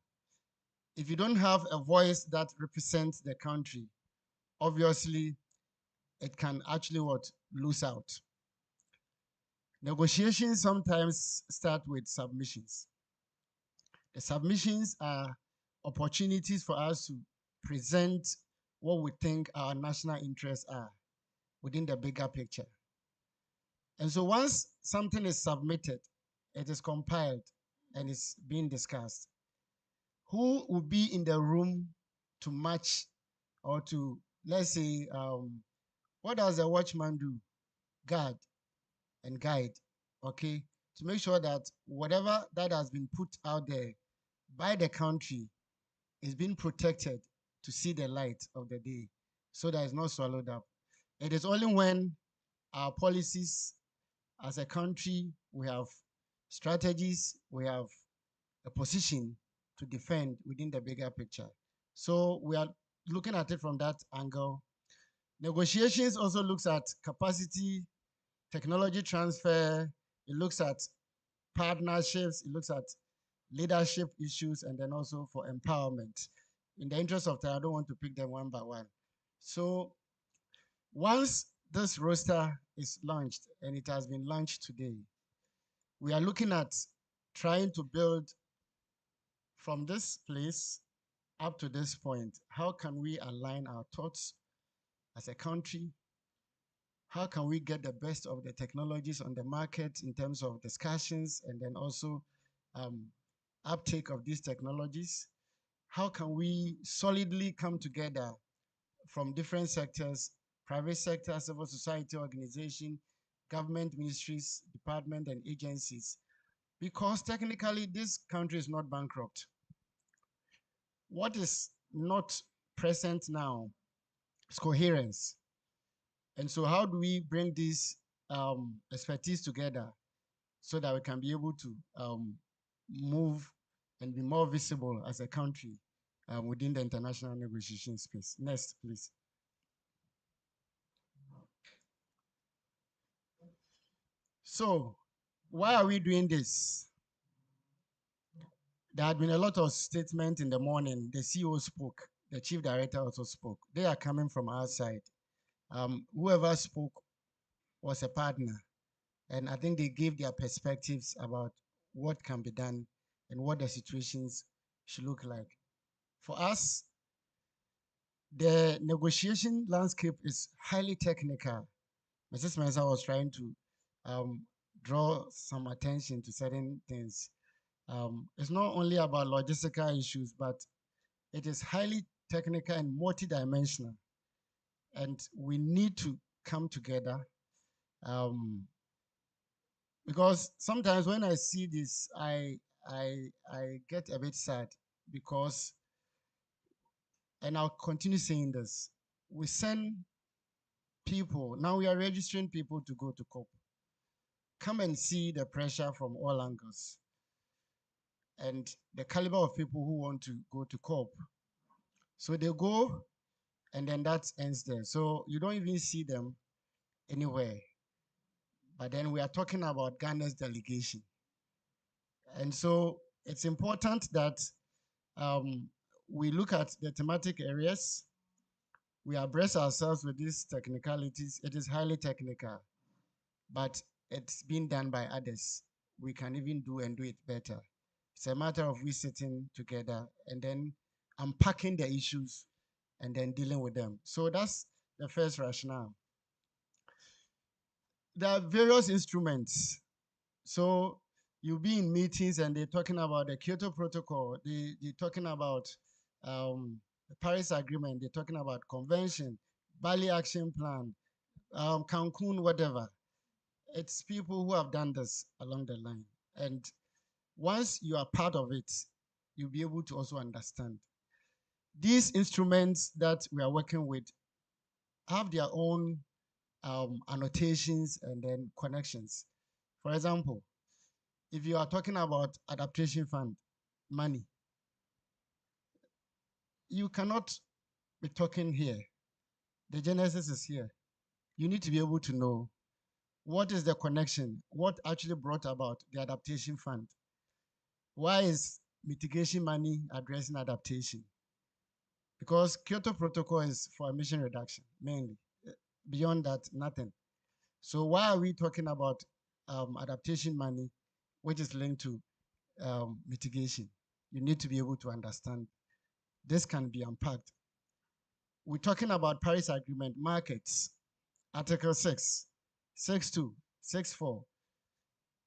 If you don't have a voice that represents the country, obviously it can actually lose out. Negotiations sometimes start with submissions. The submissions are opportunities for us to present what we think our national interests are within the bigger picture. And so once something is submitted, it is compiled and it's being discussed. Who will be in the room to match or to, let's say, what does a watchman do? Guard and guide, okay? To make sure that whatever that has been put out there by the country is being protected to see the light of the day so that it's not swallowed up. It is only when our policies as a country, we have strategies, we have a position to defend within the bigger picture. So we are looking at it from that angle. Negotiations also looks at capacity, technology transfer, it looks at partnerships, it looks at leadership issues, and then also for empowerment. In the interest of time, I don't want to pick them one by one. So once this roster is launched, and it has been launched today, we are looking at trying to build from this place up to this point. How can we align our thoughts as a country? How can we get the best of the technologies on the market in terms of discussions and then also uptake of these technologies? How can we solidly come together from different sectors private sector, civil society organization, government ministries, department, and agencies, because technically this country is not bankrupt. What is not present now is coherence. And so how do we bring this expertise together so that we can be able to move and be more visible as a country within the international negotiation space? Next, please. So why are we doing this? There had been a lot of statement in the morning. The CEO spoke, the chief director also spoke. They are coming from our side. Whoever spoke was a partner. And I think they gave their perspectives about what can be done and what the situations should look like. For us, the negotiation landscape is highly technical. Mrs. Mensah was trying to draw some attention to certain things. It's not only about logistical issues, but it is highly technical and multidimensional. And we need to come together because sometimes when I see this, I get a bit sad because, and I'll continue saying this, we send people, now we are registering people to go to COP. Come and see the pressure from all angles and the caliber of people who want to go to COP. So they go and then that ends there. So you don't even see them anywhere. But then we are talking about Ghana's delegation. And so it's important that we look at the thematic areas. We abreast ourselves with these technicalities. It is highly technical, but it's been done by others. We can even do and do it better. It's a matter of we sitting together and then unpacking the issues and then dealing with them. So that's the first rationale. There are various instruments. So you'll be in meetings and they're talking about the Kyoto Protocol, they're talking about the Paris Agreement, they're talking about convention, Bali Action Plan, Cancun, whatever. It's people who have done this along the line. And once you are part of it, you'll be able to also understand. These instruments that we are working with have their own annotations and then connections. For example, if you are talking about adaptation fund money, you cannot be talking here. The genesis is here. You need to be able to know what is the connection, what actually brought about the adaptation fund. Why is mitigation money addressing adaptation? Because Kyoto Protocol is for emission reduction, mainly. Beyond that, nothing. So why are we talking about adaptation money, which is linked to mitigation? You need to be able to understand. This can be unpacked. We're talking about Paris Agreement markets, Article 6, 6.2, 6.4.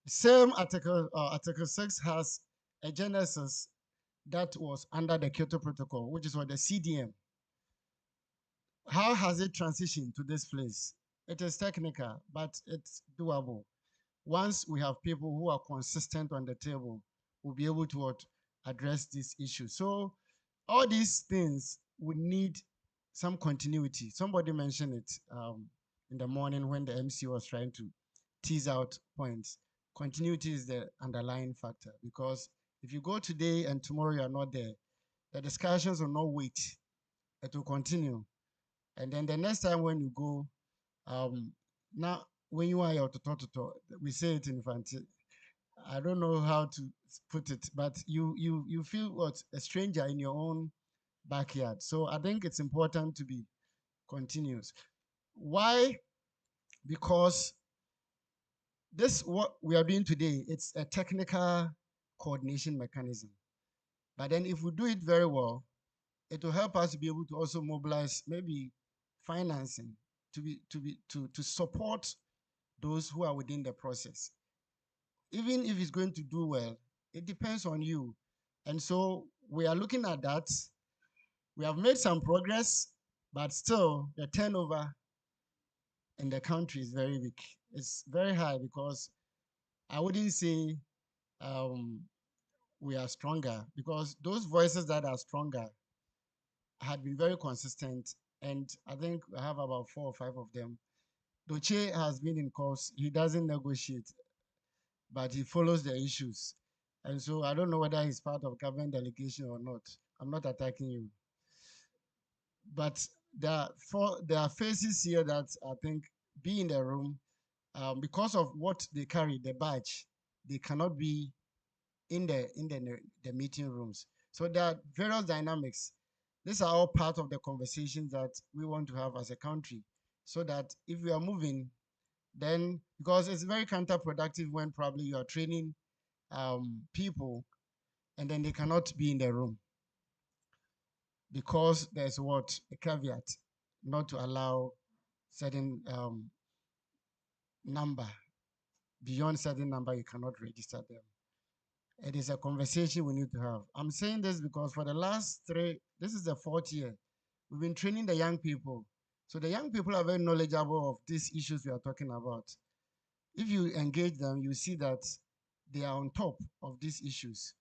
Same article, Article 6 has a genesis that was under the Kyoto Protocol, which is what the CDM. How has it transitioned to this place? It is technical, but it's doable. Once we have people who are consistent on the table, we'll be able to address this issue. So all these things would need some continuity. Somebody mentioned it in the morning when the MC was trying to tease out points. Continuity is the underlying factor, because if you go today and tomorrow you are not there, the discussions will not wait. It will continue. And then the next time when you go, now when you are out to talk, we say it in Fanti. I don't know how to put it, but you feel what, a stranger in your own backyard. So I think it's important to be continuous. Why? Because this what we are doing today, it's a technical coordination mechanism. But then if we do it very well, it will help us to be able to also mobilize maybe financing to support those who are within the process. Even if it's going to do well, it depends on you. And so we are looking at that. We have made some progress, but still the turnover in the country is very weak. It's very high because I wouldn't say we are stronger, because those voices that are stronger had been very consistent. And I think I have about 4 or 5 of them. Doche has been in course. He doesn't negotiate, but he follows the issues. And so I don't know whether he's part of government delegation or not. I'm not attacking you. But there are faces here that I think be in the room because of what they carry, the badge. They cannot be in the meeting rooms. So there are various dynamics. These are all part of the conversations that we want to have as a country, so that if we are moving, then because it's very counterproductive when probably you are training people and then they cannot be in the room because there's what a caveat not to allow certain number. Beyond certain number, you cannot register them. It is a conversation we need to have. I'm saying this because for the last this is the 4th year, we've been training the young people. So the young people are very knowledgeable of these issues we are talking about. If you engage them, you see that they are on top of these issues.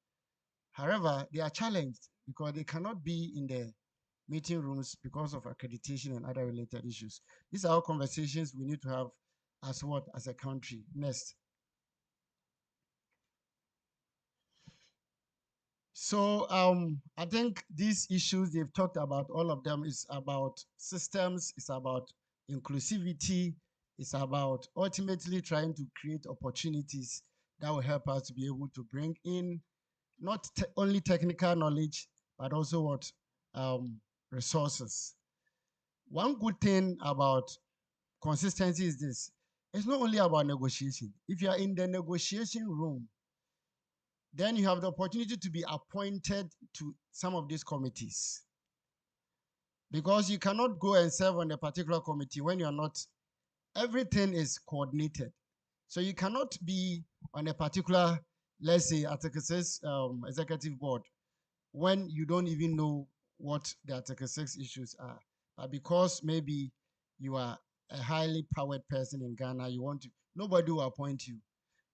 However, they are challenged because they cannot be in the meeting rooms because of accreditation and other related issues. These are all conversations we need to have as a country. Next. So I think these issues they've talked about, all of them, is about systems, it's about inclusivity, it's about ultimately trying to create opportunities that will help us to be able to bring in not only technical knowledge, but also what resources. One good thing about consistency is this: it's not only about negotiation. If you are in the negotiation room, then you have the opportunity to be appointed to some of these committees. Because you cannot go and serve on a particular committee when you're not, everything is coordinated. So you cannot be on a particular, let's say, Article 6 executive board when you don't even know what the Article 6 issues are. But because maybe you are a highly powered person in Ghana, you want to, nobody will appoint you.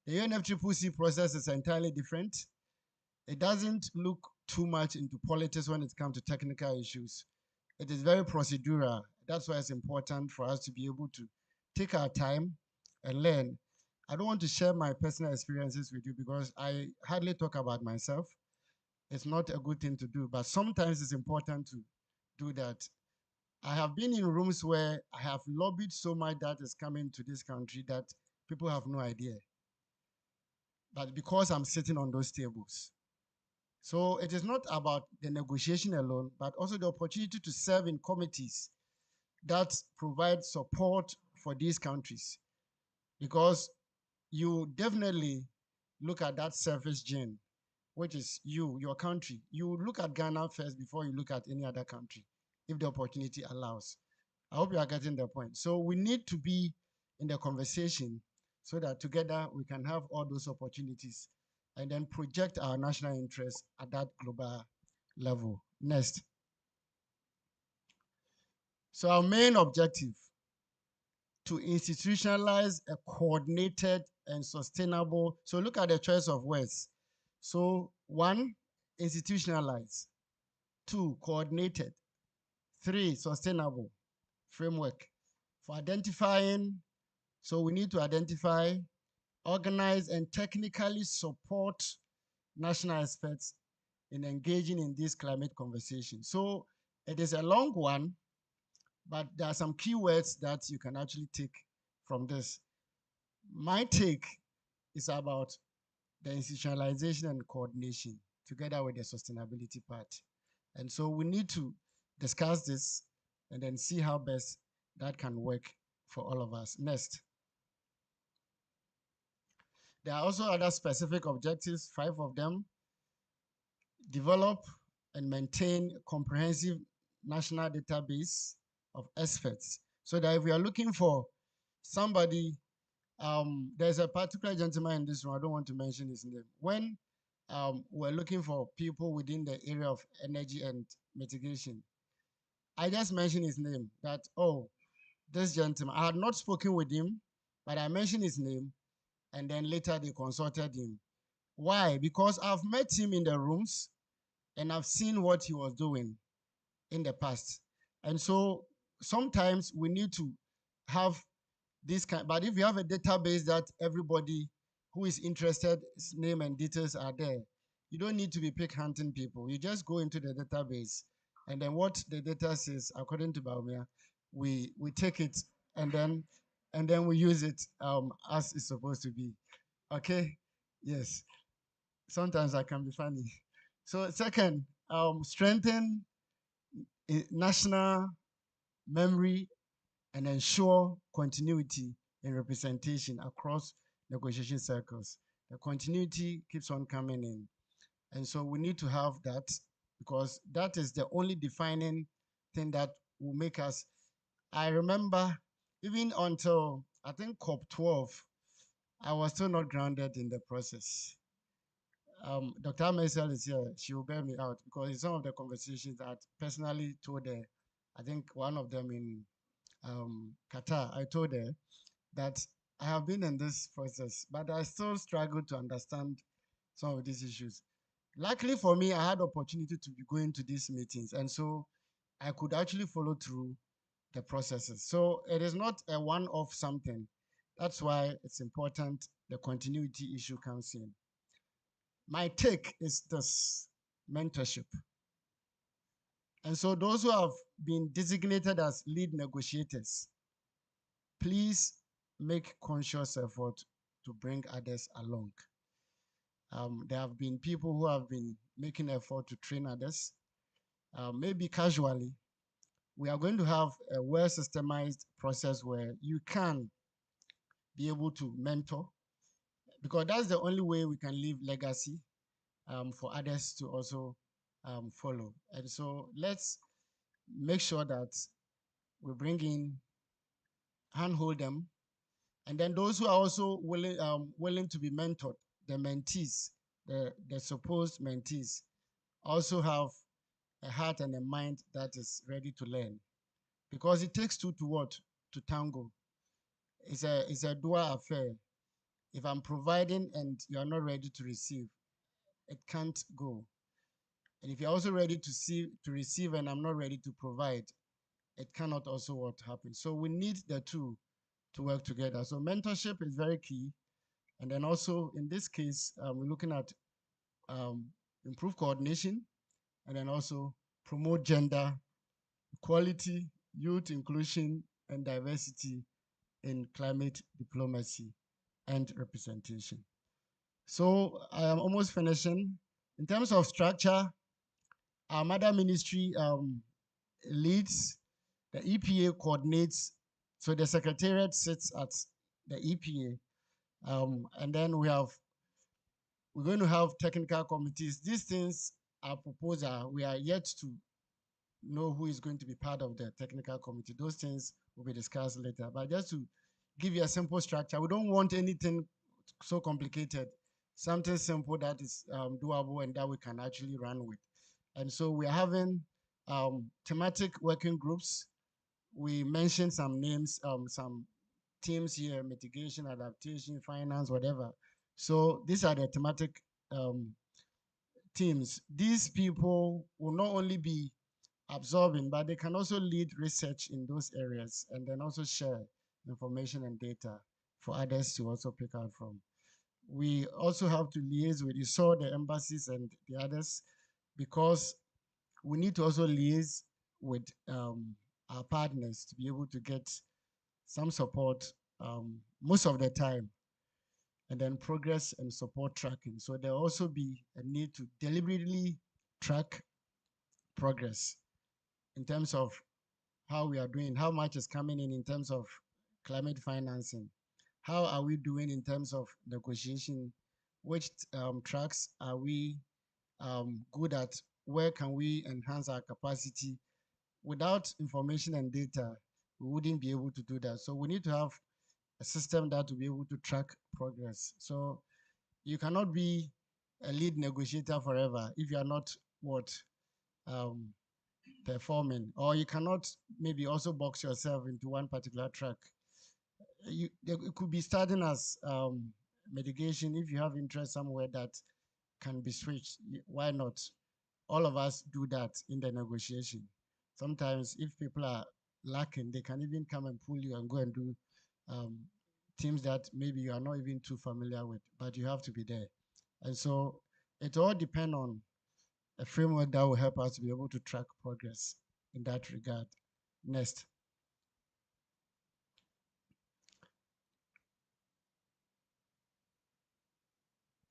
The UNFCCC process is entirely different. It doesn't look too much into politics when it comes to technical issues. It is very procedural. That's why it's important for us to be able to take our time and learn. I don't want to share my personal experiences with you because I hardly talk about myself. It's not a good thing to do, but sometimes it's important to do that. I have been in rooms where I have lobbied so much that is coming to this country that people have no idea. But because I'm sitting on those tables. So it is not about the negotiation alone, but also the opportunity to serve in committees that provide support for these countries. Because you definitely look at that surface gene, which is your country. You look at Ghana first before you look at any other country, if the opportunity allows. I hope you are getting the point. So we need to be in the conversation so that together we can have all those opportunities and then project our national interests at that global level. Next. So our main objective, to institutionalize a coordinated and sustainable. So look at the choice of words. So 1, institutionalize. 2, coordinated. 3, sustainable framework. For identifying, so we need to identify, organize, and technically support national experts in engaging in this climate conversation. So it is a long one, but there are some keywords that you can actually take from this. My take is about the institutionalization and coordination together with the sustainability part. And so we need to discuss this and then see how best that can work for all of us. Next. There are also other specific objectives, 5 of them. Develop and maintain a comprehensive national database of experts, so that if we are looking for somebody, there's a particular gentleman in this room, I don't want to mention his name. When we're looking for people within the area of energy and mitigation, I just mentioned his name, that, oh, this gentleman. I had not spoken with him, but I mentioned his name, and then later they consulted him. Why? Because I've met him in the rooms and I've seen what he was doing in the past. And so sometimes we need to have this kind, but if you have a database that everybody who is interested, name and details are there, you don't need to be pick hunting people. You just go into the database, and then what the data says, according to Baumia, we take it and then we use it as it's supposed to be. Okay? Yes. Sometimes I can be funny. So second, strengthen national memory and ensure continuity in representation across negotiation circles. The continuity keeps on coming in. And so we need to have that because that is the only defining thing that will make us. I remember even until I think COP12, I was still not grounded in the process. Dr. Mesel is here. She will bear me out because in some of the conversations that personally told her, I think one of them in Qatar, I told her that I have been in this process, but I still struggle to understand some of these issues. Luckily for me, I had opportunity to be going to these meetings, and so I could actually follow through the processes. So it is not a one-off something. That's why it's important the continuity issue comes in. My take is this: mentorship. And so those who have been designated as lead negotiators, please make conscious effort to bring others along. There have been people who have been making effort to train others, maybe casually. We are going to have a well systemized process where you can be able to mentor, because that's the only way we can leave legacy for others to also follow. And so let's make sure that we bring in, handhold them, and then those who are also willing to be mentored, the mentees, the supposed mentees, also have a heart and a mind that is ready to learn, because it takes two to what? To tango. It's a dual affair. If I'm providing and you're not ready to receive, it can't go. And if you're also ready to receive and I'm not ready to provide, it cannot also what happen. So we need the two to work together. So mentorship is very key. And then also in this case, we're looking at improved coordination and then also promote gender equality, youth inclusion, and diversity in climate diplomacy and representation. So I am almost finishing. In terms of structure, our mother ministry leads, the EPA coordinates, so the secretariat sits at the EPA, and then we're going to have technical committees. These things are proposal. We are yet to know who is going to be part of the technical committee. Those things will be discussed later. But just to give you a simple structure, we don't want anything so complicated. Something simple that is doable and that we can actually run with. And so we are having thematic working groups. We mentioned some names, some teams here: mitigation, adaptation, finance, whatever. So these are the thematic teams. These people will not only be absorbing, but they can also lead research in those areas and then also share information and data for others to also pick out from. We also have to liaise with, you saw the embassies and the others, because we need to also liaise with our partners to be able to get some support most of the time, and then progress and support tracking. So there'll also be a need to deliberately track progress in terms of how we are doing, how much is coming in terms of climate financing, how are we doing in terms of negotiation, which tracks are we good at, where can we enhance our capacity. Without information and data, we wouldn't be able to do that. So we need to have a system that will be able to track progress. So you cannot be a lead negotiator forever if you are not what performing, or you cannot maybe also box yourself into one particular track. It could be starting as mitigation. If you have interest somewhere that can be switched, why not? All of us do that in the negotiation. Sometimes if people are lacking, they can even come and pull you and go and do teams that maybe you are not even too familiar with, but you have to be there. And so it all depends on a framework that will help us to be able to track progress in that regard. Next.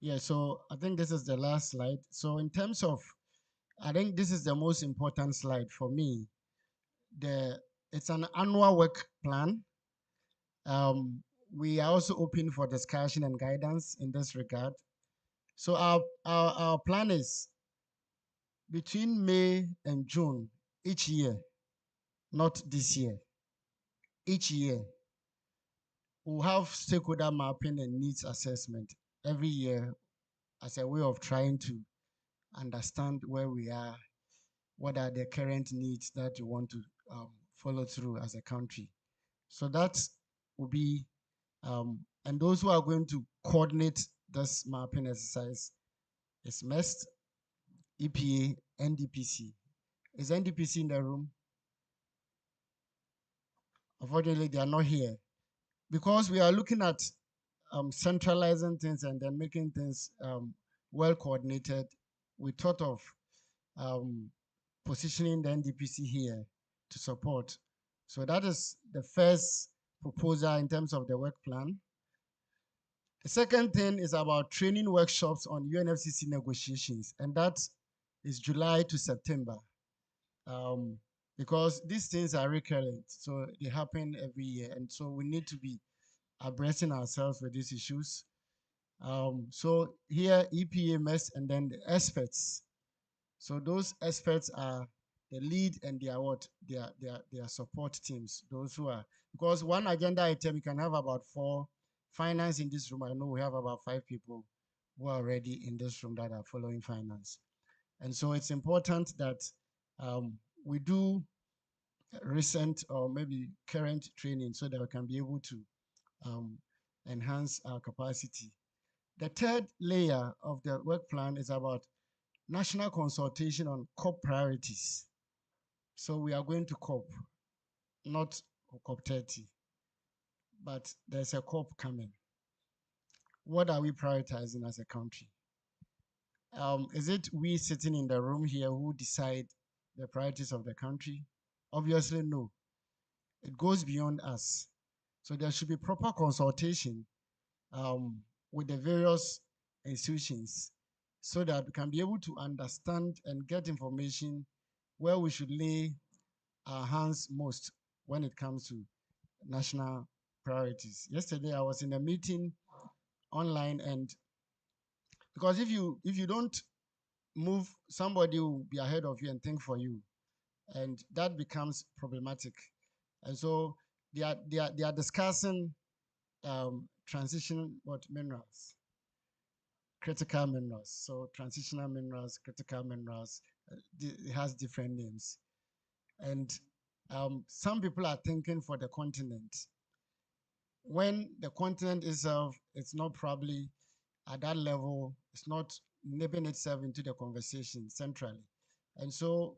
Yeah, so I think this is the last slide. So in terms of, I think this is the most important slide for me. It's an annual work plan. We are also open for discussion and guidance in this regard. So our plan is between May and June each year, not this year, each year, we'll have stakeholder mapping and needs assessment every year as a way of trying to understand where we are, what are the current needs that we want to follow through as a country. So that will be, and those who are going to coordinate this mapping exercise is MEST, EPA, NDPC. Is NDPC in the room? Unfortunately, they are not here because we are looking at centralizing things and then making things well coordinated. We thought of positioning the NDPC here to support. So that is the first proposal in terms of the work plan. The second thing is about training workshops on UNFCCC negotiations, and that is July to September. Because these things are recurrent, so they happen every year, and so we need to be abreasting ourselves with these issues. So here, EPA, MES, and then the experts. So those experts are the lead and their what? Their support teams. Those who are, because one agenda item, we can have about 4. Finance in this room, I know we have about 5 people who are already in this room that are following finance. And so it's important that we do recent or maybe current training so that we can be able to enhance our capacity. The third layer of the work plan is about national consultation on COP priorities. So we are going to COP, not COP 30, but there's a COP coming. What are we prioritizing as a country? Is it we sitting in the room here who decide the priorities of the country? Obviously, no. It goes beyond us. So there should be proper consultation with the various institutions so that we can be able to understand and get information where we should lay our hands most when it comes to national priorities. Yesterday, I was in a meeting online, and because if you don't move, somebody will be ahead of you and think for you, and that becomes problematic. And so they are discussing transition minerals, critical minerals. So transitional minerals, critical minerals, it has different names. And some people are thinking for the continent. When the continent itself, it's not probably at that level, it's not nipping itself into the conversation centrally. And so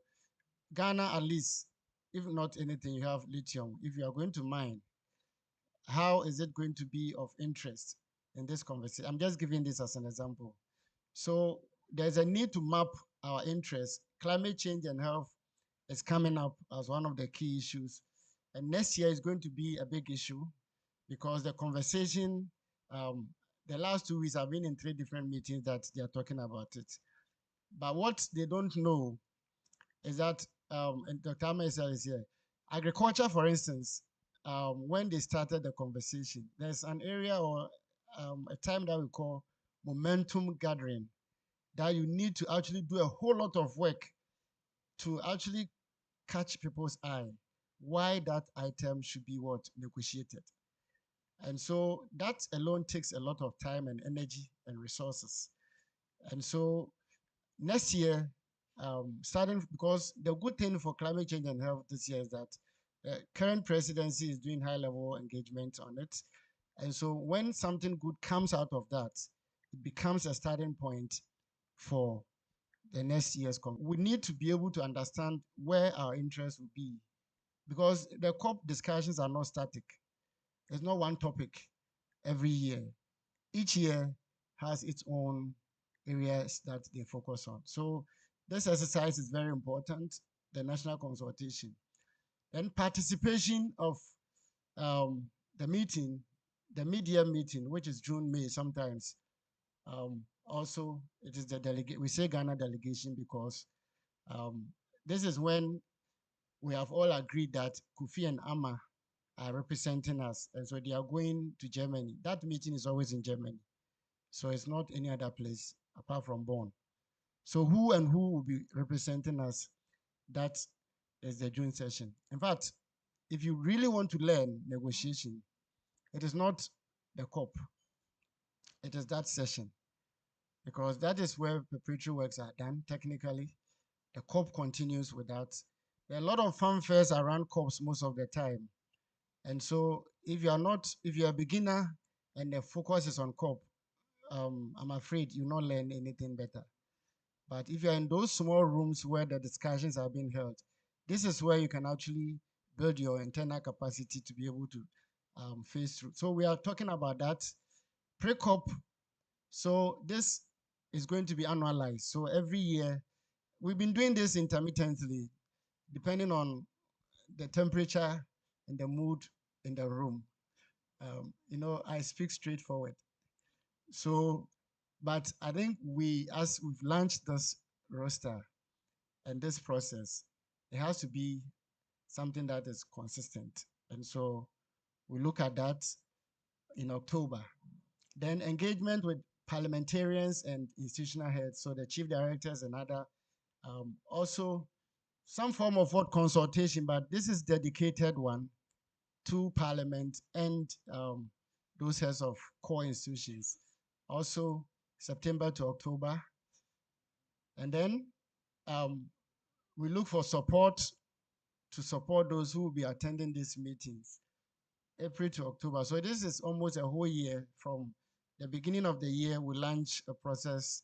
Ghana, at least, if not anything, you have lithium. If you are going to mine, how is it going to be of interest in this conversation? I'm just giving this as an example. So there's a need to map our interests. Climate change and health is coming up as one of the key issues. And next year is going to be a big issue because the conversation, the last 2 weeks I've been in 3 different meetings that they are talking about it. But what they don't know is that, and Dr. Amesa is here, agriculture, for instance, when they started the conversation, there's an area or a time that we call momentum gathering, that you need to actually do a whole lot of work to actually catch people's eye, why that item should be what negotiated. And so that alone takes a lot of time and energy and resources. And so next year, starting because the good thing for climate change and health this year is that the current presidency is doing high-level engagement on it. And so when something good comes out of that, it becomes a starting point for the next year's we need to be able to understand where our interests will be because the COP discussions are not static. There's not one topic every year. Each year has its own areas that they focus on. So this exercise is very important, the national consultation. Then participation of the meeting, the media meeting, which is June, May sometimes. Also, it is the delegate. We say Ghana delegation because this is when we have all agreed that Kofi and Amma are representing us, and so they are going to Germany. That meeting is always in Germany, so it's not any other place apart from Bonn. So who and who will be representing us? That is the June session. In fact, if you really want to learn negotiation, it is not the COP. It is that session because that is where preparatory works are done technically. The COP continues with that. There are a lot of fanfares around COPs most of the time. And so if you are a beginner and the focus is on COP, I'm afraid you'll not learn anything better. But if you're in those small rooms where the discussions are being held, this is where you can actually build your internal capacity to be able to face through. So we are talking about that pre-COP. So this is going to be annualized. So every year, we've been doing this intermittently, depending on the temperature and the mood in the room. I speak straightforward. So, but I think as we've launched this roster and this process, it has to be something that is consistent. And so we look at that in October. Then engagement with parliamentarians and institutional heads, so the chief directors and other, also some form of consultation, but this is dedicated one to Parliament and those heads of core institutions. Also, September to October. And then we look for support to support those who will be attending these meetings, April to October. So this is almost a whole year. From the beginning of the year, we launch a process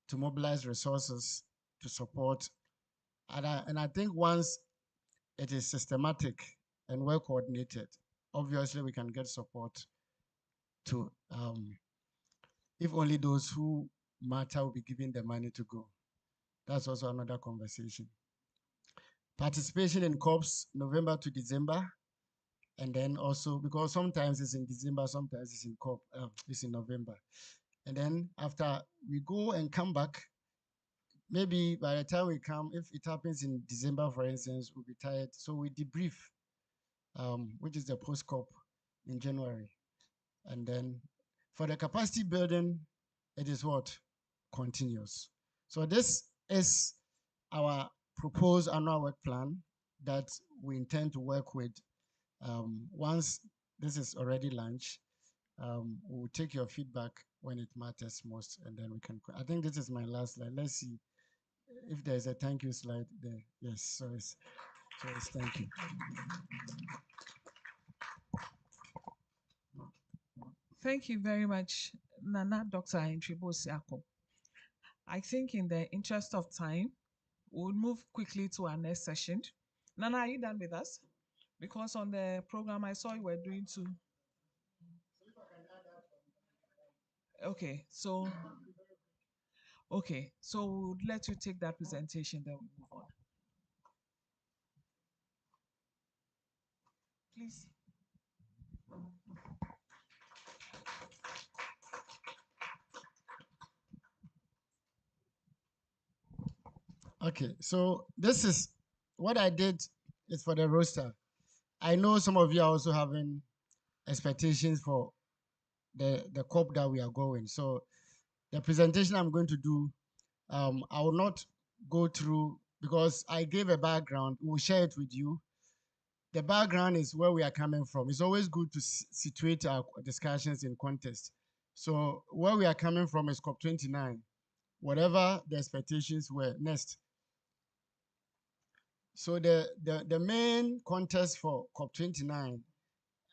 to mobilize resources to support. And I think once it is systematic and well coordinated, obviously we can get support to, if only those who matter will be given the money to go. That's also another conversation. Participation in COPs, November to December. And then also, because sometimes it's in December, sometimes it's in COP, it's in November. And then after we go and come back, maybe by the time we come, if it happens in December, for instance, we'll be tired. So we debrief, which is the post-COP in January. And then for the capacity building, it is what? Continuous. So this is our proposed annual work plan that we intend to work with. Once this is already launched, we'll take your feedback when it matters most, and then we can. I think this is my last slide. Let's see if there's a thank you slide there. Yes, so it's thank you. Thank you very much, Nana Dr. Entribo Siako. I think in the interest of time, we'll move quickly to our next session. Nana, are you done with us? Because on the program, I saw you were doing two. Okay, so we'll let you take that presentation, then we move on. Please. Okay, so this is what I did is for the roster. I know some of you are also having expectations for the COP that we are going. So the presentation I'm going to do, I will not go through because I gave a background. We'll share it with you. The background is where we are coming from. It's always good to situate our discussions in context. So where we are coming from is COP29. Whatever the expectations were, next, So the main contest for COP29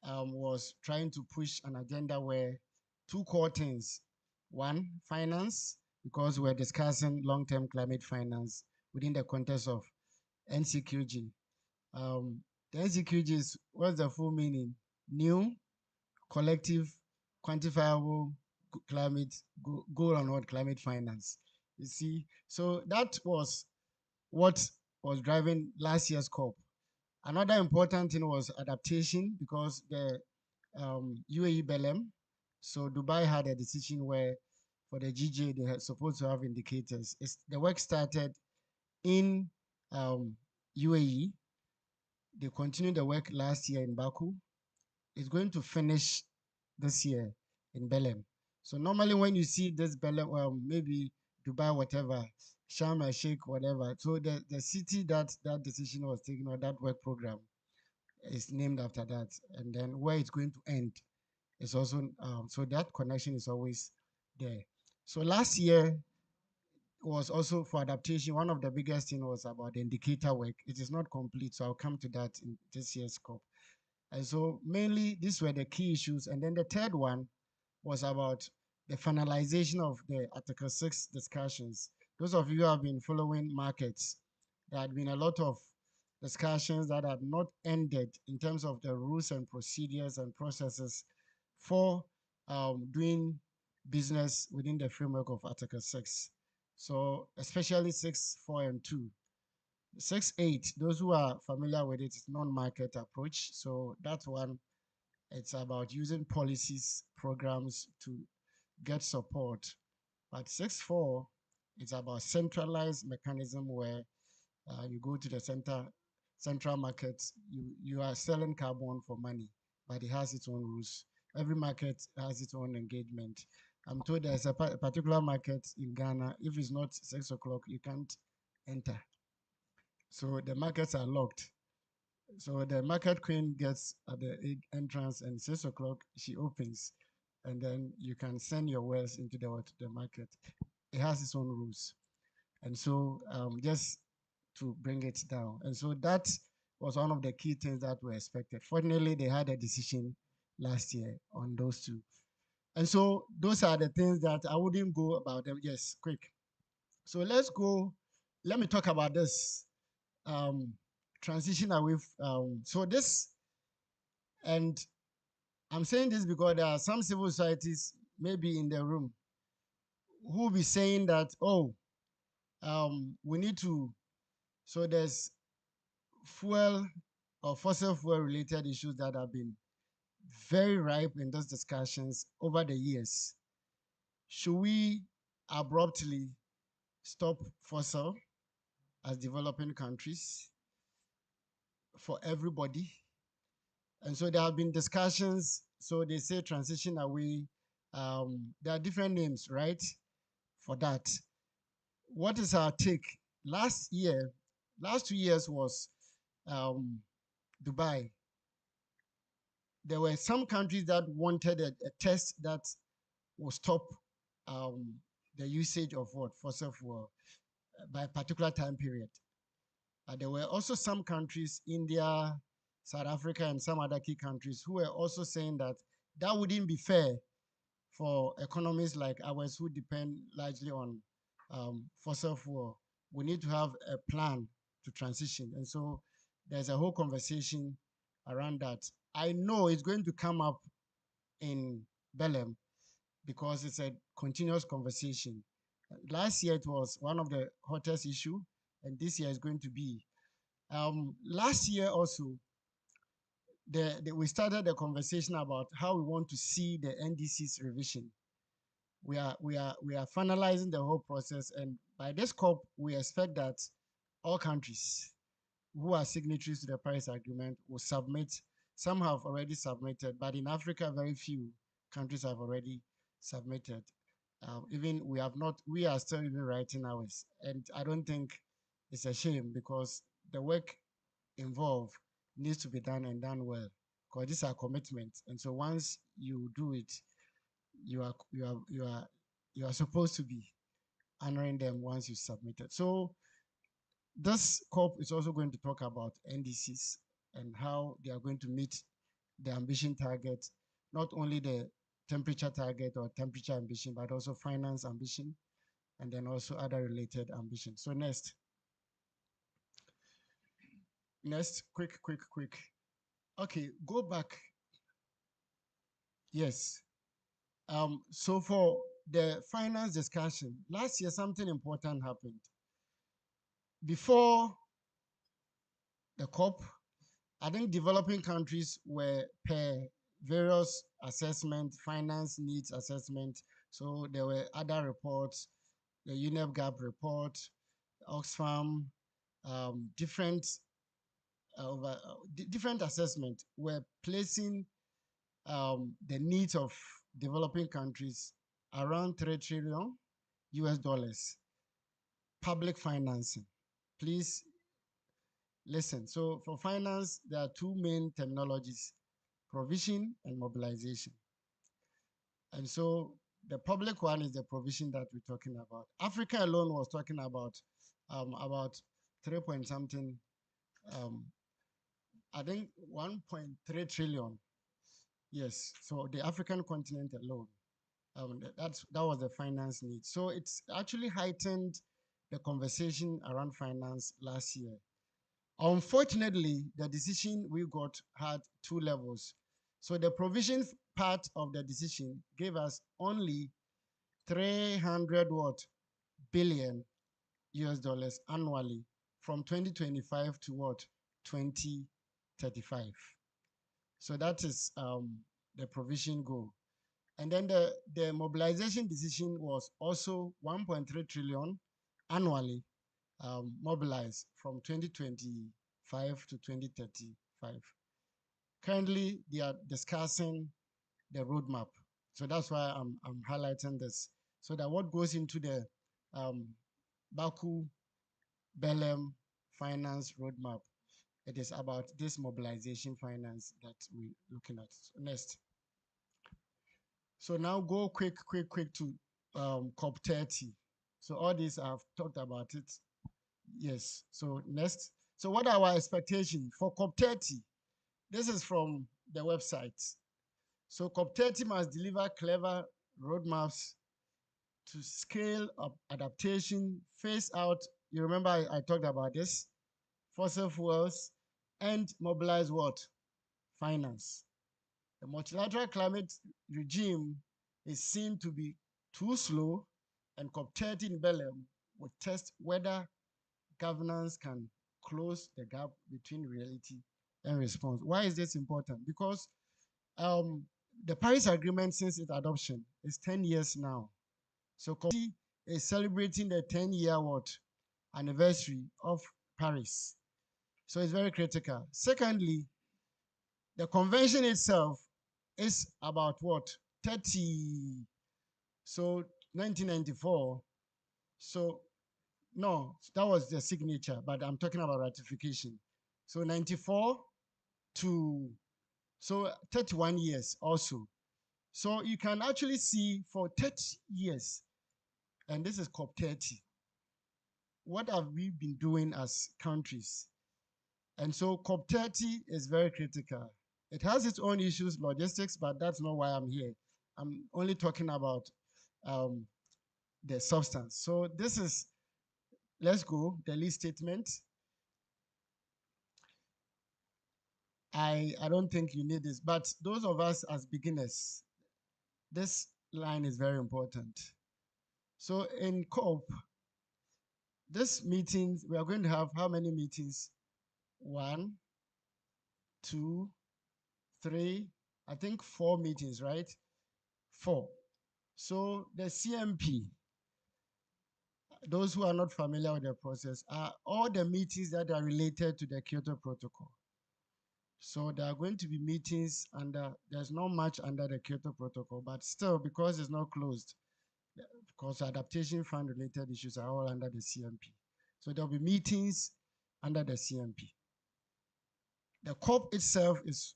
was trying to push an agenda where two core things. One, finance, because we're discussing long-term climate finance within the context of NCQG. The NCQG is, what's the full meaning? New, collective, quantifiable climate goal on what climate finance. You see, so that was what was driving last year's COP. Another important thing was adaptation because the UAE Belém, so Dubai had a decision where for the GJ they had supposed to have indicators. The work started in UAE. They continued the work last year in Baku. It's going to finish this year in Belém. So normally when you see this Belém, maybe Dubai, whatever, Sharm el Sheikh, whatever. So the city that decision was taken, or that work program, is named after that. And then where it's going to end is also, so that connection is always there. So last year was also for adaptation. One of the biggest thing was about the indicator work. It is not complete, so I'll come to that in this year's COP. And so mainly these were the key issues. And then the third one was about the finalization of the Article 6 discussions. Those of you who have been following markets, there had been a lot of discussions that had not ended in terms of the rules and procedures and processes for doing business within the framework of Article 6. So especially 6, 4, and 2. 6, 8, those who are familiar with it, it's non-market approach. So that one, it's about using policies, programs to get support. But 6, 4, it's about centralized mechanism where you go to the central market, you are selling carbon for money, but it has its own rules. Every market has its own engagement. I'm told there's a particular market in Ghana, if it's not 6 o'clock, you can't enter. So the markets are locked. So the market queen gets at the entrance, and 6 o'clock she opens, and then you can send your wares into the market. It has its own rules. And so just to bring it down. And so that was one of the key things that were expected. Fortunately, they had a decision last year on those two. And so those are the things that I wouldn't go about them. Yes, quick. So let's go. Let me talk about this transition away. So this, and I'm saying this because there are some civil societies maybe in the room who will be saying that, oh, we need to, so there's fuel or fossil fuel related issues that have been very ripe in those discussions over the years. Should we abruptly stop fossil as developing countries for everybody? And so there have been discussions. So they say transition away. There are different names, right, for that. What is our take? Last 2 years was Dubai. There were some countries that wanted a test that will stop the usage of fossil fuel by a particular time period. There were also some countries, India, South Africa, and some other key countries, who were also saying that that wouldn't be fair for economies like ours who depend largely on fossil fuel. We need to have a plan to transition. And so there's a whole conversation around that. I know it's going to come up in Belém because it's a continuous conversation. Last year it was one of the hottest issue, and this year is going to be. Last year also, we started a conversation about how we want to see the NDC's revision. We are finalizing the whole process, and by this COP, we expect that all countries who are signatories to the Paris Agreement will submit. Some have already submitted, but in Africa, very few countries have already submitted. Even we are still even writing ours. And I don't think it's a shame because the work involved needs to be done and done well because these are commitments. And so once you do it, you are supposed to be honoring them once you submit it. So This COP is also going to talk about NDCs and how they are going to meet the ambition target, not only the temperature target or temperature ambition, but also finance ambition, and then also other related ambitions. So next, quick. Okay, go back. Yes. So for the finance discussion, last year something important happened. Before the COP, I think developing countries were per various assessment, finance needs assessment. So there were other reports, the UNEP Gap report, Oxfam, different different assessment were placing the needs of developing countries around 3 trillion US dollars public financing. Please listen. So for finance, there are two main terminologies: provision and mobilization. And so the public one is the provision that we're talking about. Africa alone was talking about 3 point something, I think 1.3 trillion. Yes, so the African continent alone. That was the finance need. So it's actually heightened the conversation around finance last year. Unfortunately, the decision we got had two levels. So the provision part of the decision gave us only 300 billion US dollars annually from 2025 to 2035. So that is the provision goal. And then the mobilization decision was also 1.3 trillion annually mobilized from 2025 to 2035. Currently, they are discussing the roadmap. So that's why I'm highlighting this. So that what goes into the Baku Belem finance roadmap, it is about this mobilization finance that we're looking at. So next. So now go quick to COP30. So all this I've talked about it. Yes. So next. So what are our expectations for COP30? This is from the website. So COP30 must deliver clever roadmaps to scale up adaptation, phase out. You remember I talked about this, fossil fuels, and mobilize what? Finance. The multilateral climate regime is seen to be too slow, and COP30 in Belem will test whether governance can close the gap between reality and response. Why is this important? Because the Paris Agreement, since its adoption, is 10 years now. So COP30 is celebrating the 10-year anniversary of Paris. So it's very critical. Secondly, the convention itself is about what? 30. So 1994. So no, that was the signature, but I'm talking about ratification. So 94 to, so 31 years also. So you can actually see for 30 years, and this is COP30, what have we been doing as countries? And so COP30 is very critical. It has its own issues, logistics, but that's not why I'm here. I'm only talking about the substance. So this is, let's go, the lead statement. I don't think you need this, but those of us as beginners, this line is very important. So in COP, this meetings, we are going to have how many meetings? 1, 2, 3, I think 4 meetings, right? 4. So the CMP, those who are not familiar with the process, are all the meetings that are related to the Kyoto Protocol. So there are going to be meetings under, there's not much under the Kyoto Protocol, but still, because it's not closed, because adaptation fund related issues are all under the CMP. So there'll be meetings under the CMP. The COP itself is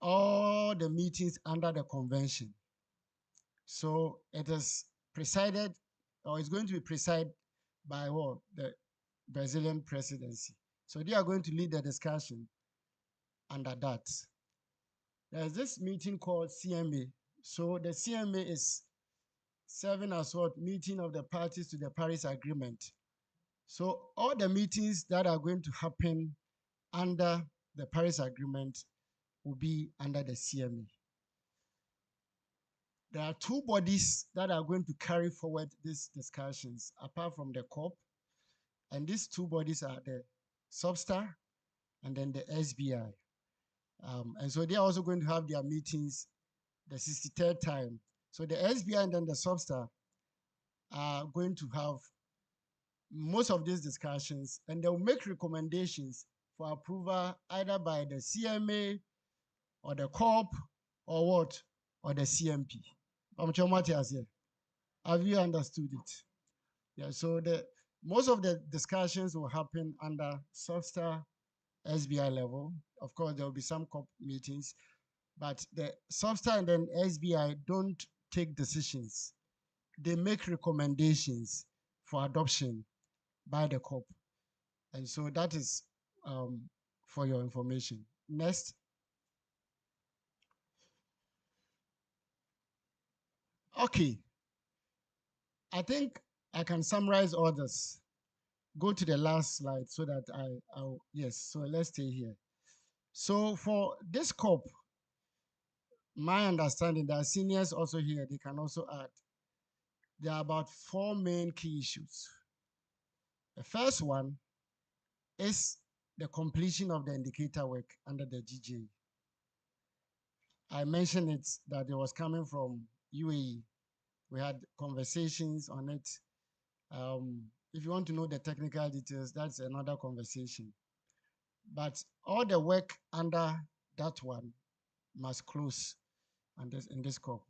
all the meetings under the convention. So it is presided, or it's going to be presided by what? The Brazilian presidency. So they are going to lead the discussion under that. There's this meeting called CMA. So the CMA is serving as what? Meeting of the parties to the Paris Agreement. So all the meetings that are going to happen under the Paris Agreement will be under the CMA. There are two bodies that are going to carry forward these discussions apart from the COP. And these two bodies are the SUBSTAR and then the SBI. And so they are also going to have their meetings the 63rd time. So the SBI and then the SUBSTAR are going to have most of these discussions, and they'll make recommendations for approval either by the CMA or the COP or what? Or the CMP. Have you understood it? Yeah, so most of the discussions will happen under SUBSTAR SBI level. Of course, there will be some COP meetings, but the SUBSTAR and then SBI don't take decisions. They make recommendations for adoption by the COP. And so that is for your information. Next. Okay. I think I can summarize all this. Go to the last slide so that yes, so let's stay here. So for this COP, my understanding, there are seniors also here, they can also add. There are about 4 main key issues. The first one is the completion of the indicator work under the GJ. I mentioned it that it was coming from UAE. We had conversations on it. If you want to know the technical details, that's another conversation. But all the work under that one must close in this COP.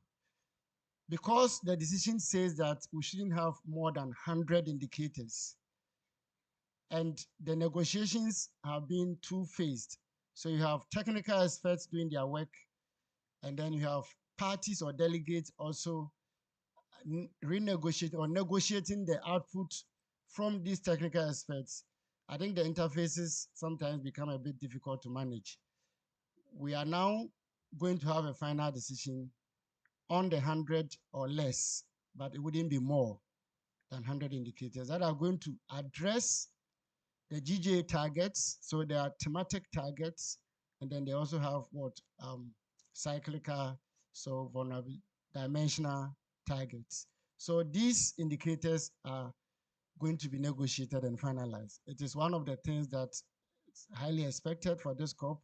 Because the decision says that we shouldn't have more than 100 indicators. And the negotiations have been two-phased. So you have technical experts doing their work, and then you have parties or delegates also renegotiating or negotiating the output from these technical experts. I think the interfaces sometimes become a bit difficult to manage. We are now going to have a final decision on the 100 or less, but it wouldn't be more than 100 indicators that are going to address the GJ targets. So there are thematic targets, and then they also have what? Cyclical, so vulnerable, dimensional targets. So these indicators are going to be negotiated and finalized. It is one of the things that is highly expected for this COP.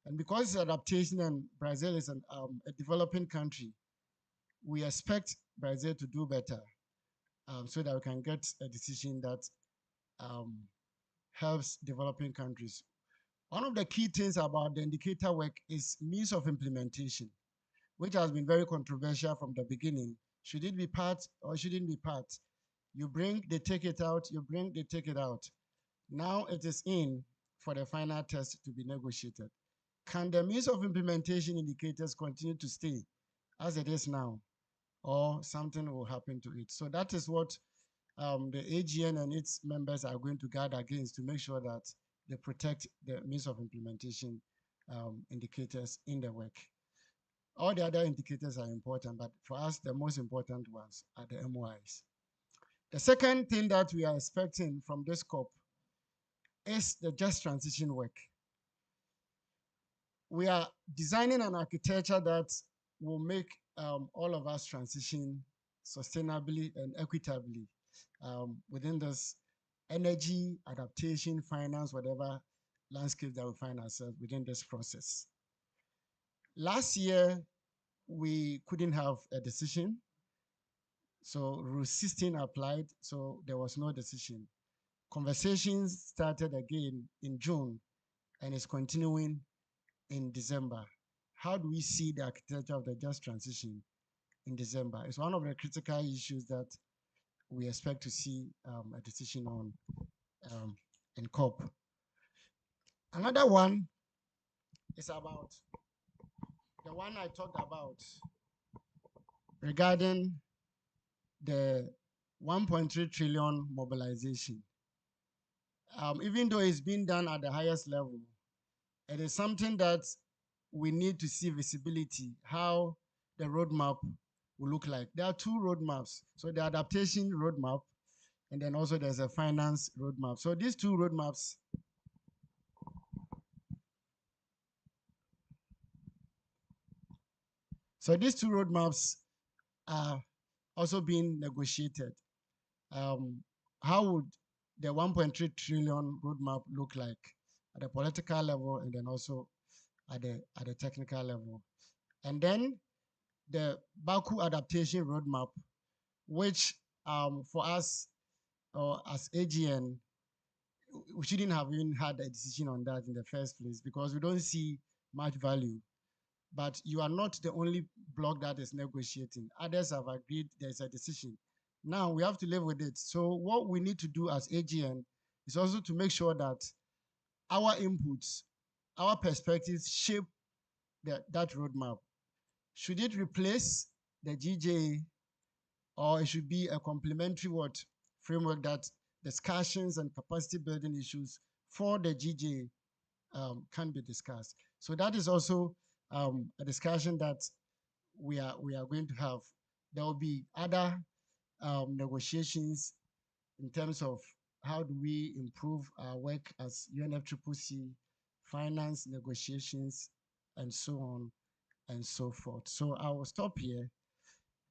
And because it's adaptation and Brazil is a developing country, we expect Brazil to do better so that we can get a decision that helps developing countries. One of the key things about the indicator work is means of implementation, which has been very controversial from the beginning. Should it be part or shouldn't be part? You bring, they take it out, you bring, they take it out. Now it is in for the final test to be negotiated. Can the means of implementation indicators continue to stay as it is now, or something will happen to it? So that is what the AGN and its members are going to guard against to make sure that they protect the means of implementation indicators in the work. All the other indicators are important, but for us, the most important ones are the MOIs. The second thing that we are expecting from this COP is the just transition work. We are designing an architecture that will make all of us transition sustainably and equitably within this energy, adaptation, finance, whatever landscape that we find ourselves within this process. Last year, we couldn't have a decision. So Rule 16 applied, so there was no decision. Conversations started again in June and is continuing in December. How do we see the architecture of the just transition in December? It's one of the critical issues that we expect to see a decision on in COP. Another one is about the one I talked about regarding the 1.3 trillion mobilization. Even though it's been done at the highest level, it is something that we need to see visibility, how the roadmap will look like. There are two roadmaps. So the adaptation roadmap, and then also there's a finance roadmap. So these two roadmaps, are also being negotiated. How would the 1.3 trillion roadmap look like at the political level and then also at the technical level? And then the Baku adaptation roadmap, which for us or as AGN, we shouldn't have even had a decision on that in the first place because we don't see much value. But you are not the only bloc that is negotiating. Others have agreed there's a decision. Now we have to live with it. So what we need to do as AGN is also to make sure that our inputs, our perspectives shape that roadmap. Should it replace the GJ, or it should be a complementary framework that discussions and capacity building issues for the GJ can be discussed. So that is also a discussion that we are going to have. There will be other negotiations in terms of how do we improve our work as UNFCCC, finance negotiations, and so on and so forth. So I will stop here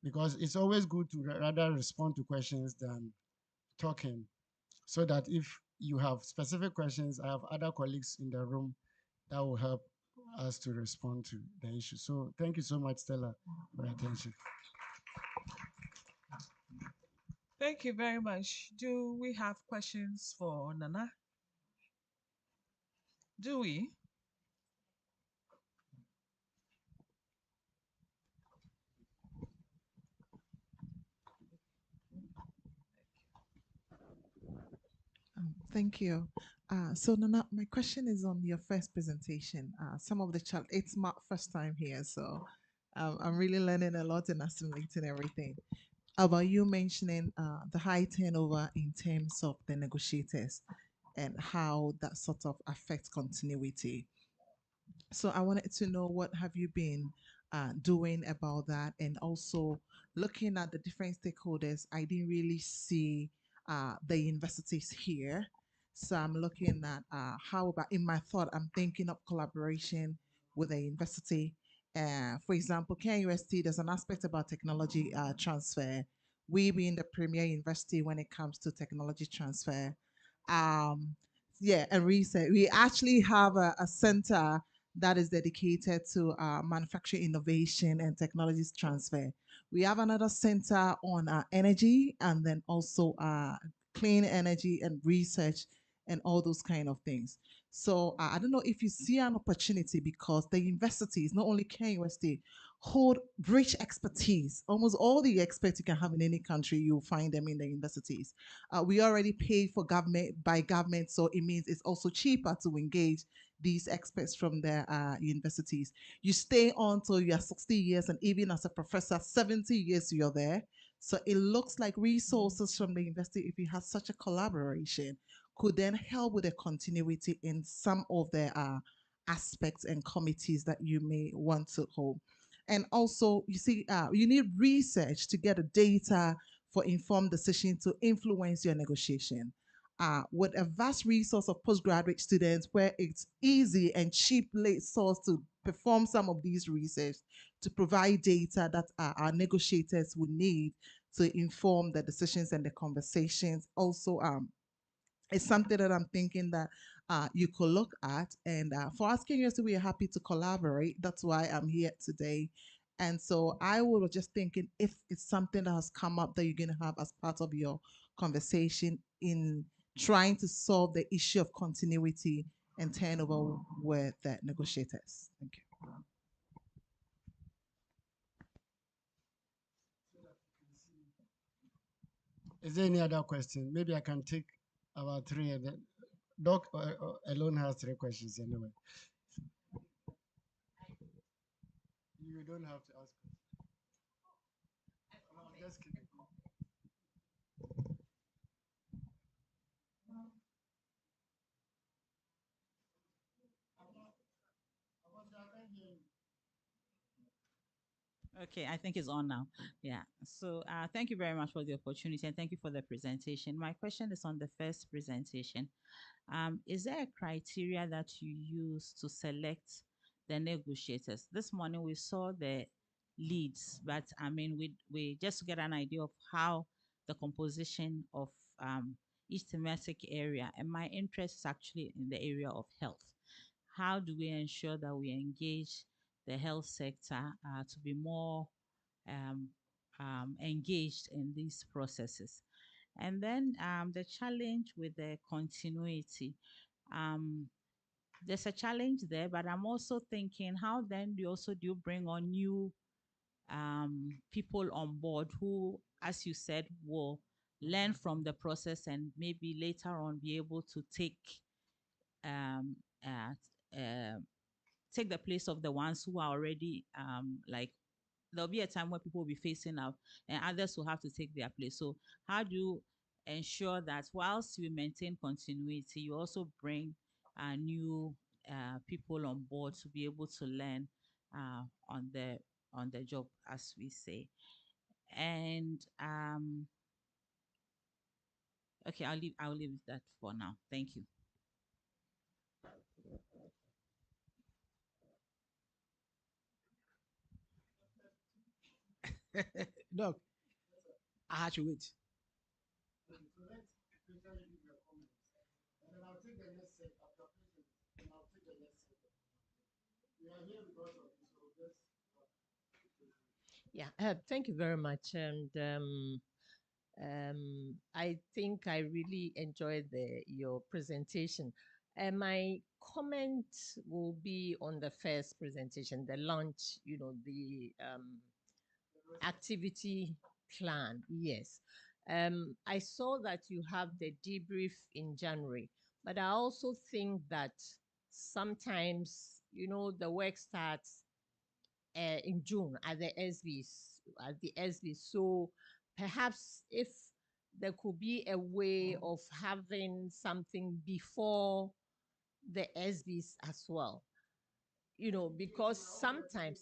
because it's always good to rather respond to questions than talking, so that if you have specific questions, I have other colleagues in the room that will help us to respond to the issue. So thank you so much, Stella, for your attention. Thank you very much. Do we have questions for Nana? Do we? Thank you. So Nana, my question is on your first presentation. Some of the it's my first time here, so I'm really learning a lot and assimilating everything. About you mentioning the high turnover in terms of the negotiators and how that sort of affects continuity. So I wanted to know what have you been doing about that, and also looking at the different stakeholders. I didn't really see the universities here, so I'm looking at how about in my thought. I'm thinking of collaboration with a university. For example, KUST, there's an aspect about technology transfer. We being the premier university when it comes to technology transfer. Um, yeah, and research. We actually have a center that is dedicated to manufacturing innovation and technologies transfer. We have another center on energy, and then also clean energy and research and all those kind of things. So I don't know if you see an opportunity, because the universities, not only KUST, hold rich expertise. Almost all the experts you can have in any country, you'll find them in the universities. We already pay for government by government, so it means it's also cheaper to engage these experts from their universities. You stay on till you are 60 years, and even as a professor, 70 years you're there. So it looks like resources from the university, if you have such a collaboration, could then help with the continuity in some of the aspects and committees that you may want to hold. And also, you see, you need research to get the data for informed decision to influence your negotiation. With a vast resource of postgraduate students where it's easy and cheap late source to perform some of these research to provide data that our negotiators would need to inform the decisions and the conversations. Also, it's something that I'm thinking that you could look at. And for us Kenyans, we are happy to collaborate. That's why I'm here today. And so I was just thinking if it's something that has come up that you're going to have as part of your conversation in trying to solve the issue of continuity and turnover with the negotiators. Thank you. Is there any other question? Maybe I can take about three. And then Doc alone has three questions anyway. You don't have to ask. No, I'm just kidding. Okay, I think it's on now. Yeah. So thank you very much for the opportunity and thank you for the presentation. My question is on the first presentation. Is there a criteria that you use to select the negotiators? This morning we saw the leads, but I mean, we just to get an idea of how the composition of each thematic area, and my interest is actually in the area of health. How do we ensure that we engage the health sector to be more um, engaged in these processes? And then the challenge with the continuity. Um, there's a challenge there, but I'm also thinking how then do you bring on new people on board who, as you said, will learn from the process and maybe later on be able to um, uh, uh, take the place of the ones who are already like there'll be a time where people will be facing out and others will have to take their place. So how do you ensure that whilst you maintain continuity, you also bring new people on board to be able to learn on the job, as we say? And okay, I'll leave that for now. Thank you. Doc, I had to wait. Yeah, thank you very much. And I think I really enjoyed your presentation. And my comment will be on the first presentation, the launch, the activity plan. Yes. I saw that you have the debrief in January, but I also think that sometimes, the work starts in June at the SBs. So perhaps if there could be a way of having something before the SBs as well, because sometimes,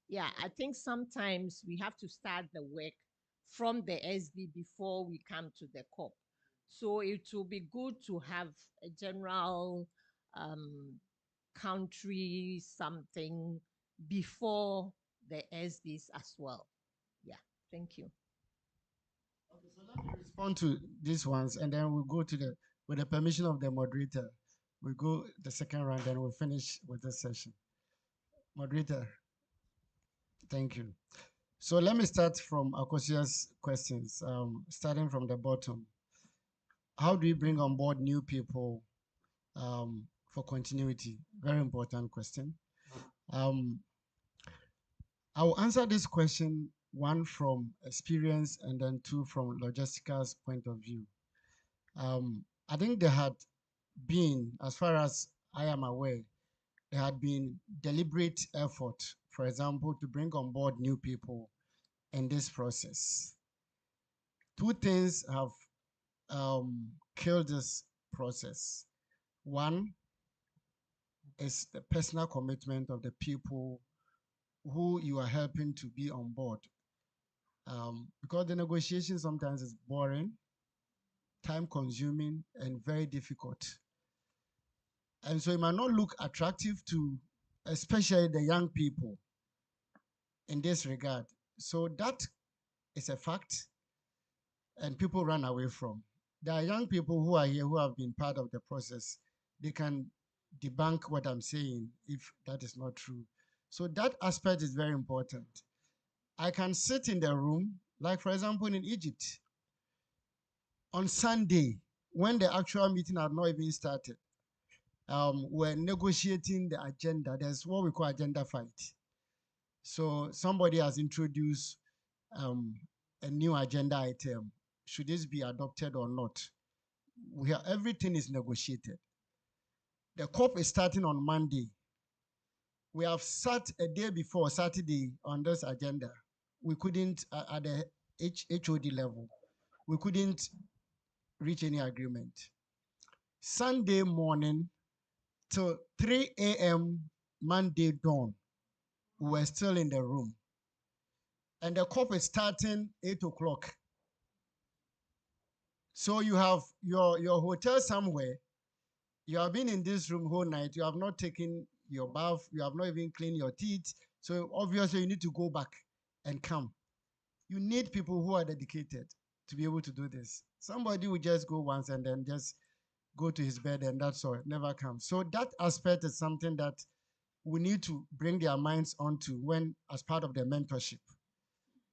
yeah, I think sometimes we have to start the work from the SB before we come to the COP. So it will be good to have a general um, country something before the SBs as well. Yeah, thank you. Respond to these ones, and then we'll go to with the permission of the moderator, we go the second round, then we'll finish with this session. Moderator, thank you. So let me start from Akosia's questions, starting from the bottom. How do you bring on board new people for continuity? Very important question. I will answer this question, one from experience and then two from logistical's point of view. I think there had been, as far as I am aware, there had been deliberate effort, for example, to bring on board new people in this process. Two things have killed this process. One is the personal commitment of the people who you are helping to be on board. Because the negotiation sometimes is boring, time consuming, and very difficult. And so it might not look attractive to especially the young people in this regard. So that is a fact, and people run away from. There are young people who are here who have been part of the process. They can debunk what I'm saying if that is not true. So that aspect is very important. I can sit in the room, like for example in Egypt, on Sunday, when the actual meeting had not even started, we're negotiating the agenda. There's what we call agenda fight. So somebody has introduced a new agenda item. Should this be adopted or not? Everything is negotiated. The COP is starting on Monday. We have sat a day before Saturday on this agenda. We couldn't, at the HOD level, we couldn't reach any agreement. Sunday morning till 3 a.m. Monday dawn, we were still in the room. and the COP is starting 8 o'clock. So you have your hotel somewhere. You have been in this room whole night. You have not taken your bath. You have not even cleaned your teeth. So obviously you need to go back and come. You need people who are dedicated to be able to do this. Somebody will just go once and then just go to his bed and that's all, never come. So that aspect is something that we need to bring their minds onto when as part of their mentorship.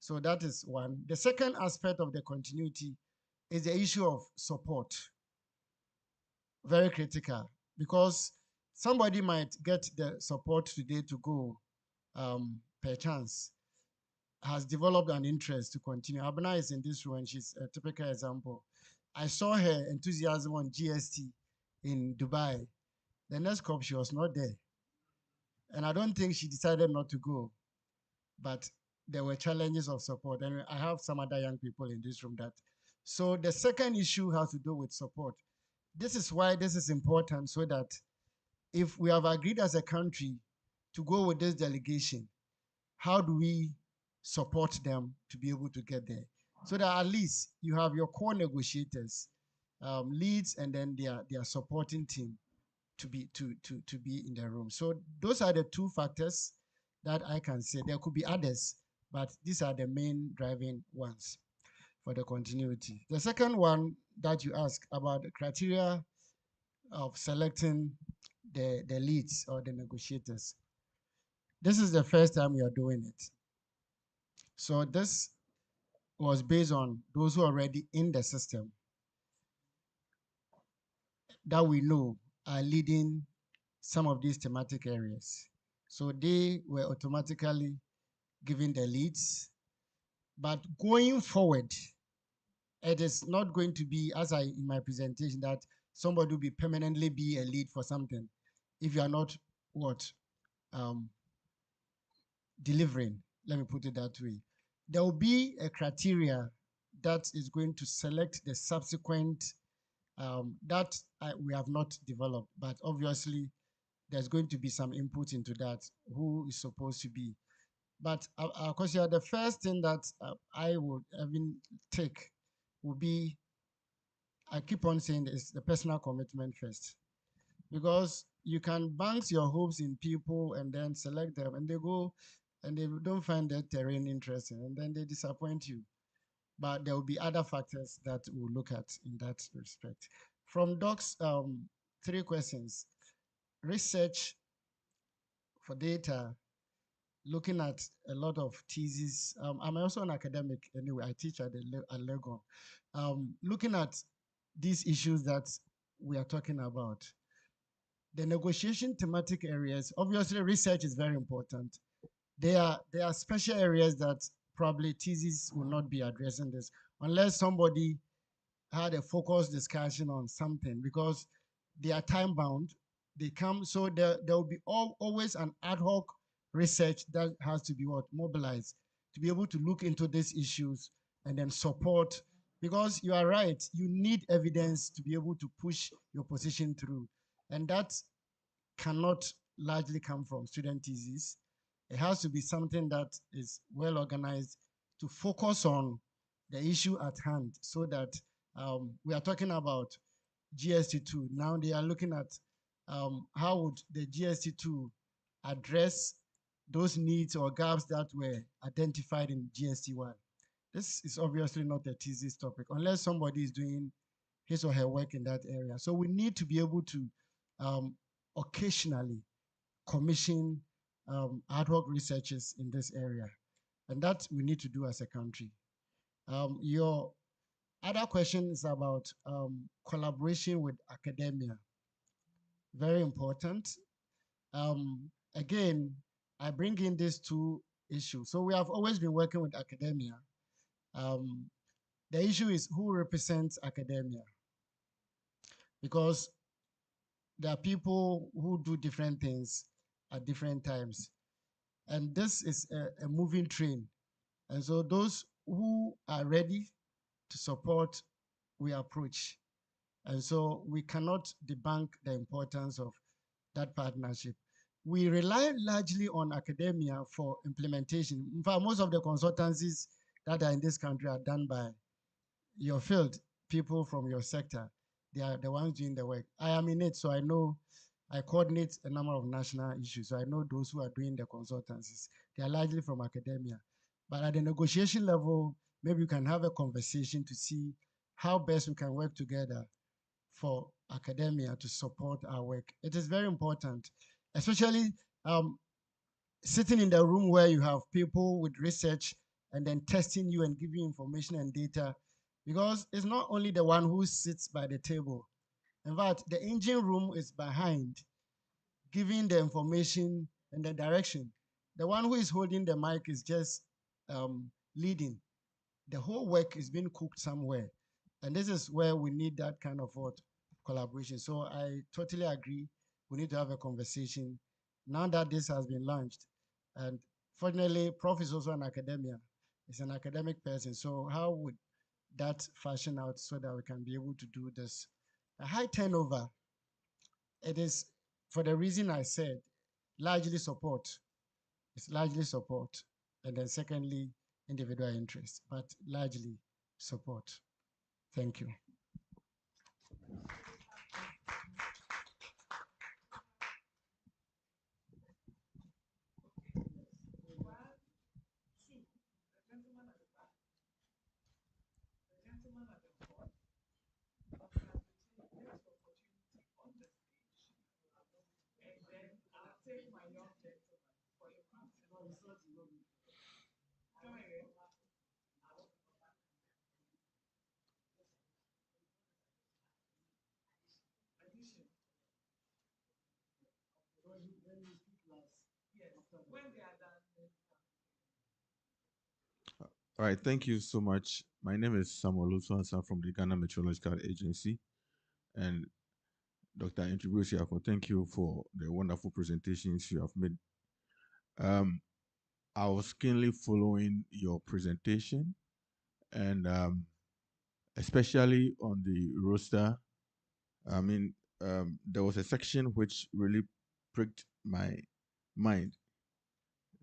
So that is one. The second aspect of the continuity is the issue of support. Very critical, because somebody might get the support today to go per chance, has developed an interest to continue. Abna is in this room and she's a typical example. I saw her enthusiasm on GST in Dubai. The next COP, she was not there. And I don't think she decided not to go, but there were challenges of support. And I have some other young people in this room that. So the second issue has to do with support. This is why this is important, so that if we have agreed as a country to go with this delegation, how do we support them to be able to get there? So that at least you have your core negotiators, leads, and then their supporting team to be in the room. So those are the two factors that I can say. There could be others, but these are the main driving ones for the continuity. The second one that you asked about the criteria of selecting the leads or the negotiators. This is the first time we are doing it. So this was based on those who are already in the system that we know are leading some of these thematic areas. So they were automatically given the leads. But going forward, it is not going to be, as I in my presentation, that somebody will be permanently be a lead for something if you are not what delivering. Let me put it that way. There will be a criteria that is going to select the subsequent that we have not developed, but obviously there's going to be some input into that, who is supposed to be. But of course, the first thing that I would even take would be, I keep on saying, is the personal commitment first. Because you can bank your hopes in people and then select them and they go and they don't find that terrain interesting and then they disappoint you. But there will be other factors that we'll look at in that respect. From Doc's 3 questions: research for data, looking at a lot of theses. I'm also an academic anyway. I teach at Lego. Looking at these issues that we are talking about, the negotiation thematic areas, obviously research is very important. There are special areas that probably thesis will not be addressing this unless somebody had a focused discussion on something, because they are time bound. They come, so there will be always an ad hoc research that has to be mobilized to be able to look into these issues and then support, because you are right, you need evidence to be able to push your position through, and that cannot largely come from student thesis. It has to be something that is well organized to focus on the issue at hand, so that we are talking about GST2. Now they are looking at how would the GST2 address those needs or gaps that were identified in GST1. This is obviously not a thesis topic unless somebody is doing his or her work in that area. So we need to be able to occasionally commission ad hoc researches in this area. And that we need to do as a country. Your other question is about collaboration with academia. Very important. Again, I bring in these two issues. So we have always been working with academia. The issue is who represents academia, because there are people who do different things at different times. And this is a moving train. And so those who are ready to support, we approach. And so we cannot debunk the importance of that partnership. we rely largely on academia for implementation. In fact, most of the consultancies that are in this country are done by your field, people from your sector. They are the ones doing the work. I am in it, so I know I coordinate a number of national issues. So I know those who are doing the consultancies. They are largely from academia. But at the negotiation level, maybe we can have a conversation to see how best we can work together for academia to support our work. It is very important, especially sitting in the room where you have people with research and then testing you and giving you information and data, because it's not only the one who sits by the table. In fact, the engine room is behind, giving the information and the direction. The one who is holding the mic is just leading. The whole work is being cooked somewhere. And this is where we need that kind of collaboration. So I totally agree. We need to have a conversation now that this has been launched. And fortunately, Prof is also an academia. He's an academic person. So how would that fashion out so that we can be able to do this? A high turnover, it is, for the reason I said, largely support. It's largely support. And then secondly, individual interest, but largely support. Thank you. All right, thank you so much. My name is Samuel Lusansa from the Ghana Meteorological Agency. And Dr. Intribusiako, thank you for the wonderful presentations you have made. I was keenly following your presentation, and especially on the roster. I mean, there was a section which really pricked my mind.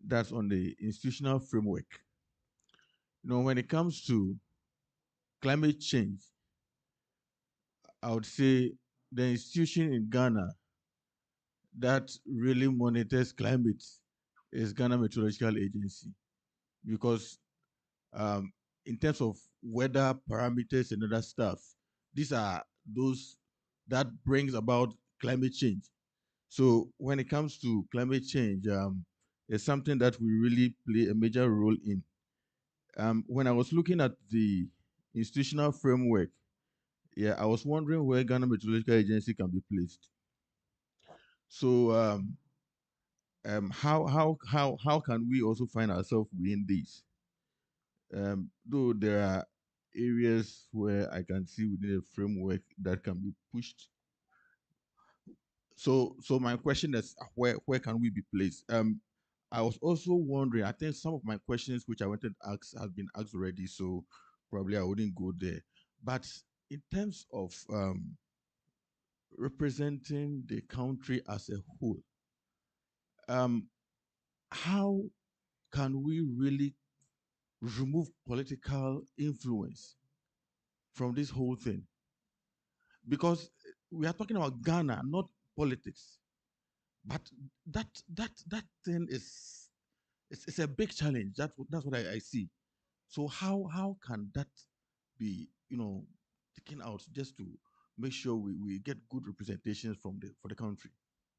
That's on the institutional framework. You know, when it comes to climate change, I would say the institution in Ghana that really monitors climate is Ghana Meteorological Agency, because in terms of weather parameters and other stuff, these are those that brings about climate change. So when it comes to climate change, it's something that we really play a major role in. When I was looking at the institutional framework, yeah, I was wondering where Ghana Meteorological Agency can be placed. So how can we also find ourselves within this? Though there are areas where I can see within a framework that can be pushed. So my question is, where can we be placed? I was also wondering, I think some of my questions which I wanted to ask have been asked already, so probably I wouldn't go there. But in terms of representing the country as a whole, how can we really remove political influence from this whole thing? Because we are talking about Ghana, not politics. But that thing is it's a big challenge. That's what I see. So how can that be, taken out just to make sure we get good representations for the country?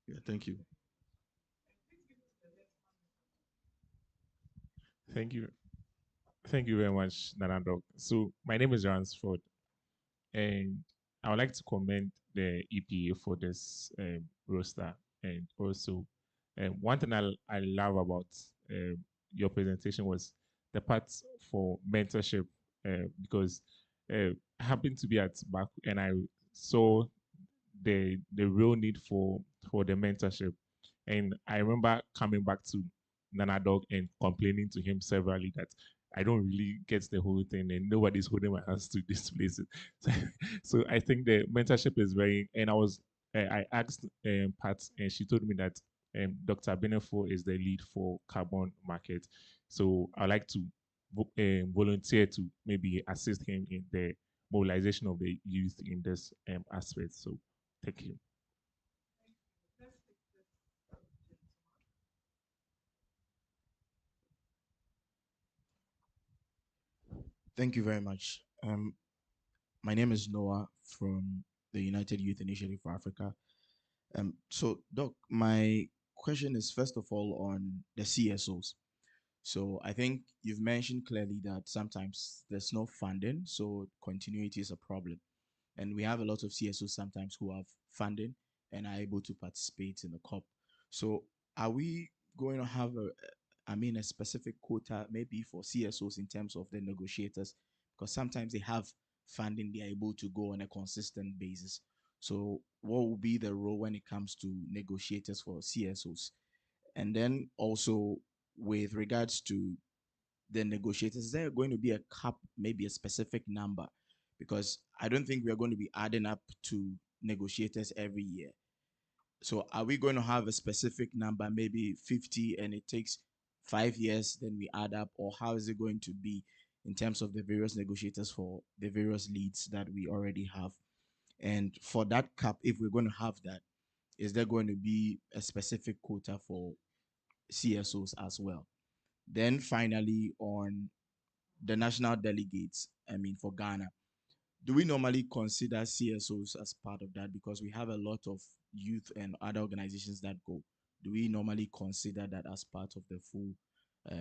Yeah, thank you. Thank you. Thank you very much, Nanandok. So my name is Ransford, and I would like to commend the EPA for this roster. And also, one thing I love about your presentation was the part for mentorship, because I happened to be at back and I saw the real need for the mentorship. And I remember coming back to Nanadog and complaining to him severally that I don't really get the whole thing and nobody's holding my hands to this place. So I think the mentorship is very, and I asked Pat and she told me that Dr. Benefo is the lead for carbon market. So I'd like to volunteer to maybe assist him in the mobilization of the youth in this aspect. So thank you. Thank you very much. My name is Noah from the United Youth Initiative for Africa. So, Doc, my question is first of all on the CSOs. So, I think you've mentioned clearly that sometimes there's no funding, so continuity is a problem. And we have a lot of CSOs sometimes who have funding and are able to participate in the COP. So, are we going to have a specific quota maybe for CSOs in terms of the negotiators? Because sometimes they have funding, they are able to go on a consistent basis. So what will be the role when it comes to negotiators for CSOs? And then also with regards to the negotiators, is there going to be a cap, maybe a specific number? Because I don't think we are going to be adding up to negotiators every year. So are we going to have a specific number, maybe 50, and it takes 5 years, then we add up, or how is it going to be in terms of the various negotiators for the various leads that we already have? And for that cap, if we're going to have that, is there going to be a specific quota for CSOs as well? Then finally, on the national delegates, for Ghana, do we normally consider CSOs as part of that? Because we have a lot of youth and other organizations that go. Do we normally consider that as part of the full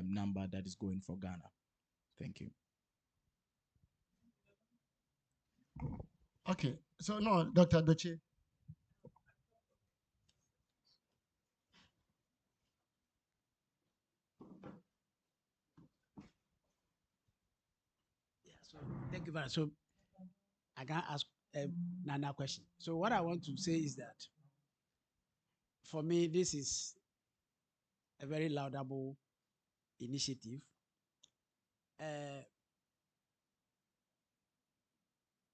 number that is going for Ghana? Thank you. Okay, so no, Dr. Doche. So thank you very much. So I can ask Nana question. So what I want to say is that for me, this is a very laudable initiative.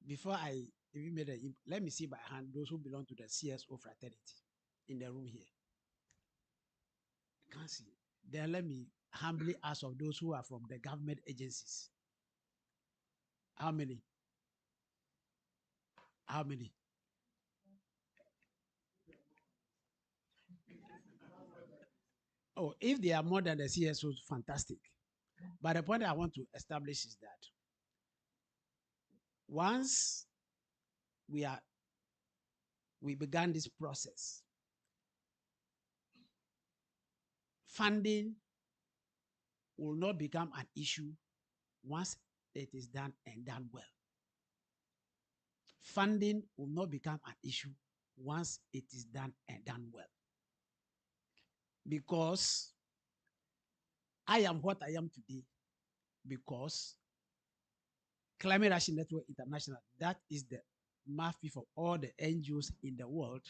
Before I even made let me see by hand those who belong to the CSO fraternity in the room here. I can't see. Then let me humbly ask of those who are from the government agencies. How many? How many? Oh, if they are more than the CSOs, fantastic. But the point I want to establish is that once we began this process, funding will not become an issue once it is done and done well. Funding will not become an issue once it is done and done well. Because I am what I am today because Climate Action Network International, that is the mouthpiece for all the NGOs in the world.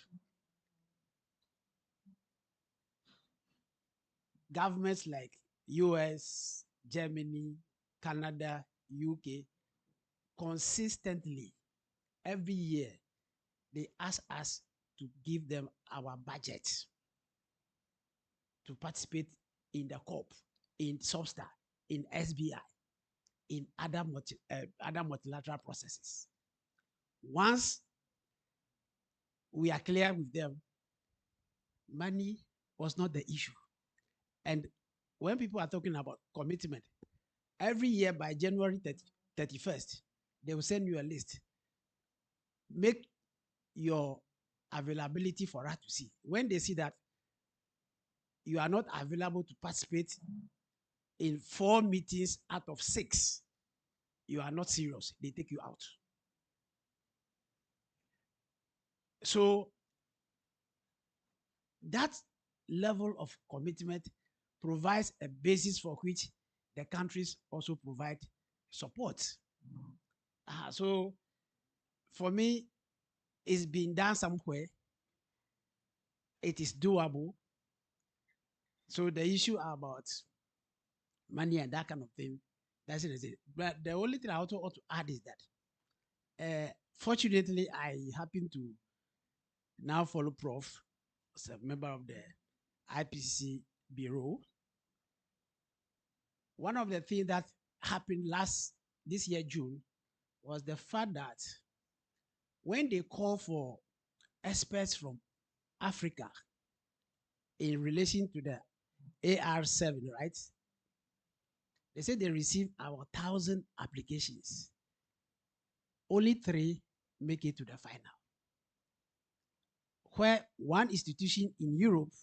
Governments like US, Germany, Canada, UK, consistently, every year, they ask us to give them our budget to participate in the COP, in SOPSTA, in SBI, in other multilateral processes. Once we are clear with them, money was not the issue. And when people are talking about commitment, every year by January 31st, they will send you a list. Make your availability for us to see. When they see that you are not available to participate in 4 meetings out of 6, you are not serious. They take you out. So that level of commitment provides a basis for which the countries also provide support. So for me, it's been done somewhere. It is doable. So the issue about money and that kind of thing, that's it. But the only thing I also ought to add is that fortunately, I happen to now follow Prof as a member of the IPCC Bureau. One of the things that happened this year, June, was the fact that when they call for experts from Africa in relation to the AR7, right? They said they received about 1,000 applications. Only 3 make it to the final. Where one institution in Europe,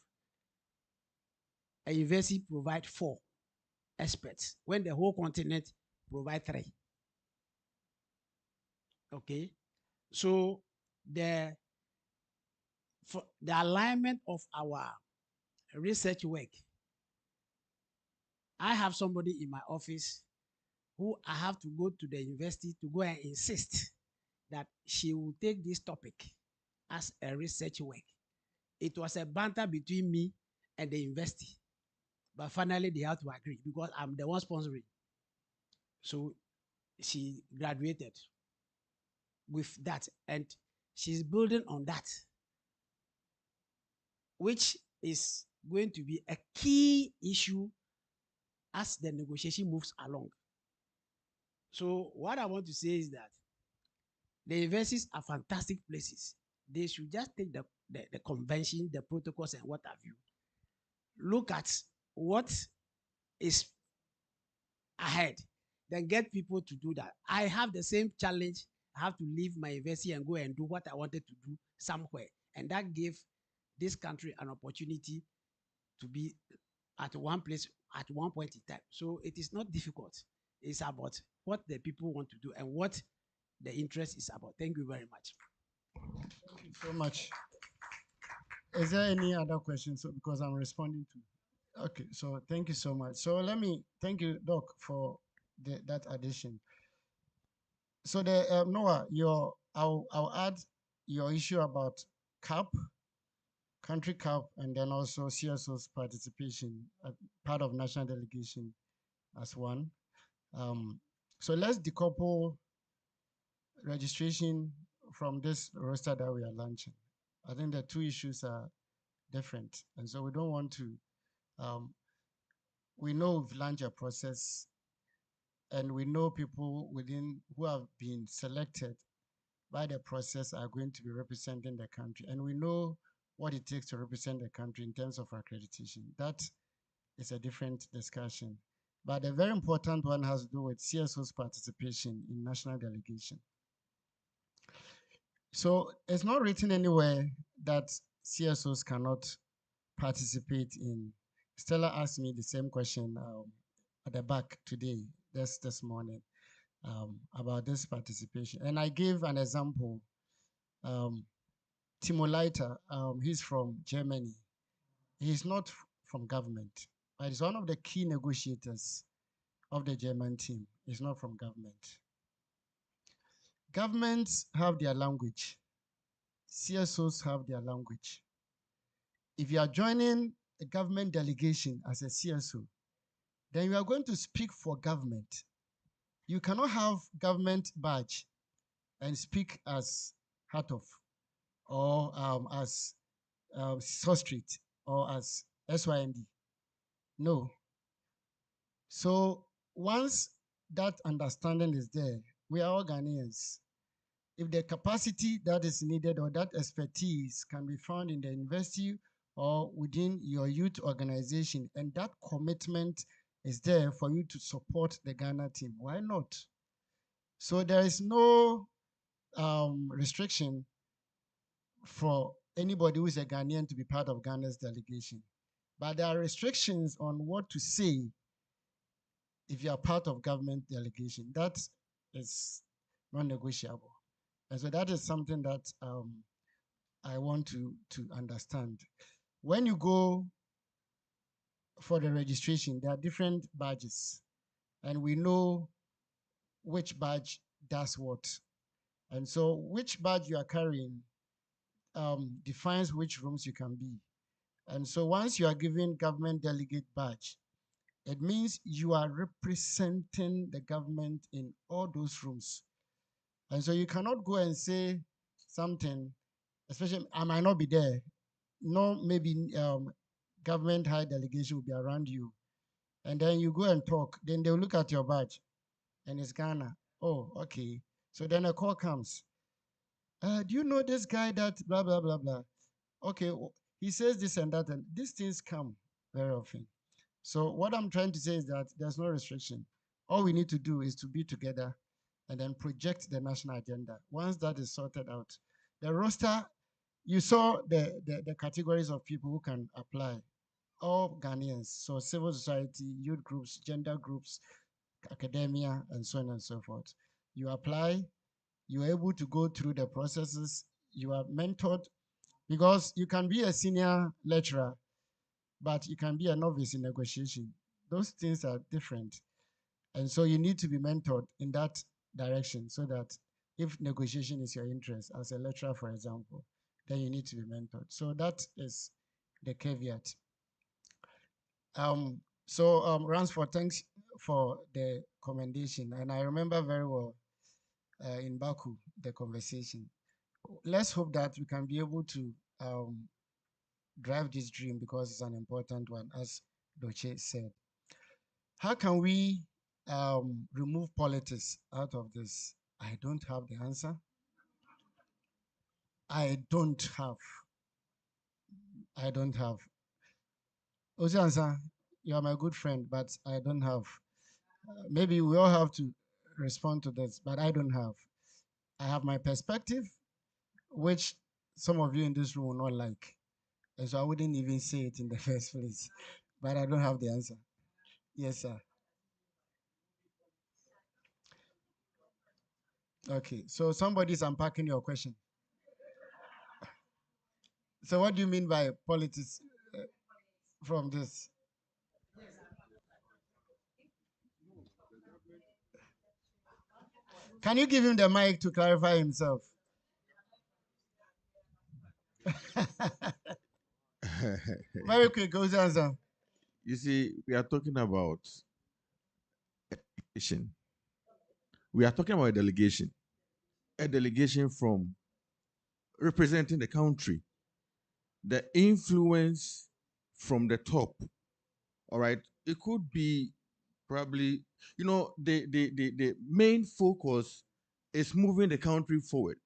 a university provide 4 experts, when the whole continent provide 3. Okay, so for the alignment of our research work, I have somebody in my office who I have to go to the university to go and insist that she will take this topic as a research work. It was a banter between me and the university, but finally they had to agree because I'm the one sponsoring. So she graduated with that, and she's building on that, which is going to be a key issue as the negotiation moves along. So what I want to say is that the universities are fantastic places. They should just take the convention, the protocols, and what have you. Look at what is ahead, then get people to do that. I have the same challenge. I have to leave my university and go and do what I wanted to do somewhere. And that gave this country an opportunity to be at one place at one point in time. So it is not difficult. It's about what the people want to do and what the interest is about. Thank you very much. Thank you so much. Is there any other questions? So, because I'm responding to. Okay, so thank you so much. So let me thank you, Doc, for that addition. So the Noah, I'll add your issue about CAP, country CAP, and then also CSO's participation, part of national delegation as one. So let's decouple registration from this roster that we are launching. I think the 2 issues are different, and so we don't want to. We know we've launched a process, and we know people within who have been selected by the process are going to be representing the country, and we know what it takes to represent the country in terms of accreditation. That is a different discussion. But a very important one has to do with CSO's participation in national delegation. So it's not written anywhere that CSOs cannot participate in. Stella asked me the same question at the back today, this morning, about this participation. And I gave an example. Timo Leiter, he's from Germany. He's not from government, but he's one of the key negotiators of the German team. He's not from government. Governments have their language. CSOs have their language. If you are joining a government delegation as a CSO, then you are going to speak for government. You cannot have government badge and speak as Hatov or as Street or as SYND. No. So once that understanding is there, we are all Ghanaians. If the capacity that is needed or that expertise can be found in the university or within your youth organization, and that commitment is there for you to support the Ghana team, why not? So there is no restriction for anybody who is a Ghanaian to be part of Ghana's delegation. But there are restrictions on what to say if you are part of government delegation. That is non-negotiable. And so that is something that I want to understand. When you go for the registration, there are different badges, and we know which badge does what. And so which badge you are carrying defines which rooms you can be. And so once you are given government delegate badge, it means you are representing the government in all those rooms. And so you cannot go and say something, especially I might not be there. No, maybe government high delegation will be around you. And then you go and talk. Then they'll look at your badge and it's Ghana. Oh, okay. So then a call comes. Do you know this guy that blah, blah, blah, blah? Okay, he says this and that, and these things come very often. So what I'm trying to say is that there's no restriction. All we need to do is to be together and then project the national agenda. Once that is sorted out, the roster, you saw the categories of people who can apply, all Ghanaians. So civil society, youth groups, gender groups, academia, and so on and so forth. You apply, you're able to go through the processes, you are mentored, because you can be a senior lecturer, but you can be a novice in negotiation. Those things are different. And so you need to be mentored in that direction so that if negotiation is your interest, as a lecturer, for example, then you need to be mentored. So that is the caveat. Ransford, thanks for the commendation. And I remember very well in Baku, the conversation. Let's hope that we can be able to drive this dream because it's an important one, as Doche said. How can we remove politics out of this? I don't have the answer. I don't have. Oziansa, you are my good friend, but I don't have. Maybe we all have to respond to this, but I don't have. I have my perspective, which some of you in this room will not like. And so I wouldn't even say it in the first place. But I don't have the answer. Yes, sir. Okay, so somebody's unpacking your question. So what do you mean by politics from this? Can you give him the mic to clarify himself? Very quick, go answer. You see, we are talking about delegation. We are talking about a delegation from representing the country, the influence from the top. All right, it could be probably, the main focus is moving the country forward,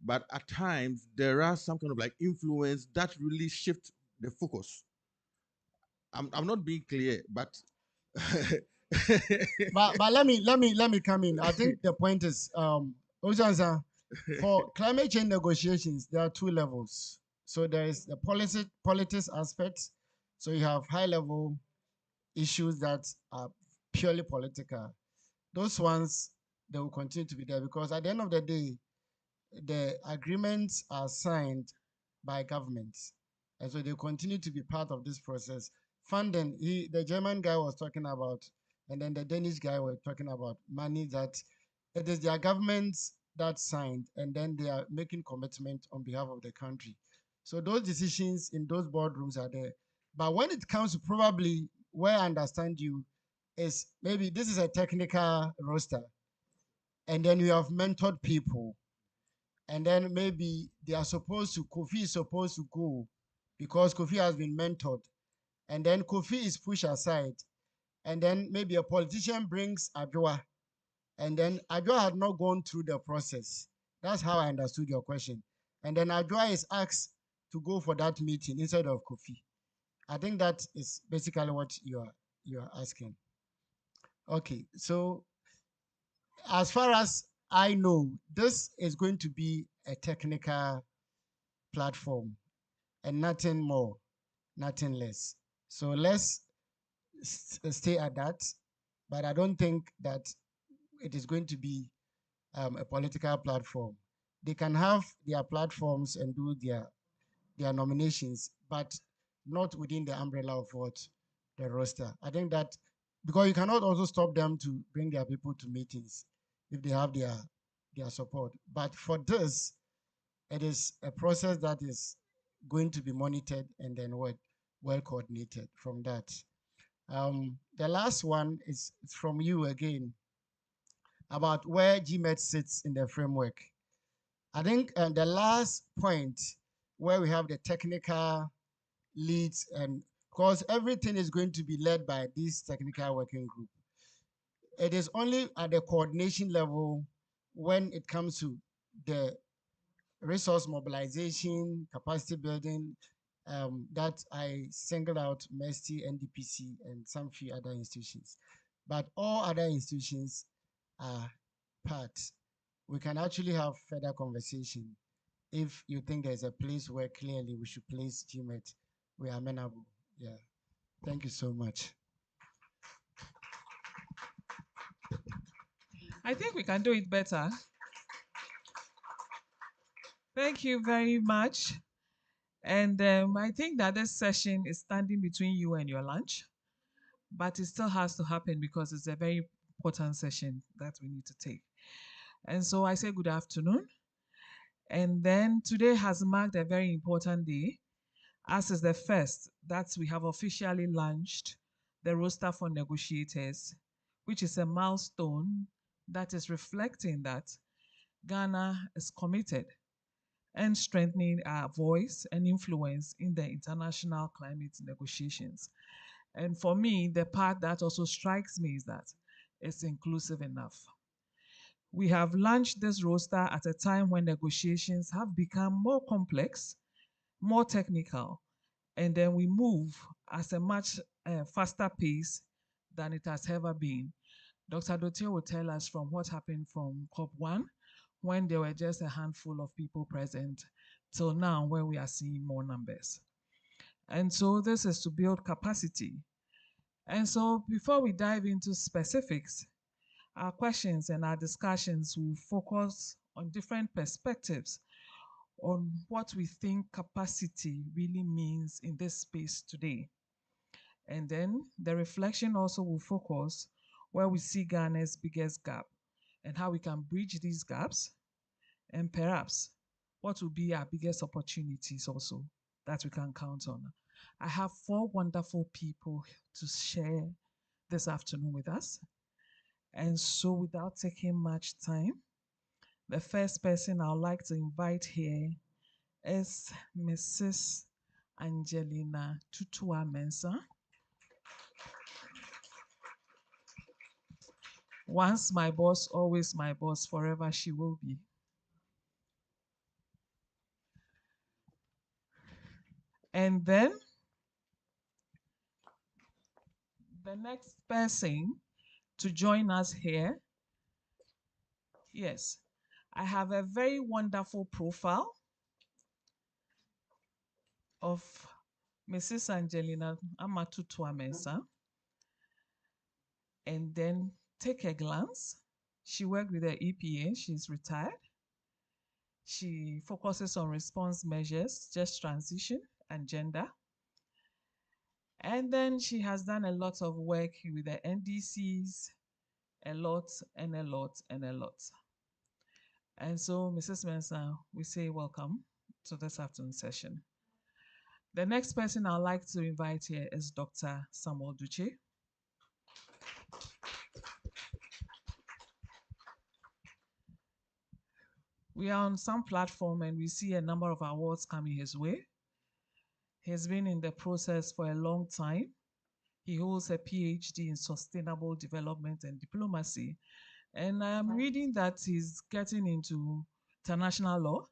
but at times there are some kind of like influence that really shift the focus. I'm not being clear, but but let me come in. I think the point is, Ojansa, for climate change negotiations, there are two levels. So there is the politics aspect. So you have high level issues that are purely political. Those ones, they will continue to be there because at the end of the day, the agreements are signed by governments. And so they continue to be part of this process. Funding, the German guy was talking about, and then the Danish guy was talking about money that it is their governments that signed, and then they are making commitment on behalf of the country. So those decisions in those boardrooms are there. But when it comes to probably where I understand you is maybe this is a technical roster, and then you have mentored people, and then maybe Kofi is supposed to go because Kofi has been mentored, and then Kofi is pushed aside, and then maybe a politician brings Adjoa, and then Adjoa had not gone through the process. That's how I understood your question. And then Adjoa is asked to go for that meeting instead of Kofi. I think that is basically what you are asking. Okay, so as far as I know, this is going to be a technical platform and nothing more, nothing less. So let's stay at that. But I don't think that it is going to be a political platform. They can have their platforms and do their nominations, but not within the umbrella of what the roster. I think that because you cannot also stop them to bring their people to meetings if they have their support. But for this, it is a process that is going to be monitored and then well coordinated from that. The last one is from you again about where GMET sits in the framework. I think the last point where we have the technical leads, and because everything is going to be led by this technical working group. It is only at the coordination level when it comes to the resource mobilization, capacity building, that I singled out MESTI, NDPC, and some few other institutions. But all other institutions are part. We can actually have further conversation if you think there's a place where clearly we should place GMET. We are amenable. Yeah. Thank you so much. I think we can do it better. Thank you very much. And I think that this session is standing between you and your lunch, but it still has to happen because it's a very important session that we need to take. And so I say good afternoon. And then today has marked a very important day, as is the first that we have officially launched the roster for negotiators, which is a milestone that is reflecting that Ghana is committed and strengthening our voice and influence in the international climate negotiations. And for me, the part that also strikes me is that it's inclusive enough. We have launched this roster at a time when negotiations have become more complex, more technical, and then we move at a much faster pace than it has ever been. Dr. Dotie will tell us from what happened from COP1, when there were just a handful of people present, till now, where we are seeing more numbers. And so this is to build capacity. And so before we dive into specifics, our questions and our discussions will focus on different perspectives on what we think capacity really means in this space today. And then the reflection also will focus where we see Ghana's biggest gap and how we can bridge these gaps, and perhaps what will be our biggest opportunities also that we can count on. I have 4 wonderful people to share this afternoon with us. And so without taking much time, the first person I'd like to invite here is Mrs. Angelina Tutua Mensah. Once my boss, always my boss, forever she will be. And then the next person to join us here, yes, I have a very wonderful profile of Mrs. Angelina Amatutua Mensah. And then take a glance. She worked with the EPA, she's retired. She focuses on response measures, just transition and gender. And then she has done a lot of work with the NDCs, a lot and a lot and a lot. And so, Mrs. Mensah, we say welcome to this afternoon session. The next person I'd like to invite here is Dr. Samuel Duche. We are on some platform and we see a number of awards coming his way. He's been in the process for a long time. He holds a PhD in sustainable development and diplomacy. And I'm reading that he's getting into international law.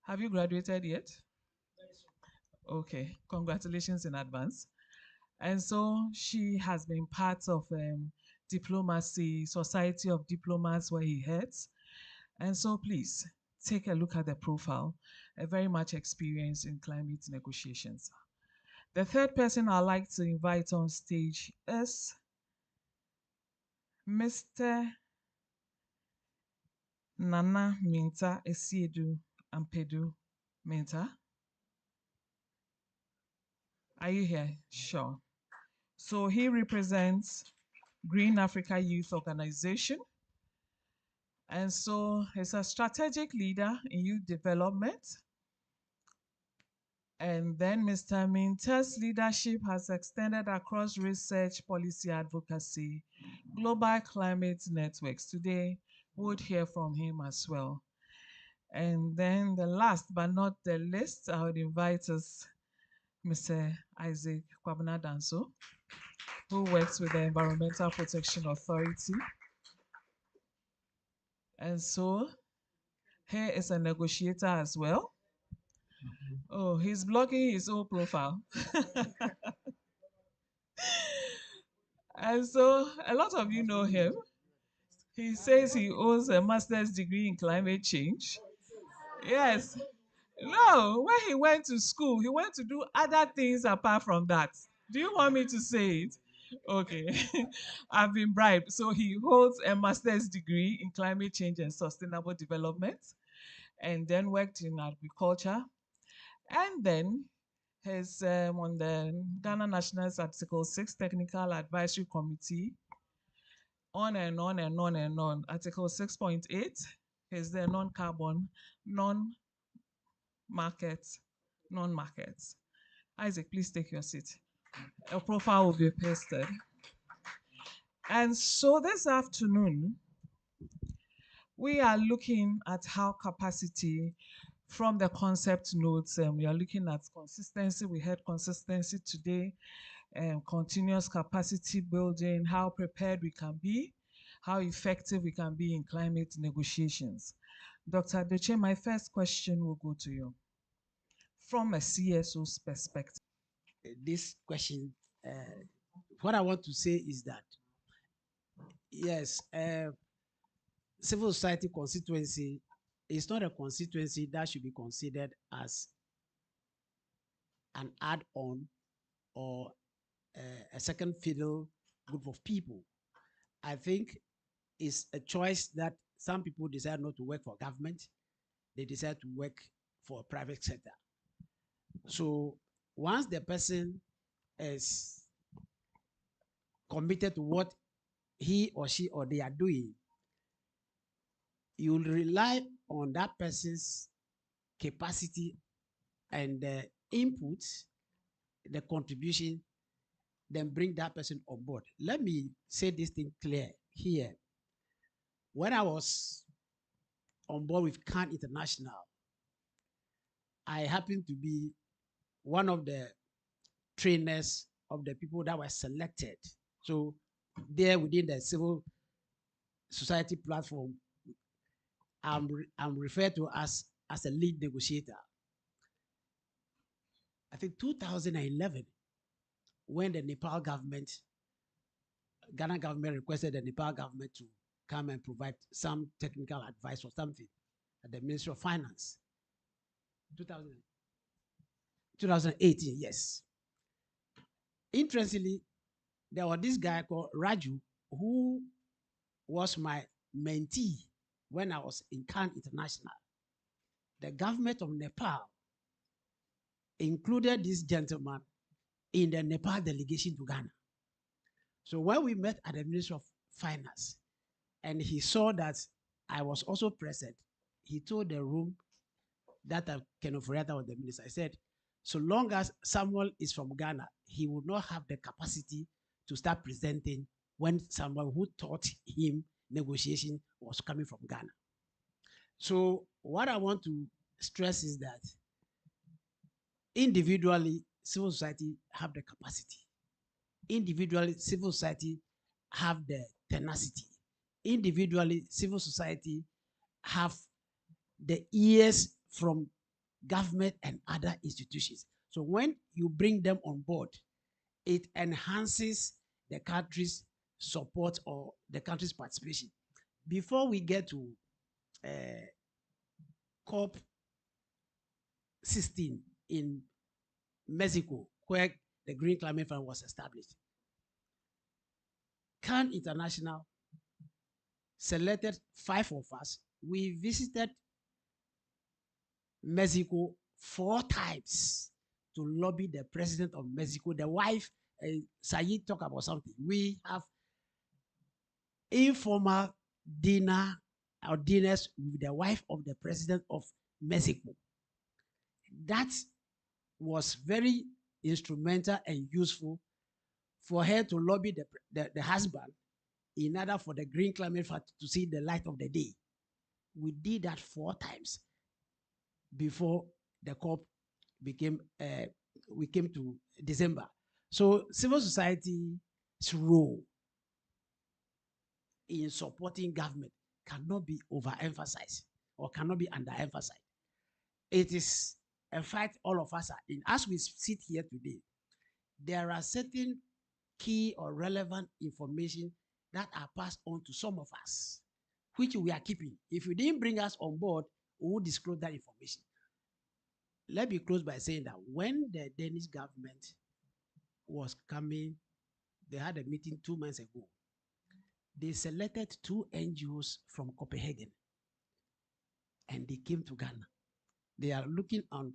Have you graduated yet? Okay, congratulations in advance. And so she has been part of diplomacy, Society of Diplomats, where he heads. And so please take a look at the profile, a very much experienced in climate negotiations. The third person I'd like to invite on stage is Mr. Nana Minta Esiedu Ampedu Minta. Are you here? Sure. So he represents Green Africa Youth Organization. And so he's a strategic leader in youth development. And then Mr. Minta's leadership has extended across research, policy advocacy, global climate networks. Today, we would hear from him as well. And then the last but not the least, I would invite us Mr. Isaac Kwabena Danso, who works with the Environmental Protection Authority. And so here is a negotiator as well. Oh, he's blocking his own profile. And so a lot of you know him. He says he owns a master's degree in climate change. Yes. No, when he went to school, he went to do other things apart from that. Do you want me to say it? Okay. I've been bribed. So he holds a master's degree in climate change and sustainable development, and then worked in agriculture. And then he's on the Ghana National Article 6 Technical Advisory Committee, on and on and on and on. Article 6.8 is the non-carbon, non-market. Isaac, please take your seat. A profile will be pasted. And so this afternoon, we are looking at how capacity from the concept notes, we are looking at consistency. We had consistency today, continuous capacity building, how prepared we can be, how effective we can be in climate negotiations. Dr. Adoche, my first question will go to you. From a CSO's perspective. This question, what I want to say is that, yes, civil society constituency is not a constituency that should be considered as an add-on or a second fiddle group of people. I think it's a choice that some people decide not to work for government. They decide to work for a private sector. So once the person is committed to what he or she or they are doing, you'll rely on that person's capacity and the input, the contribution, then bring that person on board. Let me say this thing clear here. When I was on board with Khan International, I happened to be one of the trainers of the people that were selected. So there within the civil society platform, I'm referred to as a lead negotiator. I think 2011, when the Nepal government, Ghana government requested the Nepal government to come and provide some technical advice or something at the Ministry of Finance. 2018, yes. Interestingly, there was this guy called Raju who was my mentee when I was in Khan International. The government of Nepal included this gentleman in the Nepal delegation to Ghana. So when we met at the Ministry of Finance and he saw that I was also present, he told the room that Kenneth Furiata was the minister. I said, so long as Samuel is from Ghana, he would not have the capacity to start presenting when someone who taught him negotiation was coming from Ghana. So what I want to stress is that individually, civil society have the capacity. Individually, civil society have the tenacity. Individually, civil society have the ears from government and other institutions. So when you bring them on board, it enhances the country's support or the country's participation. Before we get to COP 16 in Mexico, where the Green Climate Fund was established, Khan International selected 5 of us. We visited Mexico 4 times to lobby the president of Mexico. The wife, Sayid, talk about something. We have informal dinner or dinners with the wife of the president of Mexico. That was very instrumental and useful for her to lobby the husband in order for the Green Climate Fund to see the light of the day. We did that 4 times before the COP became we came to December. So civil society's role in supporting government cannot be overemphasized or cannot be underemphasized. It is a fight all of us are in. As we sit here today, there are certain key or relevant information that are passed on to some of us, which we are keeping. If you didn't bring us on board, we will disclose that information. Let me close by saying that when the Danish government was coming, they had a meeting 2 months ago. They selected 2 NGOs from Copenhagen and they came to Ghana. They are looking on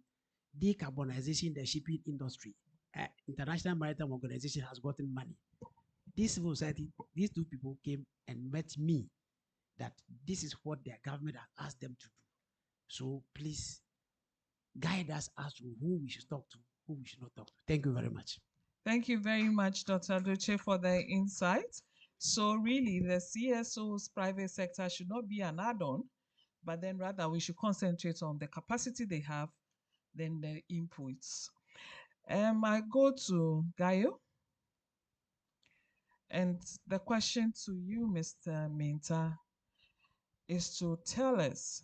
decarbonization in the shipping industry. International Maritime Organization has gotten money. This civil society, these 2 people came and met me that this is what their government has asked them to do. So please guide us as to who we should talk to, who we should not talk to. Thank you very much. Thank you very much, Dr. Doche, for the insight. So really, the CSO's private sector should not be an add-on, but then rather we should concentrate on the capacity they have, then the inputs. I go to Gayo. And the question to you, Mr. Minta, is to tell us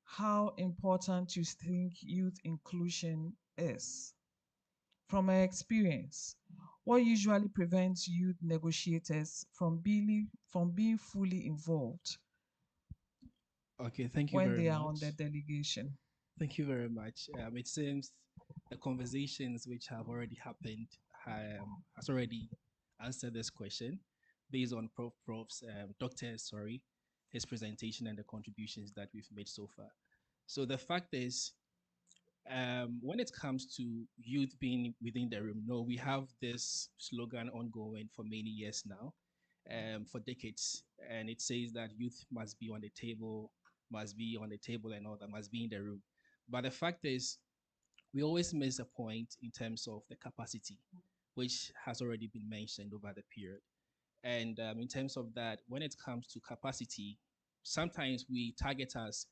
how important you think youth inclusion is. From my experience, what usually prevents youth negotiators from being fully involved Okay, thank you when very they are on much. the delegation? Thank you very much. It seems the conversations which have already happened has already answered this question based on his presentation and the contributions that we've made so far. So the fact is, when it comes to youth being within the room, no, we have this slogan ongoing for many years now, for decades, and it says that youth must be on the table, and all that, must be in the room. But the fact is, we always miss a point in terms of the capacity, which has already been mentioned over the period. And in terms of that, when it comes to capacity, sometimes we target as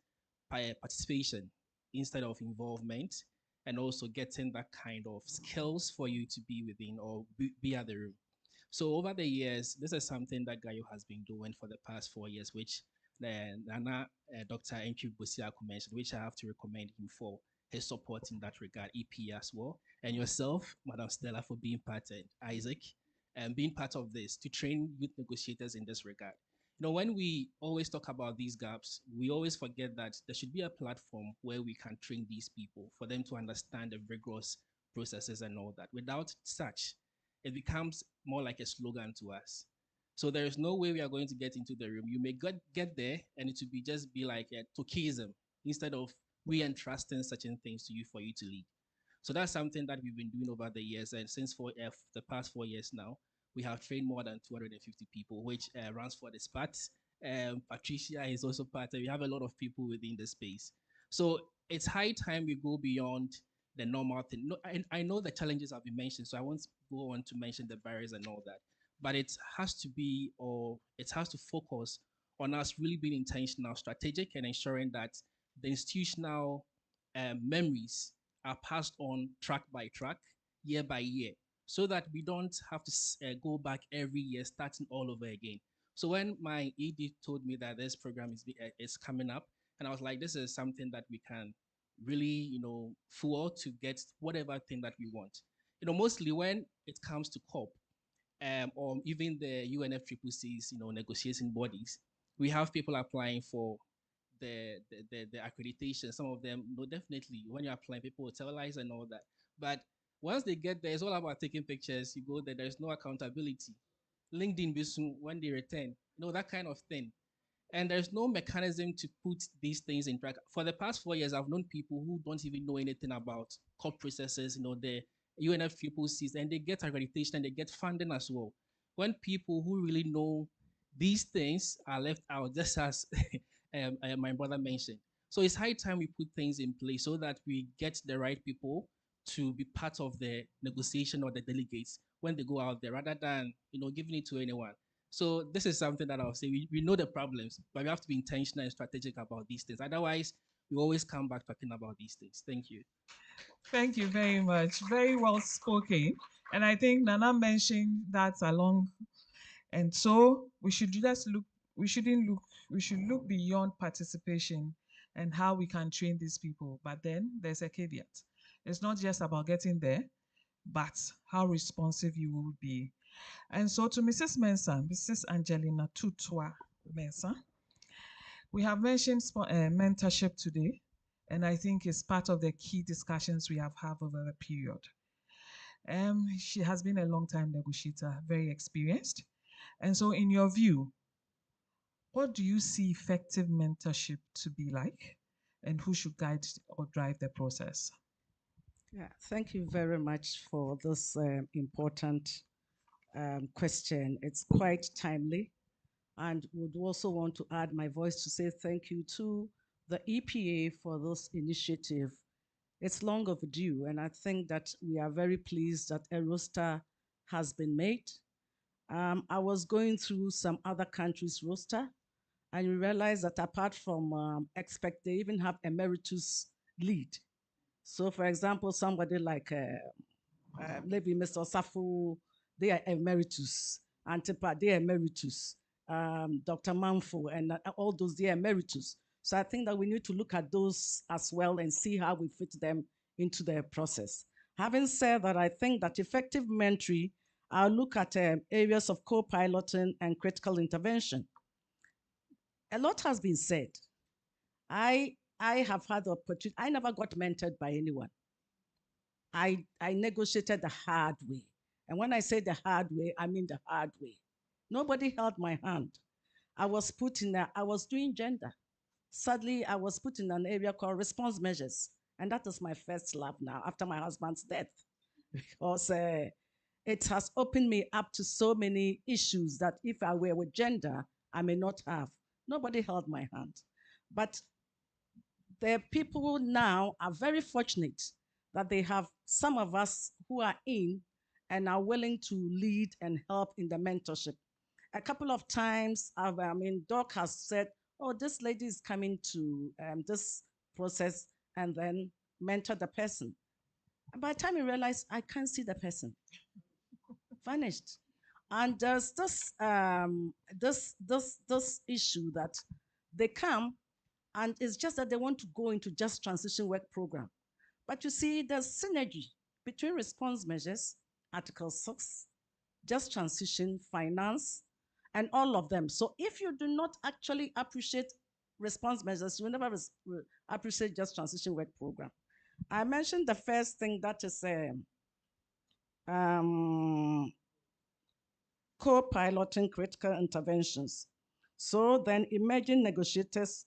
participation instead of involvement, and also getting that kind of skills for you to be within or be at the room. So over the years, this is something that Gayo has been doing for the past 4 years, which Nana Dr. Enki Bosiako mentioned, which I have to recommend him for his support in that regard, EP as well, and yourself, Madam Stella, for being part, and Isaac, and being part of this to train youth negotiators in this regard. You know, when we always talk about these gaps, we always forget that there should be a platform where we can train these people for them to understand the rigorous processes and all that. Without such, it becomes more like a slogan to us. So there is no way we are going to get into the room. You may get there and it will be just be like a tokeism instead of we entrusting certain things to you for you to lead. So that's something that we've been doing over the years, and since the past 4 years now, we have trained more than 250 people, which runs for the SPAT. Patricia is also part of. We have a lot of people within the space. So it's high time we go beyond the normal thing. No, I know the challenges have been mentioned, so I won't go on to mention the barriers and all that. But it has to be, or it has to focus on us really being intentional, strategic, and ensuring that the institutional memories are passed on track by track, year by year, so that we don't have to go back every year, starting all over again. So when my ED told me that this program is coming up, and I was like, this is something that we can really, fuel to get whatever thing that we want. Mostly when it comes to COP, or even the UNFCCC's, negotiating bodies, we have people applying for the accreditation. Some of them, no, definitely, when you're applying, people will tell lies and all that. But once they get there, it's all about taking pictures. You go there, there's no accountability. LinkedIn, when they return, that kind of thing. And there's no mechanism to put these things in track. For the past 4 years, I've known people who don't even know anything about COP processes, the UNFCCCs, and they get accreditation and they get funding as well. When people who really know these things are left out, just as my brother mentioned. So it's high time we put things in place so that we get the right people to be part of the negotiation or the delegates when they go out there, rather than giving it to anyone. So this is something that I'll say. We know the problems, but we have to be intentional and strategic about these things. Otherwise, we always come back talking about these things. Thank you. Thank you very much. Very well spoken. And I think Nana mentioned that along. And so we should just look, we shouldn't look, we should look beyond participation and how we can train these people. But then there's a caveat. It's not just about getting there, but how responsive you will be. And so to Mrs. Mensah, Mrs. Angelina Tutwa Mensah, we have mentioned mentorship today, and I think it's part of the key discussions we have had over the period. She has been a long-time negotiator, very experienced. And so in your view, what do you see effective mentorship to be like, and who should guide or drive the process? Yeah, thank you very much for this important question. It's quite timely, and would also want to add my voice to say thank you to the EPA for this initiative. It's long overdue, and I think that we are very pleased that a roster has been made. I was going through some other countries' roster, and you realize that apart from expect, they even have emeritus lead. So, for example, somebody like maybe Mr. Safu, they are emeritus. Antipa, they are emeritus. Dr. Manfo, and all those, they are emeritus. So I think that we need to look at those as well and see how we fit them into the process. Having said that, I think that effective mentoring, I'll look at areas of co-piloting and critical intervention. A lot has been said. I have had the opportunity, I never got mentored by anyone. I negotiated the hard way. And when I say the hard way, I mean the hard way. Nobody held my hand. I was doing gender. Sadly, I was put in an area called response measures. And that is my first love now after my husband's death. Because it has opened me up to so many issues that if I were with gender, I may not have. Nobody held my hand. But the people now are very fortunate that they have some of us who are in and are willing to lead and help in the mentorship. A couple of times, Doc has said, oh, this lady is coming to this process and then mentor the person. And by the time you realize, I can't see the person, vanished. And there's this issue that they come and it's just that they want to go into just transition work program. But you see, there's synergy between response measures, Article 6, just transition, finance, and all of them. So if you do not actually appreciate response measures, you will never appreciate just transition work program. I mentioned the first thing, that is co-piloting critical interventions. So then emerging negotiators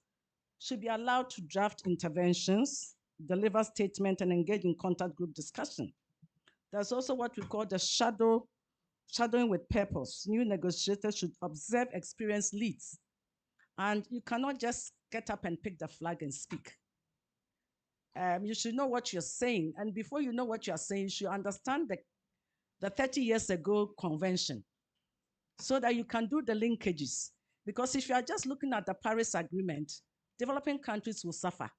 should be allowed to draft interventions, deliver statement, and engage in contact group discussion. There's also what we call the shadowing with purpose. New negotiators should observe experienced leads. And you cannot just get up and pick the flag and speak. You should know what you're saying. And before you know what you're saying, you should understand the 30 years ago convention so that you can do the linkages. Because if you are just looking at the Paris Agreement, developing countries will suffer.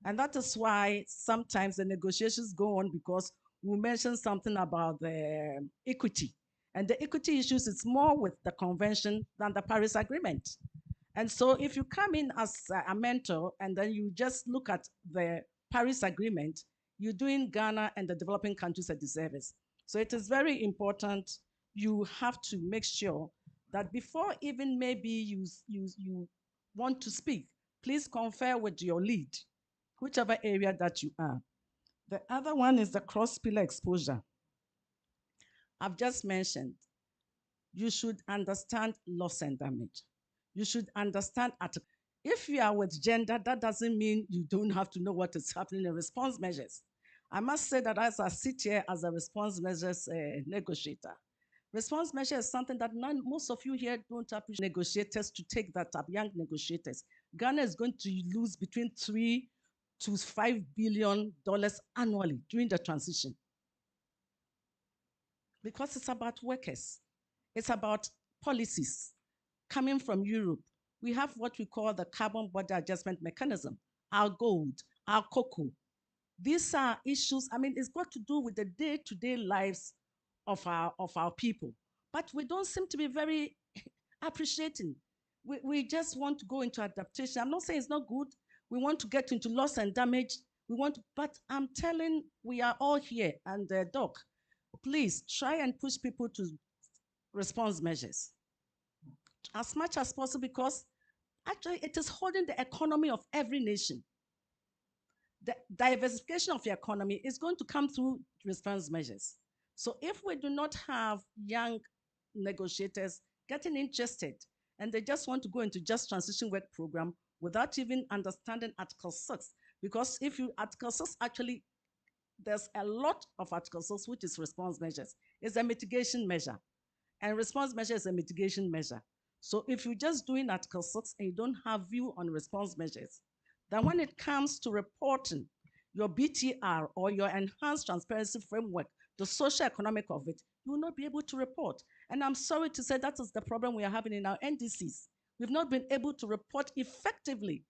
And that is why sometimes the negotiations go on, because we mentioned something about the equity. And the equity issues is more with the convention than the Paris Agreement. And so if you come in as a mentor and then you just look at the Paris Agreement, you're doing Ghana and the developing countries a disservice. So it is very important. You have to make sure that before even maybe you want to speak, please confer with your lead, whichever area that you are. The other one is the cross-pillar exposure. I've just mentioned, you should understand loss and damage. You should understand if you are with gender, that doesn't mean you don't have to know what is happening in response measures. I must say that as I sit here as a response measures negotiator, response measure is something that most of you here don't appreciate negotiators to take that up, young negotiators. Ghana is going to lose between $3 to $5 billion annually during the transition. Because it's about workers. It's about policies coming from Europe. We have what we call the carbon border adjustment mechanism, our gold, our cocoa. These are issues, I mean, it's got to do with the day-to-day lives of our people. But we don't seem to be very appreciating. We just want to go into adaptation. I'm not saying it's not good. We want to get into loss and damage. But I'm telling, we are all here. And Doc, please try and push people to response measures as much as possible, because actually it is holding the economy of every nation. The diversification of the economy is going to come through response measures. So if we do not have young negotiators getting interested and they just want to go into just transition work program without even understanding Article 6, because if you, Article 6 actually, there's a lot of Article 6 which is response measures. It's a mitigation measure, and response measure is a mitigation measure. So if you're just doing Article 6 and you don't have view on response measures, then when it comes to reporting your BTR or your enhanced transparency framework, the social economic of it, you will not be able to report. And I'm sorry to say that is the problem we are having in our NDCs. We've not been able to report effectively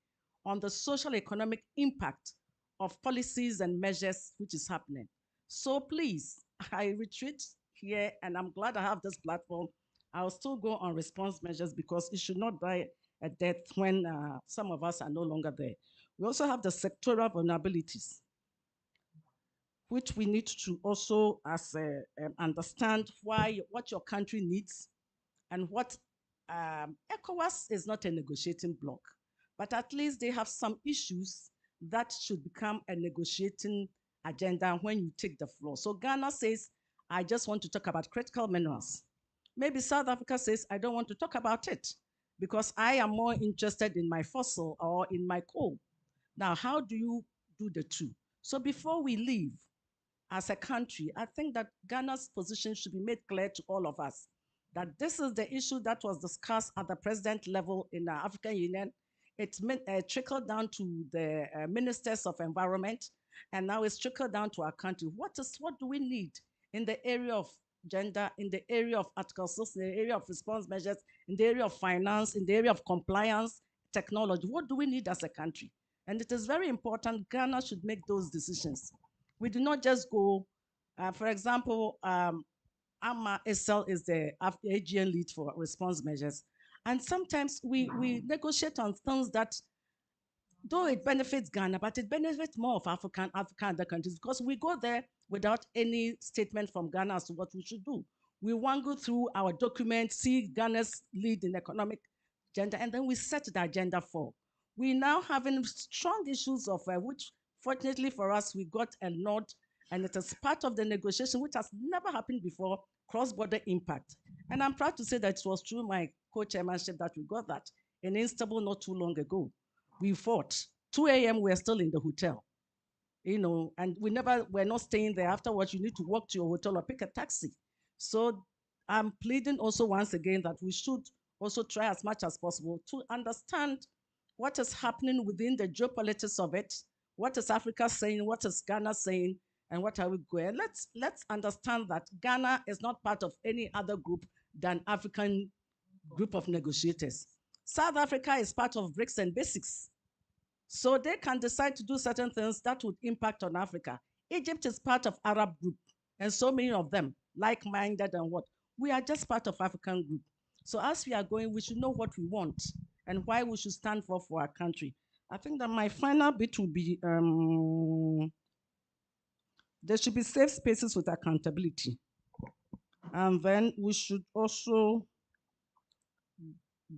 on the social economic impact of policies and measures which is happening. So please, I retreat here, and I'm glad I have this platform. I'll still go on response measures because it should not die a death when some of us are no longer there. We also have the sectoral vulnerabilities, which we need to also understand what your country needs and what ECOWAS is not a negotiating bloc, but at least they have some issues that should become a negotiating agenda when you take the floor. So Ghana says, I just want to talk about critical minerals. Maybe South Africa says, I don't want to talk about it because I am more interested in my fossil or in my coal. Now, how do you do the two? So before we leave, as a country, I think that Ghana's position should be made clear to all of us that this is the issue that was discussed at the president level in the African Union. It's trickled down to the ministers of environment, and now it's trickled down to our country. What do we need in the area of gender, in the area of Article 6, in the area of response measures, in the area of finance, in the area of compliance, technology? What do we need as a country? And it is very important Ghana should make those decisions. We do not just go, for example, Amma Essel is the AGN lead for response measures. And sometimes we negotiate on things that, though it benefits Ghana, but it benefits more of African other countries because we go there without any statement from Ghana as to what we should do. We wangle through our documents, see Ghana's lead in economic agenda, and then we set the agenda for. We now having strong issues of which, fortunately for us, we got a nod, and it is part of the negotiation, which has never happened before, cross-border impact. And I'm proud to say that it was through my co-chairmanship that we got that in Istanbul not too long ago. We fought. 2 a.m. we're still in the hotel, and we're not staying there. Afterwards, you need to walk to your hotel or pick a taxi. So I'm pleading also once again that we should also try as much as possible to understand what is happening within the geopolitics of it. What is Africa saying? What is Ghana saying? And what are we going? Let's understand that Ghana is not part of any other group than African group of negotiators. South Africa is part of BRICS and BASICS. So they can decide to do certain things that would impact on Africa. Egypt is part of Arab group, and so many of them, like-minded and what. We are just part of African group. So as we are going, we should know what we want and why we should stand for our country. I think that my final bit will be, there should be safe spaces with accountability. And then we should also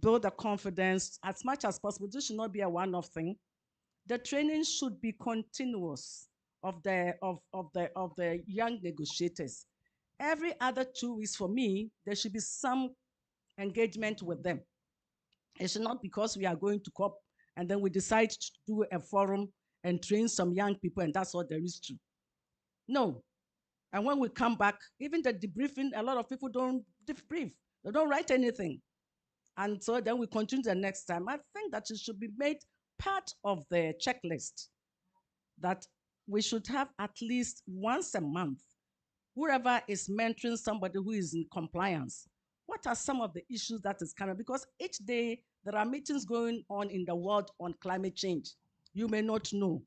build a confidence as much as possible. This should not be a one-off thing. The training should be continuous of the young negotiators. Every other 2 weeks for me, there should be some engagement with them. It should not because we are going to COP and then we decide to do a forum and train some young people and that's all there is to. No. And when we come back, even the debriefing, a lot of people don't debrief. They don't write anything. And so then we continue the next time. I think that it should be made part of the checklist that we should have at least once a month, whoever is mentoring somebody who is in compliance. What are some of the issues that is coming? Because each day there are meetings going on in the world on climate change. You may not know.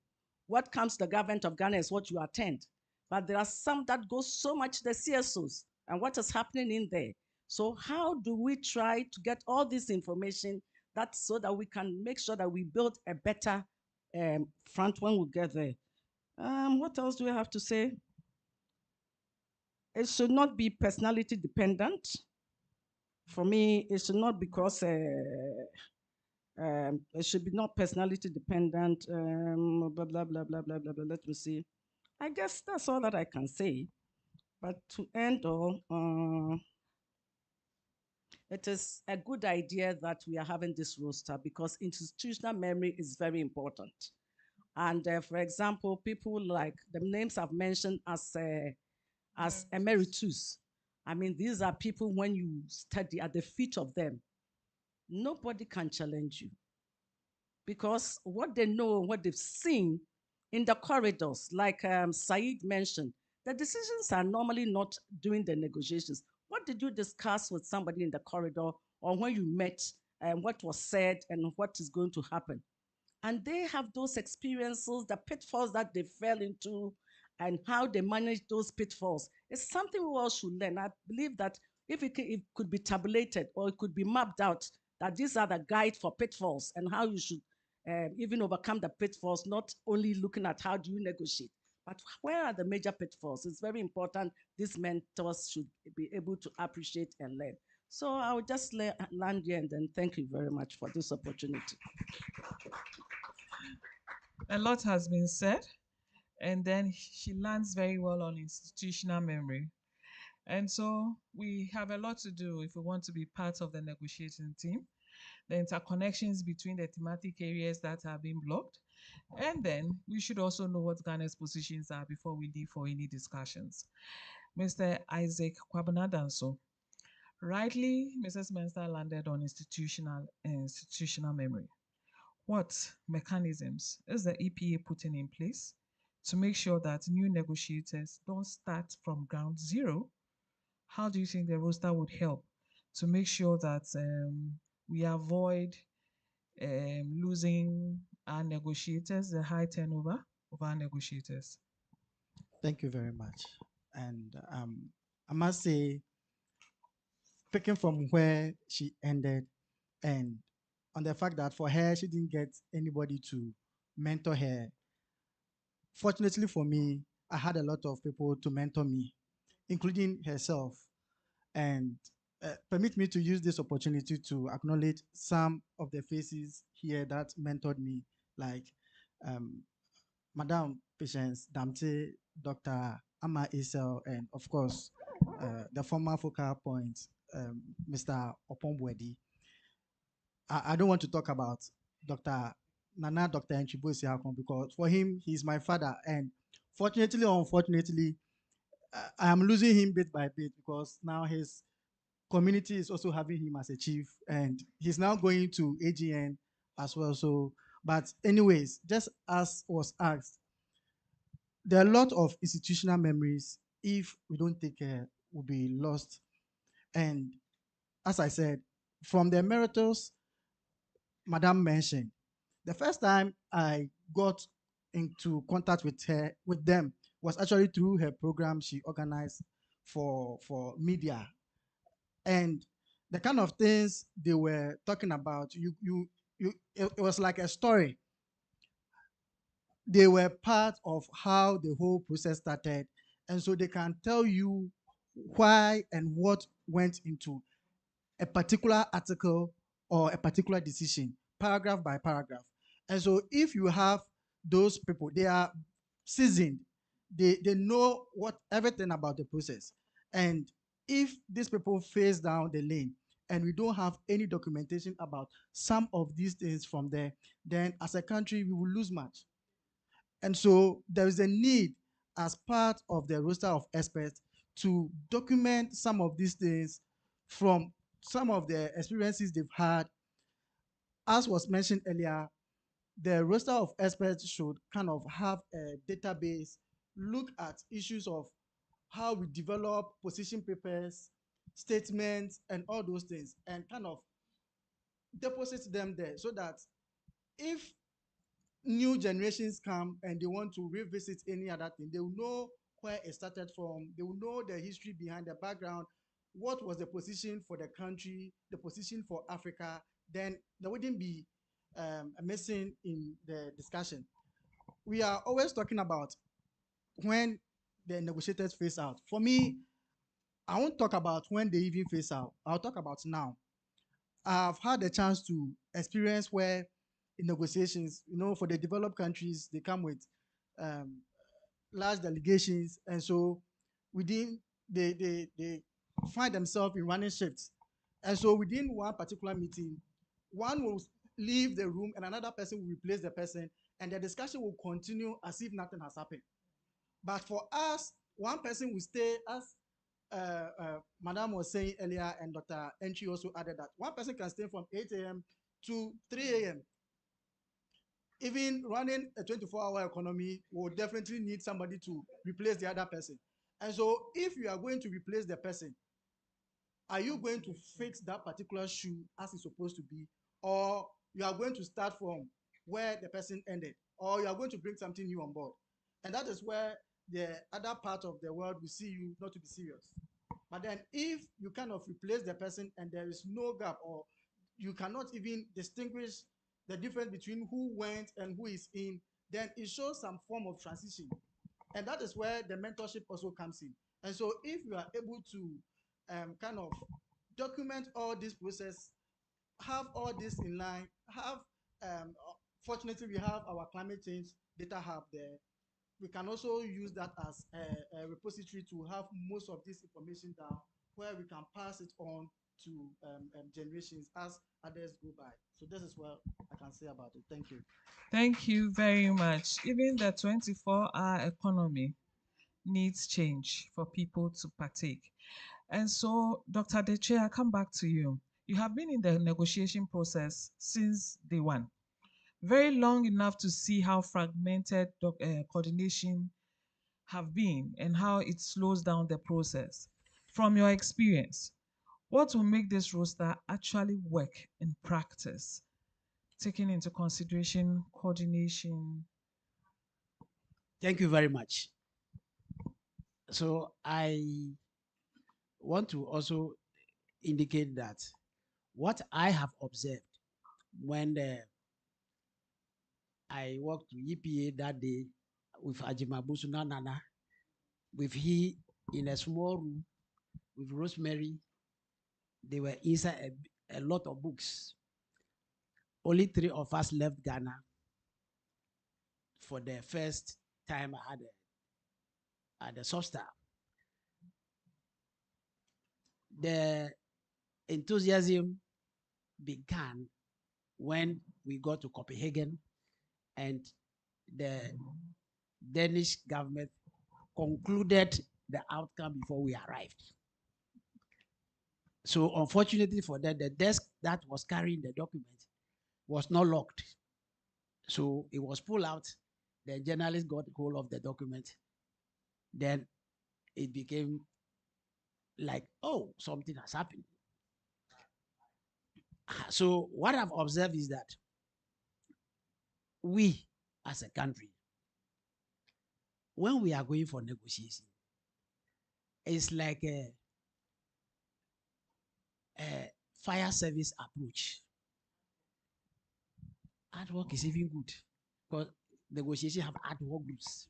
what comes to the government of Ghana is what you attend. But there are some that go so much to the CSOs and what is happening in there. So how do we try to get all this information so that we can make sure that we build a better front when we get there? What else do we have to say? It should not be personality dependent. For me, it should not because it should be not personality dependent. Blah blah blah blah blah blah blah. Let me see. I guess that's all that I can say. But to end all, it is a good idea that we are having this roster because institutional memory is very important. And for example, people like the names I've mentioned as emeritus. I mean, these are people when you study at the feet of them, nobody can challenge you because what they know, what they've seen in the corridors, like Said mentioned, the decisions are normally not during the negotiations. What did you discuss with somebody in the corridor or when you met and what was said and what is going to happen? And they have those experiences, the pitfalls that they fell into and how they manage those pitfalls. It's something we all should learn. I believe that if it could be tabulated or it could be mapped out, that these are the guide for pitfalls and how you should even overcome the pitfalls, not only looking at how do you negotiate, but where are the major pitfalls? It's very important these mentors should be able to appreciate and learn. So I'll just land here and then thank you very much for this opportunity. A lot has been said, and then she lands very well on institutional memory. And so we have a lot to do if we want to be part of the negotiating team, the interconnections between the thematic areas that are being blocked. And then we should also know what Ghana's positions are before we leave for any discussions. Mr. Isaac Kwabanadanso, rightly, Mrs. Menster landed on institutional memory. What mechanisms is the EPA putting in place to make sure that new negotiators don't start from ground zero? How do you think the roster would help to make sure that we avoid losing our negotiators, the high turnover of our negotiators? Thank you very much. And I must say, picking from where she ended and on the fact that for her, she didn't get anybody to mentor her. Fortunately for me, I had a lot of people to mentor me, including herself. And permit me to use this opportunity to acknowledge some of the faces here that mentored me, like Madam Patience Damte, Dr. Amma Isel, and of course, the former focal point, Mr. Opombwedi. I don't want to talk about Dr. Dr. Enchibosi Akon, because for him, he's my father. And fortunately or unfortunately, I am losing him bit by bit because now his community is also having him as a chief, and he's now going to AGN as well. So, but anyways, just as was asked, there are a lot of institutional memories, if we don't take care, will be lost. And as I said, from the emeritus Madam mentioned, the first time I got into contact with them was actually through her program she organized for media. And the kind of things they were talking about, it was like a story. They were part of how the whole process started, and so they can tell you why and what went into a particular article or a particular decision, paragraph by paragraph. And so if you have those people, they are seasoned, they know everything about the process. And if these people face down the lane and we don't have any documentation about some of these things from there, then as a country, we will lose much. And so there is a need as part of the roster of experts to document some of these things from some of the experiences they've had. As was mentioned earlier, the roster of experts should kind of have a database, look at issues of how we develop position papers, statements, and all those things, and kind of deposit them there so that if new generations come and they want to revisit any other thing, they will know where it started from. They will know the history behind the background, what was the position for the country, the position for Africa. Then there wouldn't be a missing in the discussion. We are always talking about when the negotiators phase out. For me, I won't talk about when they even phase out. I'll talk about now. I've had a chance to experience where in negotiations, for the developed countries, they come with um, large delegations, and so within they find themselves in running shifts, and so within one particular meeting, one will leave the room and another person will replace the person, and the discussion will continue as if nothing has happened. But for us, one person will stay, as Madam was saying earlier, and Dr. Entry also added that one person can stay from 8 a.m. to 3 a.m. Even running a 24-hour economy will definitely need somebody to replace the other person. And so if you are going to replace the person, are you going to fix that particular shoe as it's supposed to be? Or you are going to start from where the person ended? Or you are going to bring something new on board? And that is where the other part of the world will see you not to be serious. But then if you kind of replace the person and there is no gap, or you cannot even distinguish the difference between who went and who is in, then it shows some form of transition. And that is where the mentorship also comes in. And so if you are able to kind of document all this process, have all this in line, have, fortunately we have our climate change data hub there. We can also use that as a repository to have most of this information down, where we can pass it on to generations as others go by. So this is what I can say about it. Thank you. Thank you very much. Even the 24-hour economy needs change for people to partake. And so, Dr. Deche, I come back to you. You have been in the negotiation process since day one, very long enough to see how fragmented coordination have been and how it slows down the process. From your experience, what will make this roster actually work in practice, taking into consideration coordination? Thank you very much. So I want to also indicate that what I have observed when I walked to EPA that day with Ajimabusu Nana, with he in a small room with Rosemary, they were inside a lot of books. Only 3 of us left Ghana for the first time at the Substar. The enthusiasm began when we got to Copenhagen and the Danish government concluded the outcome before we arrived. So unfortunately for that, the desk that was carrying the document was not locked. So it was pulled out. The journalist got hold of the document. Then it became like, oh, something has happened. So what I've observed is that we as a country, when we are going for negotiation, it's like a fire service approach. Ad hoc is even good because negotiation have ad hoc groups.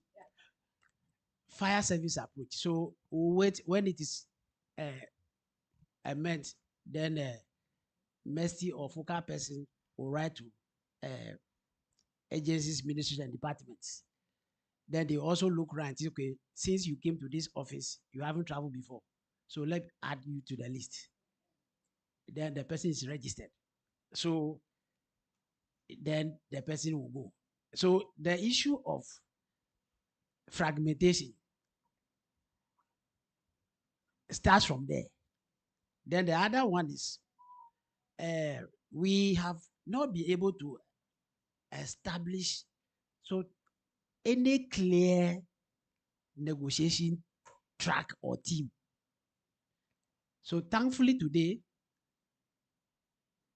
Fire service approach. So we'll wait when it is meant, then Mercy or focal person will write to agencies, ministries, and departments. Then they also look around. Okay, since you came to this office, you haven't traveled before, so let me add you to the list. Then the person is registered. So then the person will go. So the issue of fragmentation starts from there. Then the other one is we have not been able to establish any clear negotiation track or team. So thankfully today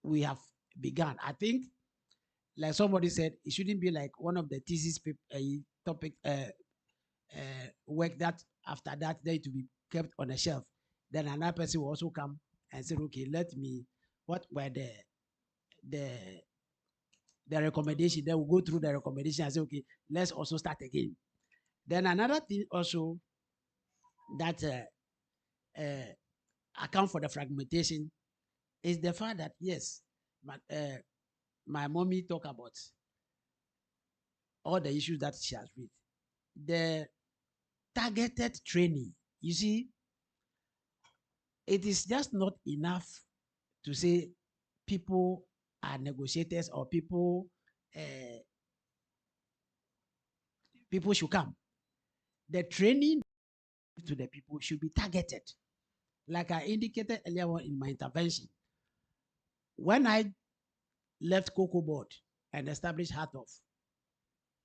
we have begun. I think like somebody said, it shouldn't be like one of the thesis topic work that after that they to be kept on a shelf. Then another person will also come and say, okay, let me, what were the the recommendation? Then we'll go through the recommendation and say, okay, let's also start again. Then another thing also that account for the fragmentation is the fact that yes, my mommy talk about all the issues that she has raised. The targeted training, you see, it is just not enough to say people are negotiators or people people should come. The training to the people should be targeted. Like I indicated earlier on in my intervention, when I left Cocoa Board and established Heart of,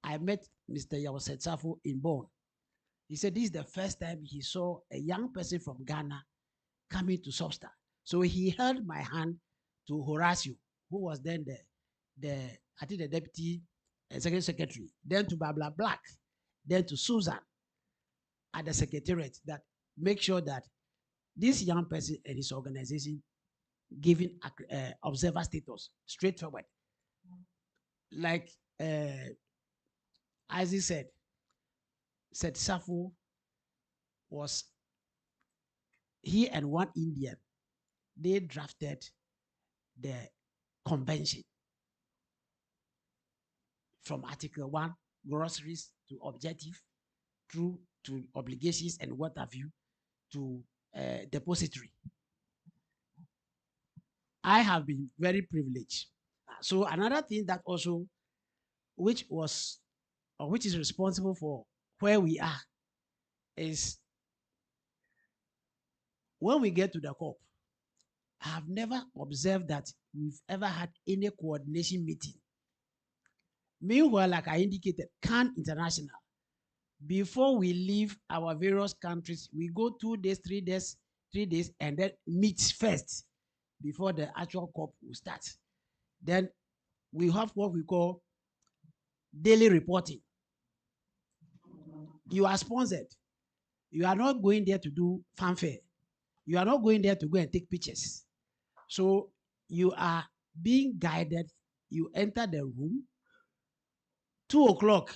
I met Mr. Yawosetsafo in Bonn. He said this is the first time he saw a young person from Ghana coming to Substar. So he held my hand to Horacio, who was then the I think the deputy executive secretary, then to Babla Black, then to Susan at the secretariat, that make sure that this young person and his organization given observer status straightforward. Like Isaac said Safo was, he and one Indian, they drafted the convention from Article 1, groceries, to objective, through to obligations and what have you, to depository. I have been very privileged. So another thing that also, which was, or which is responsible for where we are, is when we get to the COP, I have never observed that we've ever had any coordination meeting. Meanwhile, like I indicated, CAN International, before we leave our various countries, we go 2 days, 3 days, 3 days, and then meet first before the actual COP will start. Then we have what we call daily reporting. You are sponsored. You are not going there to do fanfare. You are not going there to go and take pictures. So you are being guided. You enter the room. 2 o'clock,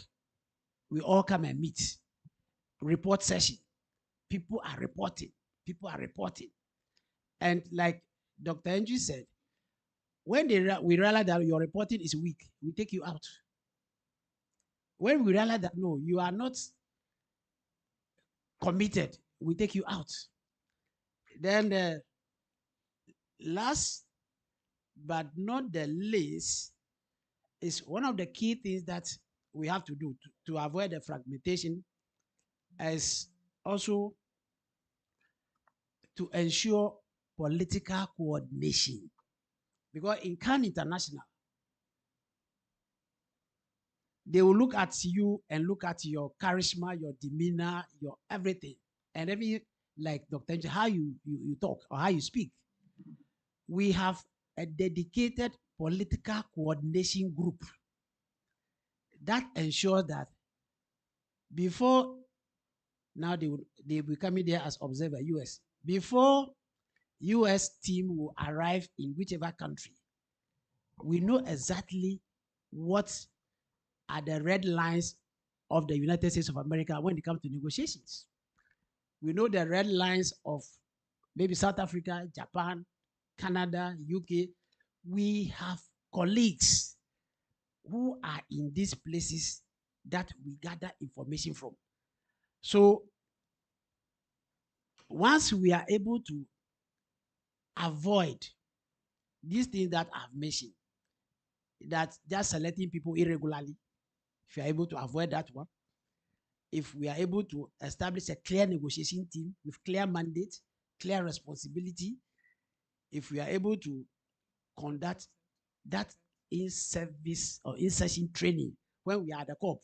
we all come and meet. Report session. People are reporting. People are reporting. And like Dr. Andrew said, when we realize that your reporting is weak, we take you out. When we realize that no, you are not committed, we take you out. Then the last but not the least is one of the key things that we have to do to avoid the fragmentation is also to ensure political coordination. Because in CAN International, they will look at you and look at your charisma, your demeanor, your everything. And every, like Dr. Nje, how you talk or how you speak. We have a dedicated political coordination group that ensures that before, now they will be coming there as observer, US. Before US team will arrive in whichever country, we know exactly what are the red lines of the United States of America when it comes to negotiations. We know the red lines of maybe South Africa, Japan, Canada, UK. We have colleagues who are in these places that we gather information from. So once we are able to avoid these things that I've mentioned, that just selecting people irregularly, if you are able to avoid that one, if we are able to establish a clear negotiation team with clear mandate, clear responsibility, if we are able to conduct that in-service or in-session training when we are at the COP,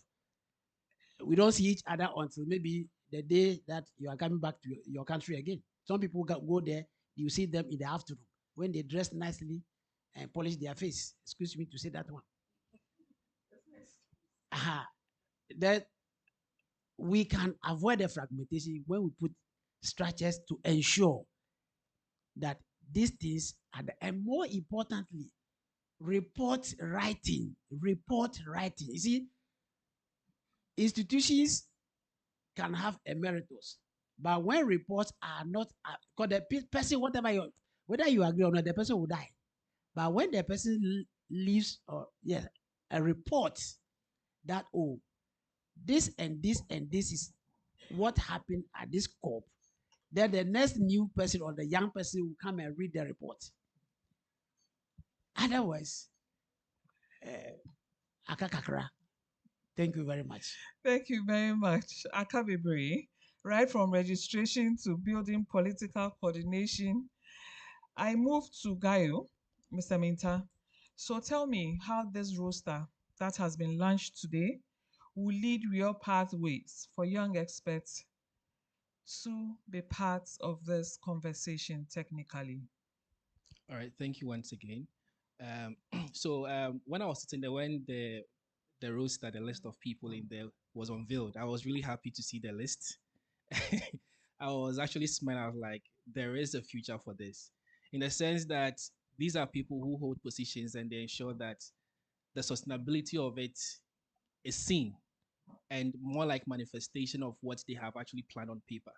we don't see each other until maybe the day that you are coming back to your country again. Some people go there, you see them in the afternoon when they dress nicely and polish their face. Excuse me to say that one. that we can avoid the fragmentation when we put structures to ensure that these things are and more importantly, report writing. Report writing. You see, institutions can have emeritus, but when reports are not, because the person, whether you agree or not, the person will die. But when the person leaves, or yeah, a report that, oh, this and this and this is what happened at this corp, then the next new person or the young person will come and read the report. Otherwise, akakakra. Thank you very much. Thank you very much, Akabebre. Right from registration to building political coordination, I move to Gaio, Mr. Minta. So tell me how this roster that has been launched today will lead real pathways for young experts to be part of this conversation technically. All right, thank you once again. When I was sitting there, when the roster, the list of people in there was unveiled, I was really happy to see the list. I was actually smiling. I was like, there is a future for this, in the sense that these are people who hold positions and they ensure that the sustainability of it is seen and more like manifestation of what they have actually planned on paper.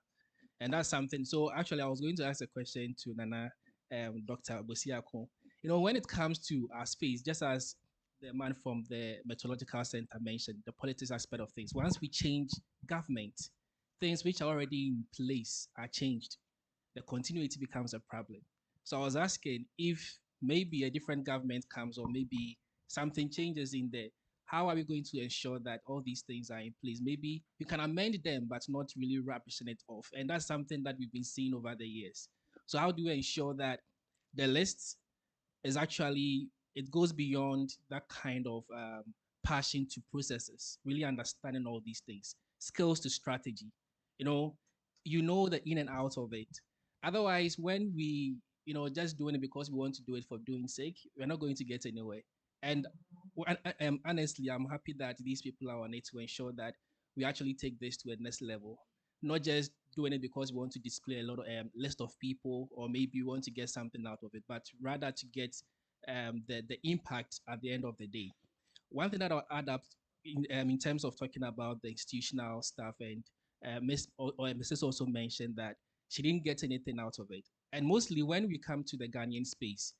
And that's something. So actually, I was going to ask a question to Nana, Dr. Bosiako. You know, when it comes to our space, just as the man from the Meteorological Center mentioned, the politics aspect of things, once we change government, things which are already in place are changed. The continuity becomes a problem. So I was asking if maybe a different government comes or maybe something changes in there, how are we going to ensure that all these things are in place? Maybe you can amend them, but not really rubbishing it off. And that's something that we've been seeing over the years. So how do we ensure that the list is actually, it goes beyond that kind of passion to processes, really understanding all these things, skills to strategy, you know the in and out of it. Otherwise, when we, just doing it because we want to do it for doing sake, we're not going to get anywhere. And honestly, I'm happy that these people are on it to ensure that we actually take this to a next level, not just doing it because we want to display a lot of list of people or maybe we want to get something out of it, but rather to get the impact at the end of the day. One thing that I'll add up in terms of talking about the institutional stuff, and Mrs. also mentioned that she didn't get anything out of it. And mostly when we come to the Ghanaian space,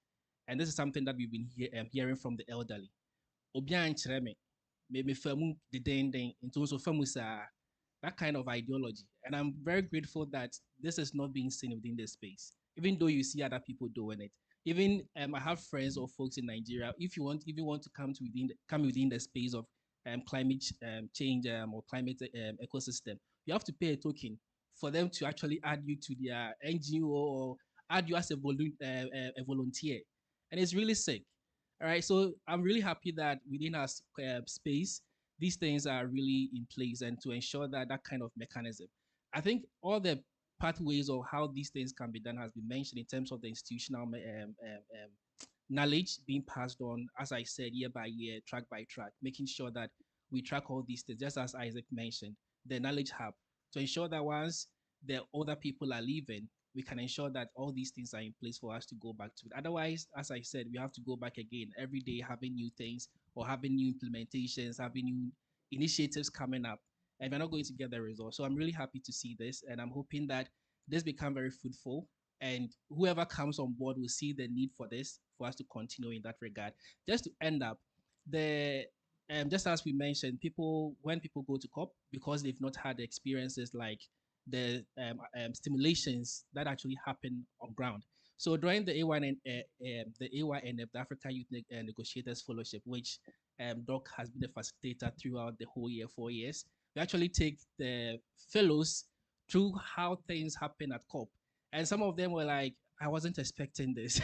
and this is something that we've been hearing from the elderly, obian kyerɛ me fa mu dedenden nti nso fa mu saa, that kind of ideology. And I'm very grateful that this is not being seen within the space, even though you see other people doing it. Even I have friends or folks in Nigeria. If you want to come within the space of climate change or climate ecosystem, you have to pay a token for them to actually add you to their NGO or add you as a volunteer, and it's really sick. All right, so I'm really happy that within our space, these things are really in place, and to ensure that that kind of mechanism. I think all the pathways of how these things can be done has been mentioned in terms of the institutional knowledge being passed on, as I said, year by year, track by track, making sure that we track all these things, just as Isaac mentioned, the knowledge hub, to ensure that once the other people are leaving, we can ensure that all these things are in place for us to go back to it. Otherwise, as I said, we have to go back again every day, having new things or having new implementations, having new initiatives coming up, and we're not going to get the results. So I'm really happy to see this, and I'm hoping that this become very fruitful, and whoever comes on board will see the need for this for us to continue in that regard. Just to end up, the just as we mentioned, when people go to COP, because they've not had experiences like the stimulations that actually happen on ground. So during the A1N, the AYNF, the Africa Youth Negotiators Fellowship, which Doc has been a facilitator throughout the whole year, 4 years, we actually take the fellows through how things happen at COP. And some of them were like, I wasn't expecting this,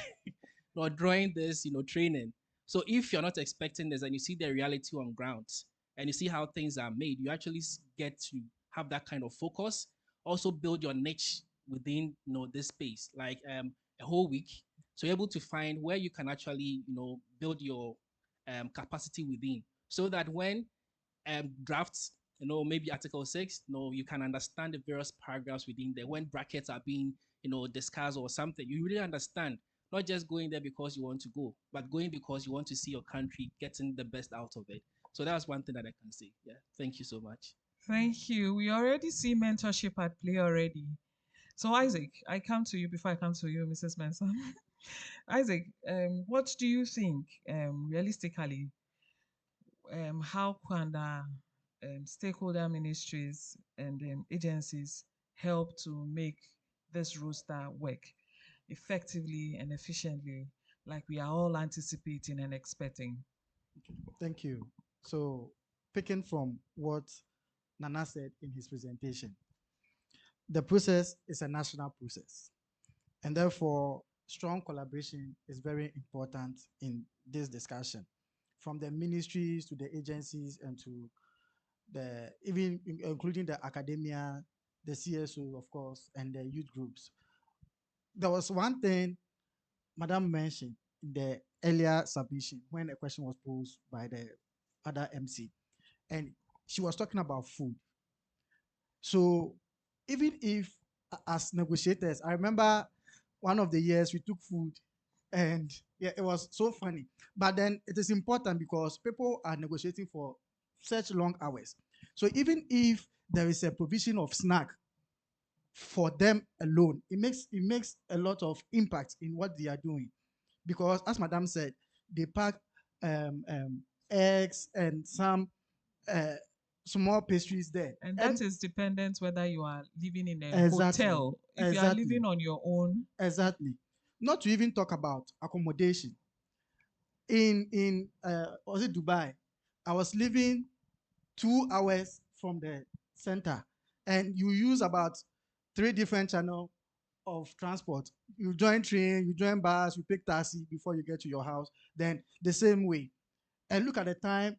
nor drawing this, training. So if you're not expecting this and you see the reality on ground and you see how things are made, you actually get to have that kind of focus. Also build your niche within this space, like a whole week. So you're able to find where you can actually build your capacity within, so that when drafts, maybe Article 6, you can understand the various paragraphs within there when brackets are being, discussed or something. You really understand, not just going there because you want to go, but going because you want to see your country getting the best out of it. So that's one thing that I can say. Yeah. Thank you so much. Thank you. We already see mentorship at play already. So Isaac, I come to you before I come to you, Mrs. Mensah. Isaac, what do you think, realistically, how can stakeholder ministries and agencies help to make this roster work effectively and efficiently, like we are all anticipating and expecting? Thank you. So, picking from what Nana said in his presentation, the process is a national process, and therefore, strong collaboration is very important in this discussion, from the ministries to the agencies and to the even including the academia, the CSO, of course, and the youth groups. There was one thing Madam mentioned in the earlier submission when a question was posed by the other MC, and she was talking about food. So even if as negotiators, I remember one of the years we took food, and yeah, it was so funny. But then it is important because people are negotiating for such long hours. So even if there is a provision of snack for them alone, it makes a lot of impact in what they are doing, because as Madam said, they pack eggs and some uh, small pastries there. And that is dependent whether you are living in a Exactly. hotel. If you are living on your own, Exactly. Not to even talk about accommodation. In was it Dubai? I was living 2 hours from the center, and you use about 3 different channels of transport. You join train, you join bus, you take taxi before you get to your house. Then the same way. And look at the time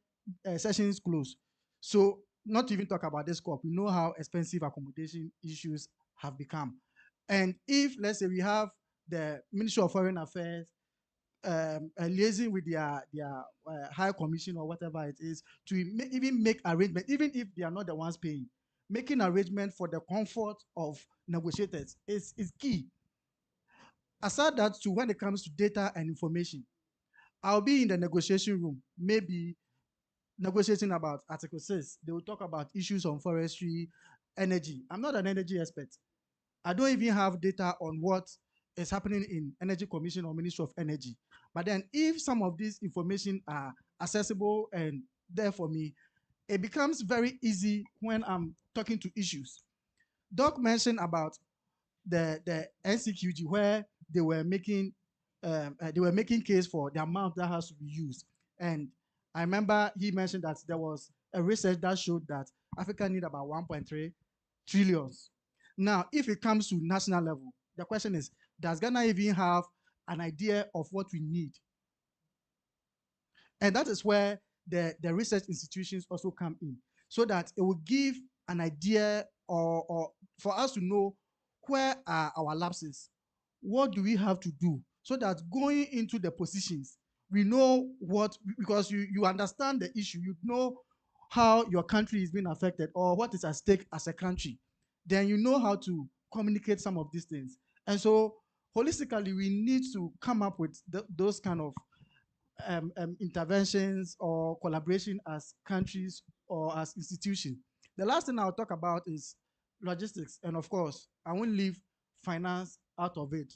sessions close. So not to even talk about this COP, you know how expensive accommodation issues have become. And if, let's say, we have the Ministry of Foreign Affairs liaising with their high commission or whatever it is to even make arrangement, even if they are not the ones paying, making arrangement for the comfort of negotiators is key. Aside that, too, when it comes to data and information, I'll be in the negotiation room, maybe negotiating about Article 6. They will talk about issues on forestry, energy. I'm not an energy expert. I don't even have data on what is happening in Energy Commission or Ministry of Energy. But then if some of these information are accessible and there for me, it becomes very easy when I'm talking to issues. Doc mentioned about the NCQG where they were making case for the amount that has to be used. And I remember he mentioned that there was a research that showed that Africa need about 1.3 trillions. Now, if it comes to national level, the question is, does Ghana even have an idea of what we need? And that is where the research institutions also come in, so that it will give an idea or for us to know where are our lapses, what do we have to do, so that going into the positions, we know what, because you understand the issue, you know how your country is being affected or what is at stake as a country, then you know how to communicate some of these things. And so holistically, we need to come up with those kind of interventions or collaboration as countries or as institutions. The last thing I'll talk about is logistics. And of course, I won't leave finance out of it.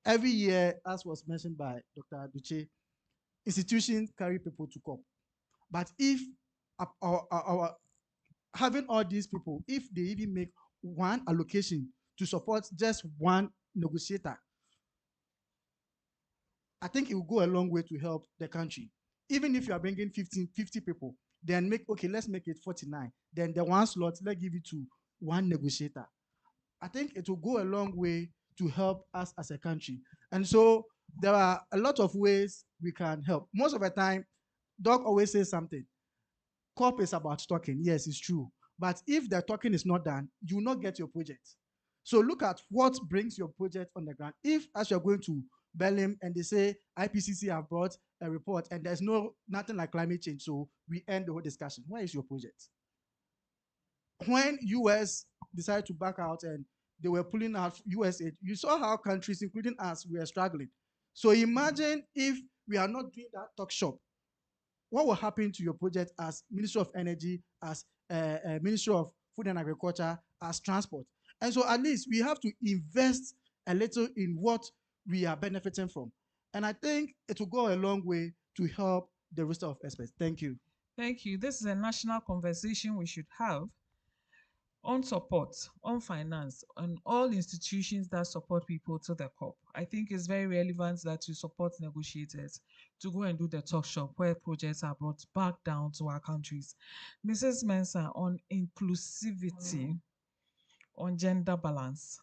Every year, as was mentioned by Dr. Aduche, institutions carry people to COP. But if having all these people, if they even make one allocation to support just one negotiator, I think it will go a long way to help the country. Even if you are bringing 50 people, then let's make it 49. Then the one slot, let's give it to one negotiator. I think it will go a long way to help us as a country. And so there are a lot of ways we can help. Most of the time, Doc always says something. COP is about talking. Yes, it's true. But if the talking is not done, you will not get your project. So look at what brings your project on the ground. If, as you're going to Berlin and they say IPCC have brought a report and there's nothing like climate change, so we end the whole discussion. Where is your project? When US decided to back out and they were pulling out US aid, you saw how countries, including us, were struggling. So imagine if we are not doing that talk shop, what will happen to your project as Ministry of Energy, as Ministry of Food and Agriculture, as transport? And so at least we have to invest a little in what we are benefiting from. And I think it will go a long way to help the roster of experts. Thank you. Thank you. This is a national conversation we should have on support, on finance, on all institutions that support people to the COP. I think it's very relevant that you support negotiators to go and do the talk shop where projects are brought back down to our countries. Mrs. Mensah, on inclusivity, on gender balance,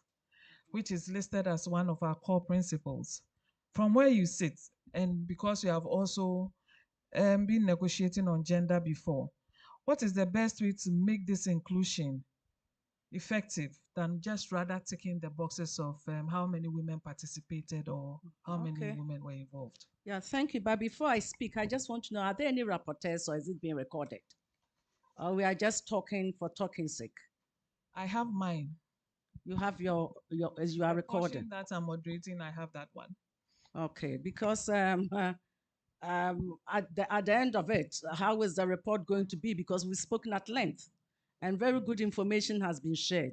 which is listed as one of our core principles. From where you sit, and because you have also been negotiating on gender before, what is the best way to make this inclusion effective than just rather ticking the boxes of how many women participated or how many women were involved? Yeah, thank you. But before I speak, I just want to know, are there any rapporteurs or is it being recorded? Or we are just talking for talking's sake? I have mine. You have your as you are recording. That I'm moderating, I have that one. Okay, because at the end of it, how is the report going to be? Because we've spoken at length and very good information has been shared.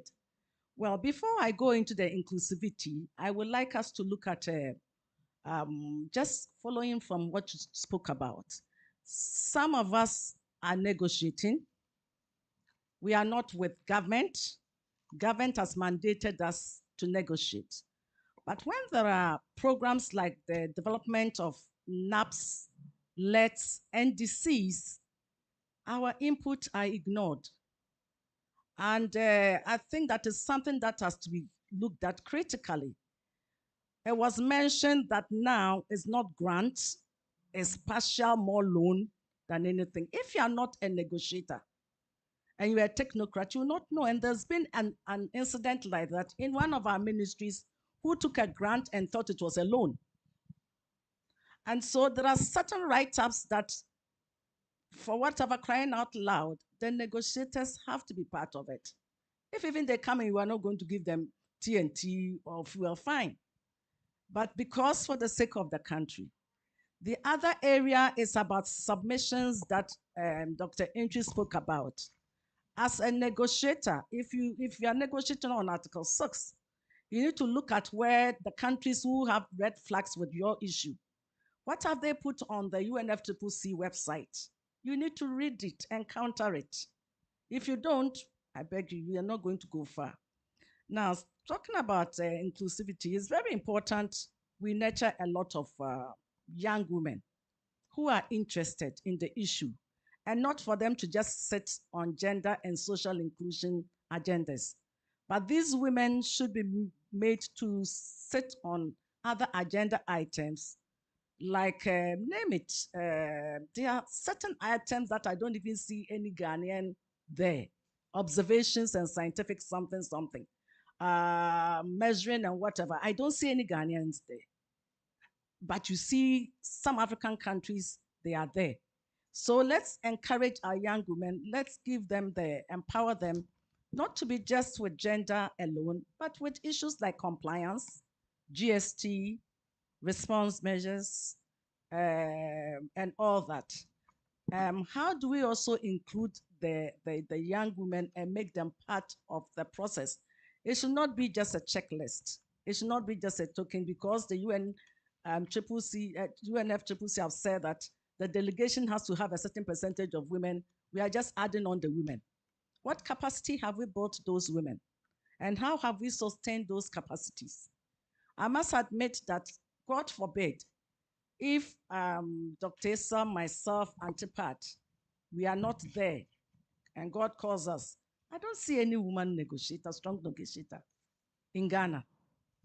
Well, before I go into the inclusivity, I would like us to look at just following from what you spoke about. Some of us are negotiating. We are not with government. Government has mandated us to negotiate. But when there are programs like the development of NAPS, LETs, NDCs, our input are ignored. And I think that is something that has to be looked at critically. It was mentioned that now it's not grants, it's partial more loan than anything. If you are not a negotiator and you're a technocrat, you will not know. And there's been an incident like that in one of our ministries who took a grant and thought it was a loan. And so there are certain write-ups that, for whatever, crying out loud, the negotiators have to be part of it. If even they come and you are not going to give them TNT or fuel, fine. But because for the sake of the country. The other area is about submissions that Dr. Entry spoke about. As a negotiator, if you are negotiating on Article 6, you need to look at where the countries who have red flags with your issue, what have they put on the UNFCCC website? You need to read it and counter it. If you don't, I beg you, you are not going to go far. Now, talking about inclusivity, it's very important we nurture a lot of young women who are interested in the issue and not for them to just sit on gender and social inclusion agendas. But these women should be made to sit on other agenda items like, name it, there are certain items that I don't even see any Ghanaian there. Observations and scientific something, measuring and whatever. I don't see any Ghanaians there. But you see some African countries, they are there. So let's encourage our young women. Let's give them empower them, not to be just with gender alone, but with issues like compliance, GST, response measures, and all that. How do we also include the young women and make them part of the process? It should not be just a checklist. It should not be just a token, because the UNFCCC have said that the delegation has to have a certain percentage of women. We are just adding on the women. What capacity have we built those women? And how have we sustained those capacities? I must admit that, God forbid, if Dr. Issa, myself, Auntie Pat, we are not there, and God calls us, I don't see any woman negotiator, strong negotiator in Ghana.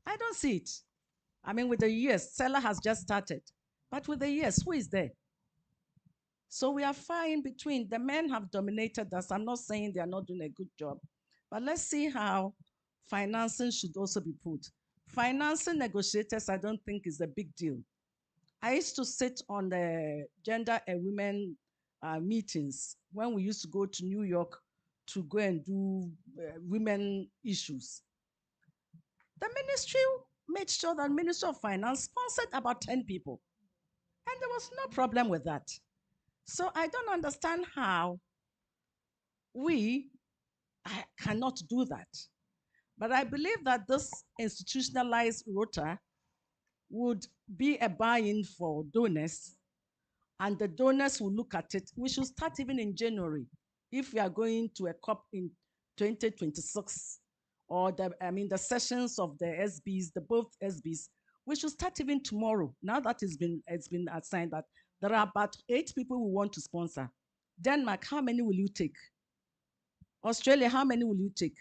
I don't see it. I mean, with the years, Seller has just started, but with the years, who is there? So we are far in between. The men have dominated us. I'm not saying they are not doing a good job, but let's see how financing should also be put. Financing negotiators, I don't think is a big deal. I used to sit on the gender and women meetings when we used to go to New York to go and do women issues. The ministry made sure that Ministry of Finance sponsored about 10 people. And there was no problem with that. So I don't understand how we cannot do that. But I believe that this institutionalized rota would be a buy-in for donors, and the donors will look at it. We should start even in January if we are going to a COP in 2026, or the sessions of the SBs, the both SBs. We should start even tomorrow. Now that it's been assigned that there are about 8 people who want to sponsor. Denmark, how many will you take? Australia, how many will you take?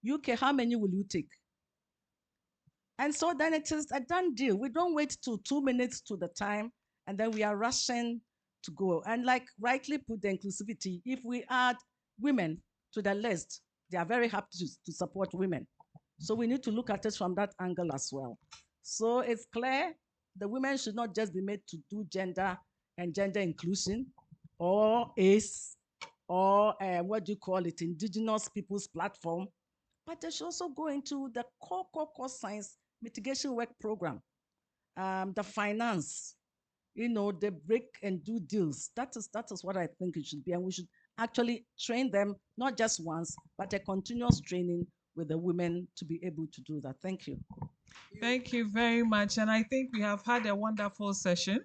UK, how many will you take? And so then it is a done deal. We don't wait till 2 minutes to the time and then we are rushing to go. And like rightly put the inclusivity, if we add women to the list, they are very happy to support women. So we need to look at it from that angle as well. So it's clear the women should not just be made to do gender and gender inclusion or ACE or what do you call it, Indigenous Peoples Platform, but they should also go into the core science mitigation work program, the finance, the break and do deals. That is what I think it should be. And we should actually train them, not just once, but a continuous training with the women to be able to do that. Thank you. Thank you very much. And I think we have had a wonderful session.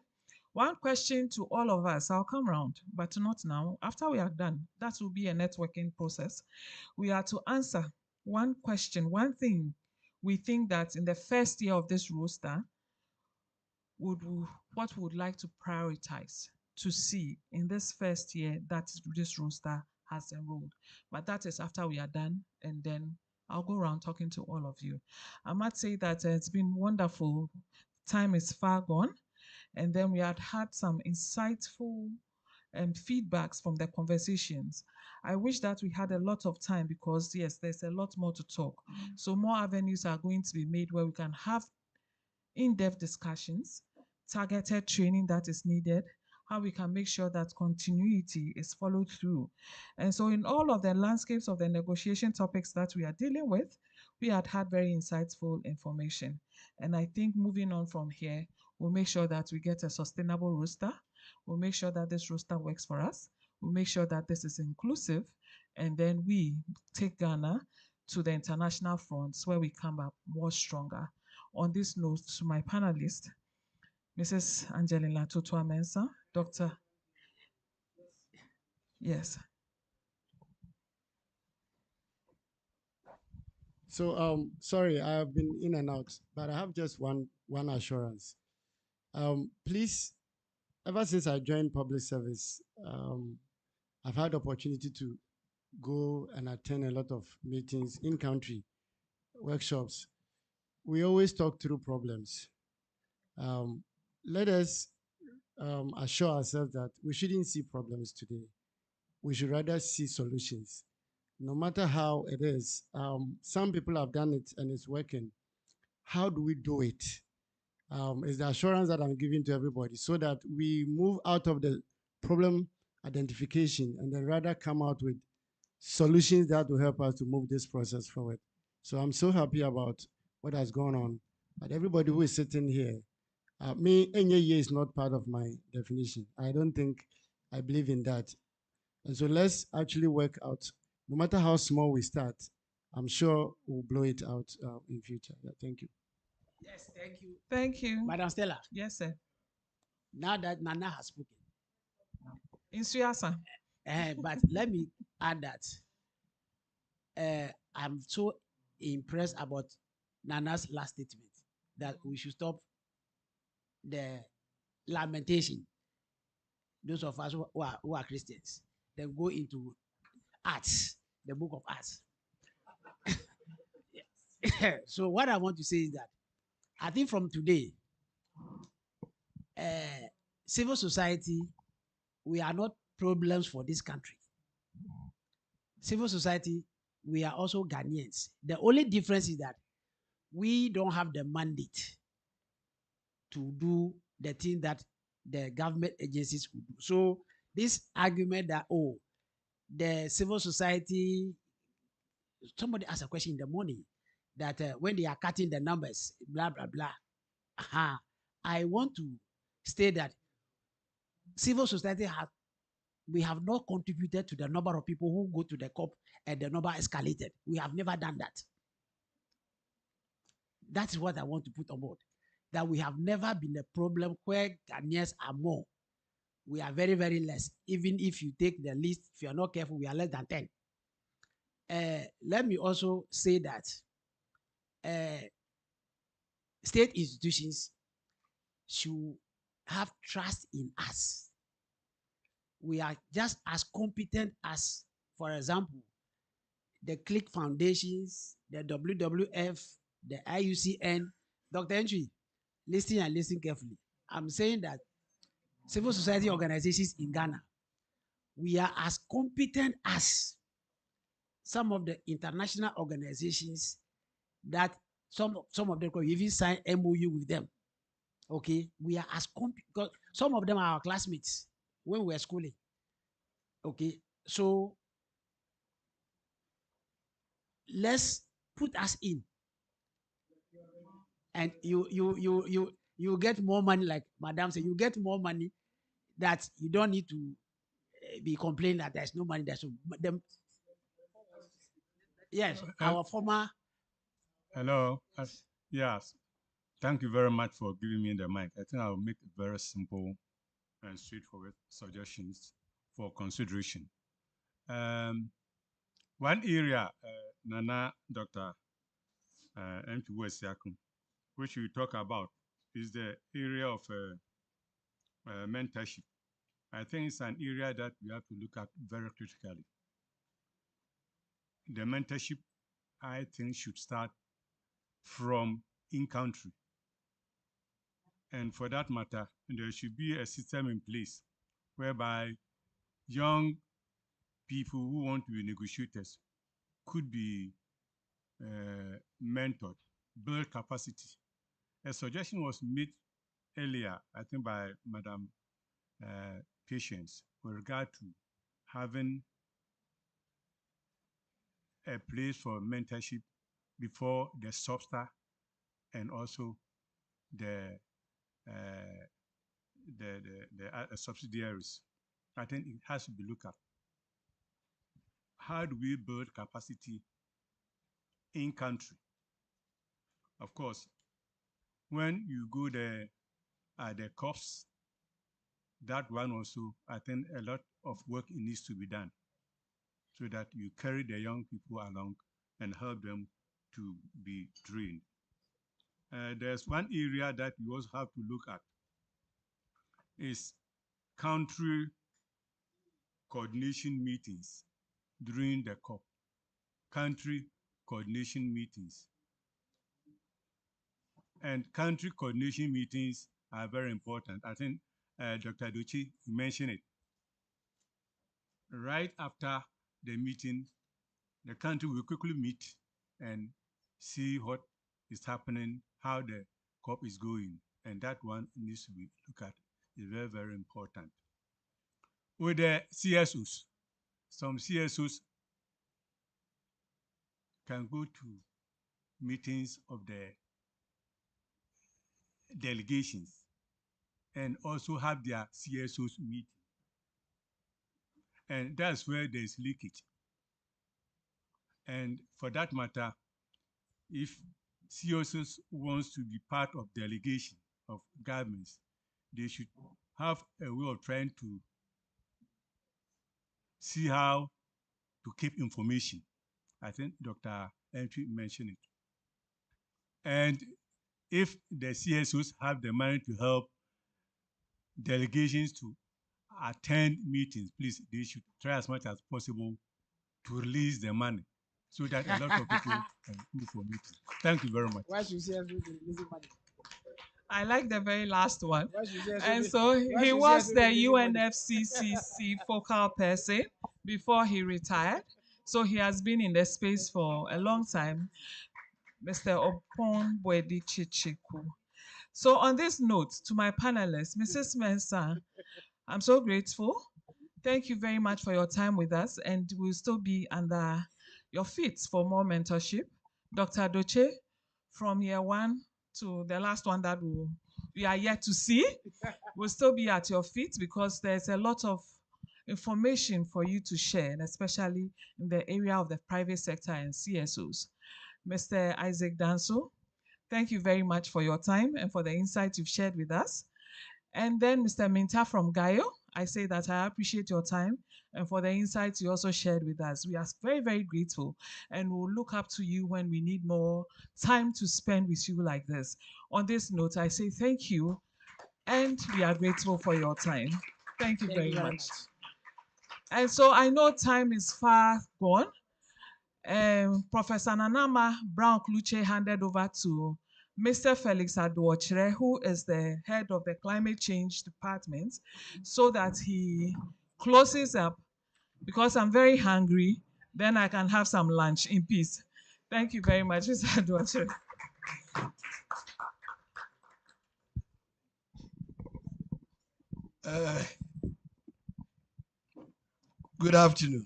One question to all of us. I'll come round, but not now. After we are done, that will be a networking process. We are to answer one question, one thing we think that in the first year of this roster, what we would like to prioritize to see in this first year that this roster has enrolled. But that is after we are done, and then I'll go around talking to all of you. I might say that it's been wonderful. Time is far gone. And then we had some insightful feedbacks from the conversations. I wish that we had a lot of time because, yes, there's a lot more to talk. So more avenues are going to be made where we can have in-depth discussions, targeted training that is needed, how we can make sure that continuity is followed through. And so in all of the landscapes of the negotiation topics that we are dealing with, we had very insightful information. And I think moving on from here, we'll make sure that we get a sustainable roster. We'll make sure that this roster works for us. We'll make sure that this is inclusive. And then we take Ghana to the international fronts where we come up more stronger. On this note, to my panelists, Mrs. Angelina Tutua-Mensah, Dr. Yes. So sorry, I have been in and out, but I have just one assurance. Please, ever since I joined public service, I've had opportunity to go and attend a lot of meetings in country, workshops. We always talk through problems. Let us assure ourselves that we shouldn't see problems today. We should rather see solutions. No matter how it is, some people have done it and it's working. How do we do it? Is the assurance that I'm giving to everybody so that we move out of the problem identification and then rather come out with solutions that will help us to move this process forward. So I'm so happy about what has gone on. But everybody who is sitting here, me, NAE is not part of my definition. I don't think I believe in that. And so let's actually work out, no matter how small we start, I'm sure we'll blow it out in future. Yeah, thank you. Yes, thank you. Thank you. Madam Stella. Yes, sir. Now that Nana has spoken. In Suyasa. But let me add that I'm so impressed about Nana's last statement that we should stop the lamentation. Those of us who are Christians, then go into arts, the book of arts. So what I want to say is that I think from today, civil society, we are not problems for this country. Civil society, we are also Ghanaians. The only difference is that we don't have the mandate to do the thing that the government agencies would do. So this argument that, oh, the civil society, somebody asked a question in the morning that when they are cutting the numbers, blah, blah, blah. I want to state that civil society we have not contributed to the number of people who go to the COP and the number escalated. We have never done that. That is what I want to put on board. That we have never been a problem where Ghanaians are more. We are very, very less. Even if you take the list, if you are not careful, we are less than 10. Let me also say that state institutions should have trust in us. We are just as competent as, for example, the Click Foundations, the WWF, the IUCN. Dr. Entry, listen and listen carefully. I'm saying that civil society organizations in Ghana, we are as competent as some of the international organizations that some of them could even sign MOU with them. Okay, we are as because some of them are our classmates when we were schooling. Okay, so let's put us in, and you get more money, like Madam said, you get more money that you don't need to be complaining that there's no money. There's them. Yes, our former. Hello. Yes. Thank you very much for giving me the mic. I think I'll make very simple and straightforward suggestions for consideration. One area, Nana, Dr. M.P. Wesiakun, which we talk about, is the area of mentorship. I think it's an area that we have to look at very critically. The mentorship, I think, should start from in-country. And for that matter, there should be a system in place whereby young people who want to be negotiators could be mentored, build capacity. A suggestion was made earlier, I think by Madam Patience, with regard to having a place for mentorship before the substar and also the subsidiaries. I think it has to be looked at. How do we build capacity in country? Of course, when you go there at the costs, that one also, I think a lot of work needs to be done so that you carry the young people along and help them to be trained. There's one area that you also have to look at is country coordination meetings during the COP. Country coordination meetings. And country coordination meetings are very important. I think Dr. Dochi mentioned it. Right after the meeting, the country will quickly meet and see what is happening, how the COP is going, and that one needs to be looked at. It's very, very important. With the CSOs, some CSOs can go to meetings of the delegations and also have their CSOs meet. And that's where there's leakage. And for that matter, if CSOs wants to be part of delegation of governments, they should have a way of trying to see how to keep information. I think Dr. Entry mentioned it. And if the CSOs have the money to help delegations to attend meetings, please, they should try as much as possible to release the money so that a lot of people can go for meetings. Thank you very much. Why should CSO be releasing money? I like the very last one. Why should CSO And be- so why he should was CSO the be releasing money? UNFCCC focal person before he retired. So he has been in the space for a long time. Mr. Opon Bwedi Chichiku. So on this note, to my panelists, Mrs. Mensah, I'm so grateful. Thank you very much for your time with us, and we'll still be under your feet for more mentorship. Dr. Doche, from year 1 to the last one that we are yet to see, will still be at your feet because there's a lot of information for you to share, and especially in the area of the private sector and CSOs. Mr. Isaac Danso, thank you very much for your time and for the insight you've shared with us. And then Mr. Minta from Gaio, I say that I appreciate your time and for the insights you also shared with us. We are very, very grateful and we'll look up to you when we need more time to spend with you like this. On this note, I say thank you and we are grateful for your time. Thank you very much. And so I know time is far gone. Professor Nanama Brown Kluche handed over to Mr. Felix Aduochere, who is the head of the Climate Change Department, so that he closes up, because I'm very hungry, then I can have some lunch in peace. Thank you very much, Mr. Aduochere. Good afternoon.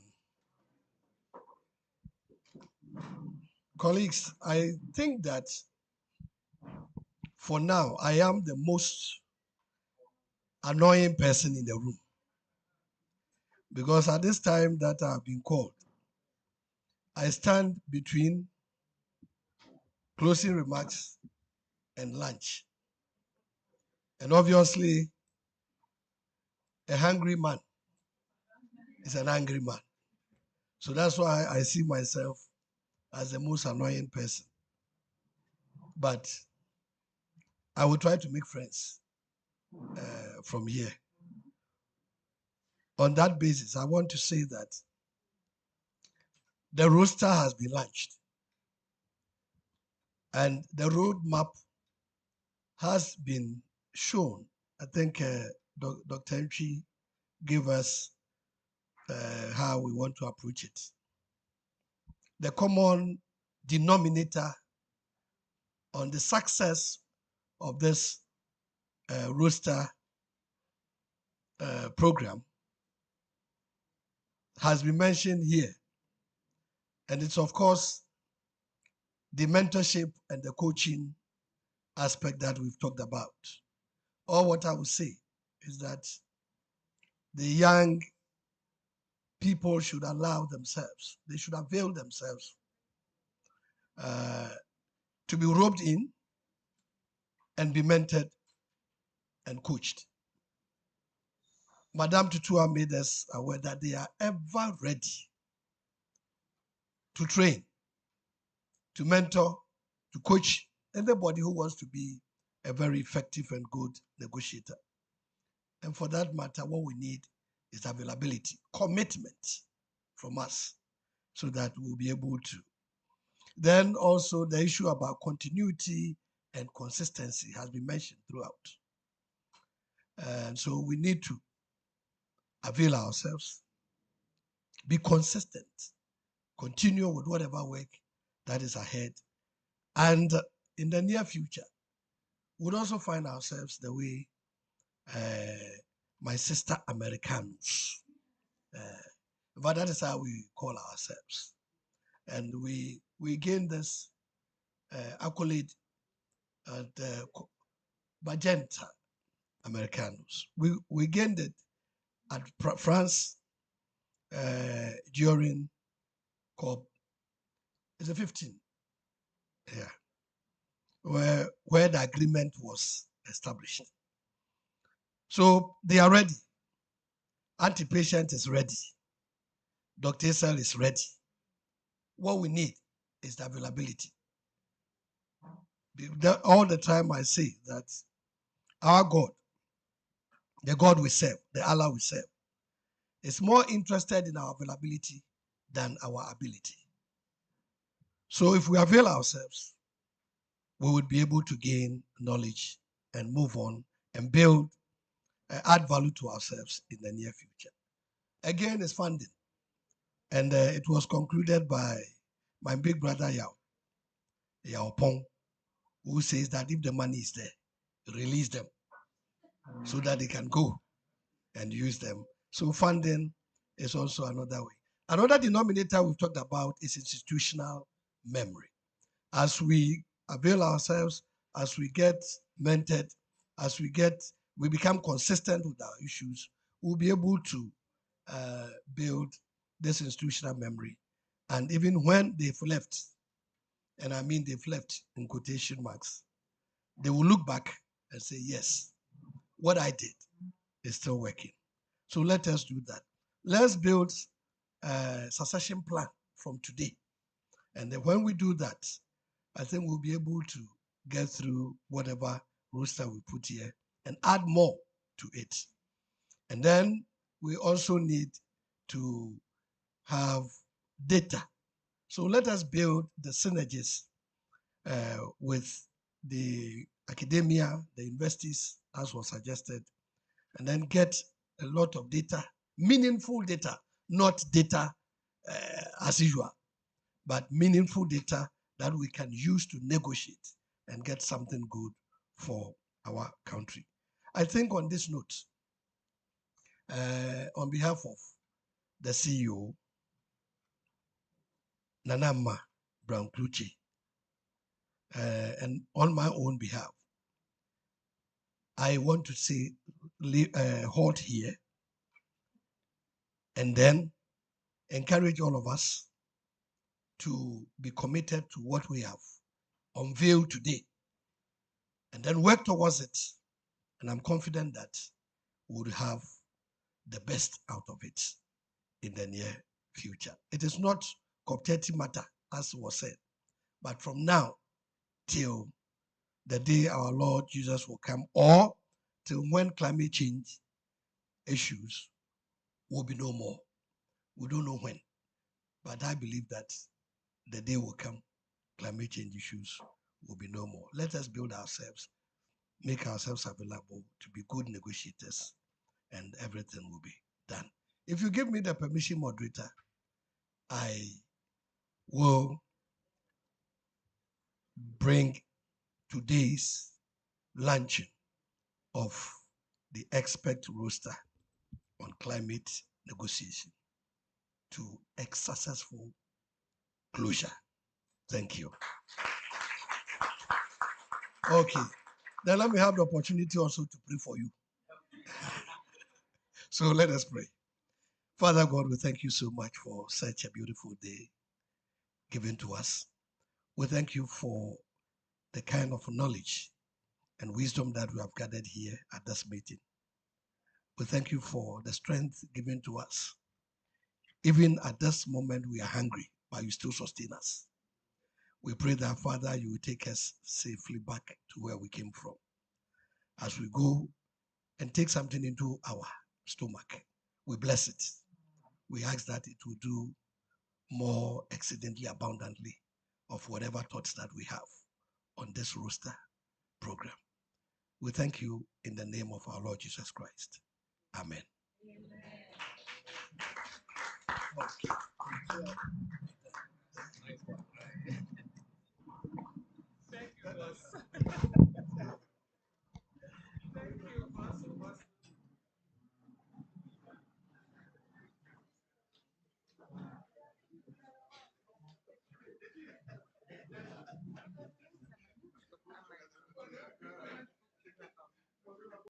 Colleagues, I think that for now, I am the most annoying person in the room. Because at this time that I've been called, I stand between closing remarks and lunch. And obviously, a hungry man is an angry man. So that's why I see myself as the most annoying person. But I will try to make friends from here. On that basis, I want to say that the roster has been launched. And the roadmap has been shown. I think Dr. Entry gave us how we want to approach it. The common denominator on the success of this roster program has been mentioned here. And it's, of course, the mentorship and the coaching aspect that we've talked about. Or what I would say is that the young people should allow themselves, they should avail themselves to be roped in and be mentored and coached. Madame Tutua made us aware that they are ever ready to train, to mentor, to coach anybody who wants to be a very effective and good negotiator. And for that matter, what we need is availability, commitment from us so that we'll be able to. Then also the issue about continuity and consistency has been mentioned throughout. And so we need to avail ourselves, be consistent, continue with whatever work that is ahead. And in the near future, we'll also find ourselves the way my sister Americans, but that is how we call ourselves. And we gain this accolade at Magenta Americanos. We gained it at France during COP. It's a 15, yeah, where the agreement was established. So they are ready. Anti-patient is ready. Dr. Cell is ready. What we need is the availability. All the time I say that our God, the God we serve, the Allah we serve, is more interested in our availability than our ability. So if we avail ourselves, we would be able to gain knowledge and move on and build, add value to ourselves in the near future. Again, it's funding. And it was concluded by my big brother Yao Pong, who says that if the money is there, release them so that they can go and use them. So funding is also another way. Another denominator we've talked about is institutional memory. As we avail ourselves, as we get mentored, as we become consistent with our issues, we'll be able to build this institutional memory. And even when they've left, and I mean they've left in quotation marks, they will look back and say, yes, what I did is still working. So let us do that. Let's build a succession plan from today. And then when we do that, I think we'll be able to get through whatever roster we put here and add more to it. And then we also need to have data. So let us build the synergies with the academia, the universities, as was suggested, and then get a lot of data, meaningful data, not data as usual, but meaningful data that we can use to negotiate and get something good for our country. I think on this note, on behalf of the CEO, Nanama Brown Kluchi, and on my own behalf, I want to say halt here and then encourage all of us to be committed to what we have unveiled today and then work towards it. And I'm confident that we'll have the best out of it in the near future. It is not cooperative matter, as was said, but from now till the day our Lord Jesus will come, or till when climate change issues will be no more. We don't know when, but I believe that the day will come, climate change issues will be no more. Let us build ourselves, make ourselves available to be good negotiators, and everything will be done. If you give me the permission, moderator, I will bring today's luncheon of the expert roster on climate negotiation to a successful closure. Thank you. Okay. Then let me have the opportunity also to pray for you. So let us pray. Father God, we thank you so much for such a beautiful day given to us. We thank you for the kind of knowledge and wisdom that we have gathered here at this meeting. We thank you for the strength given to us. Even at this moment, we are hungry, but you still sustain us. We pray that, Father, you will take us safely back to where we came from. As we go and take something into our stomach, we bless it. We ask that it will do more exceedingly abundantly of whatever thoughts that we have on this roster program. We thank you in the name of our Lord Jesus Christ. Amen. Thank you, boss.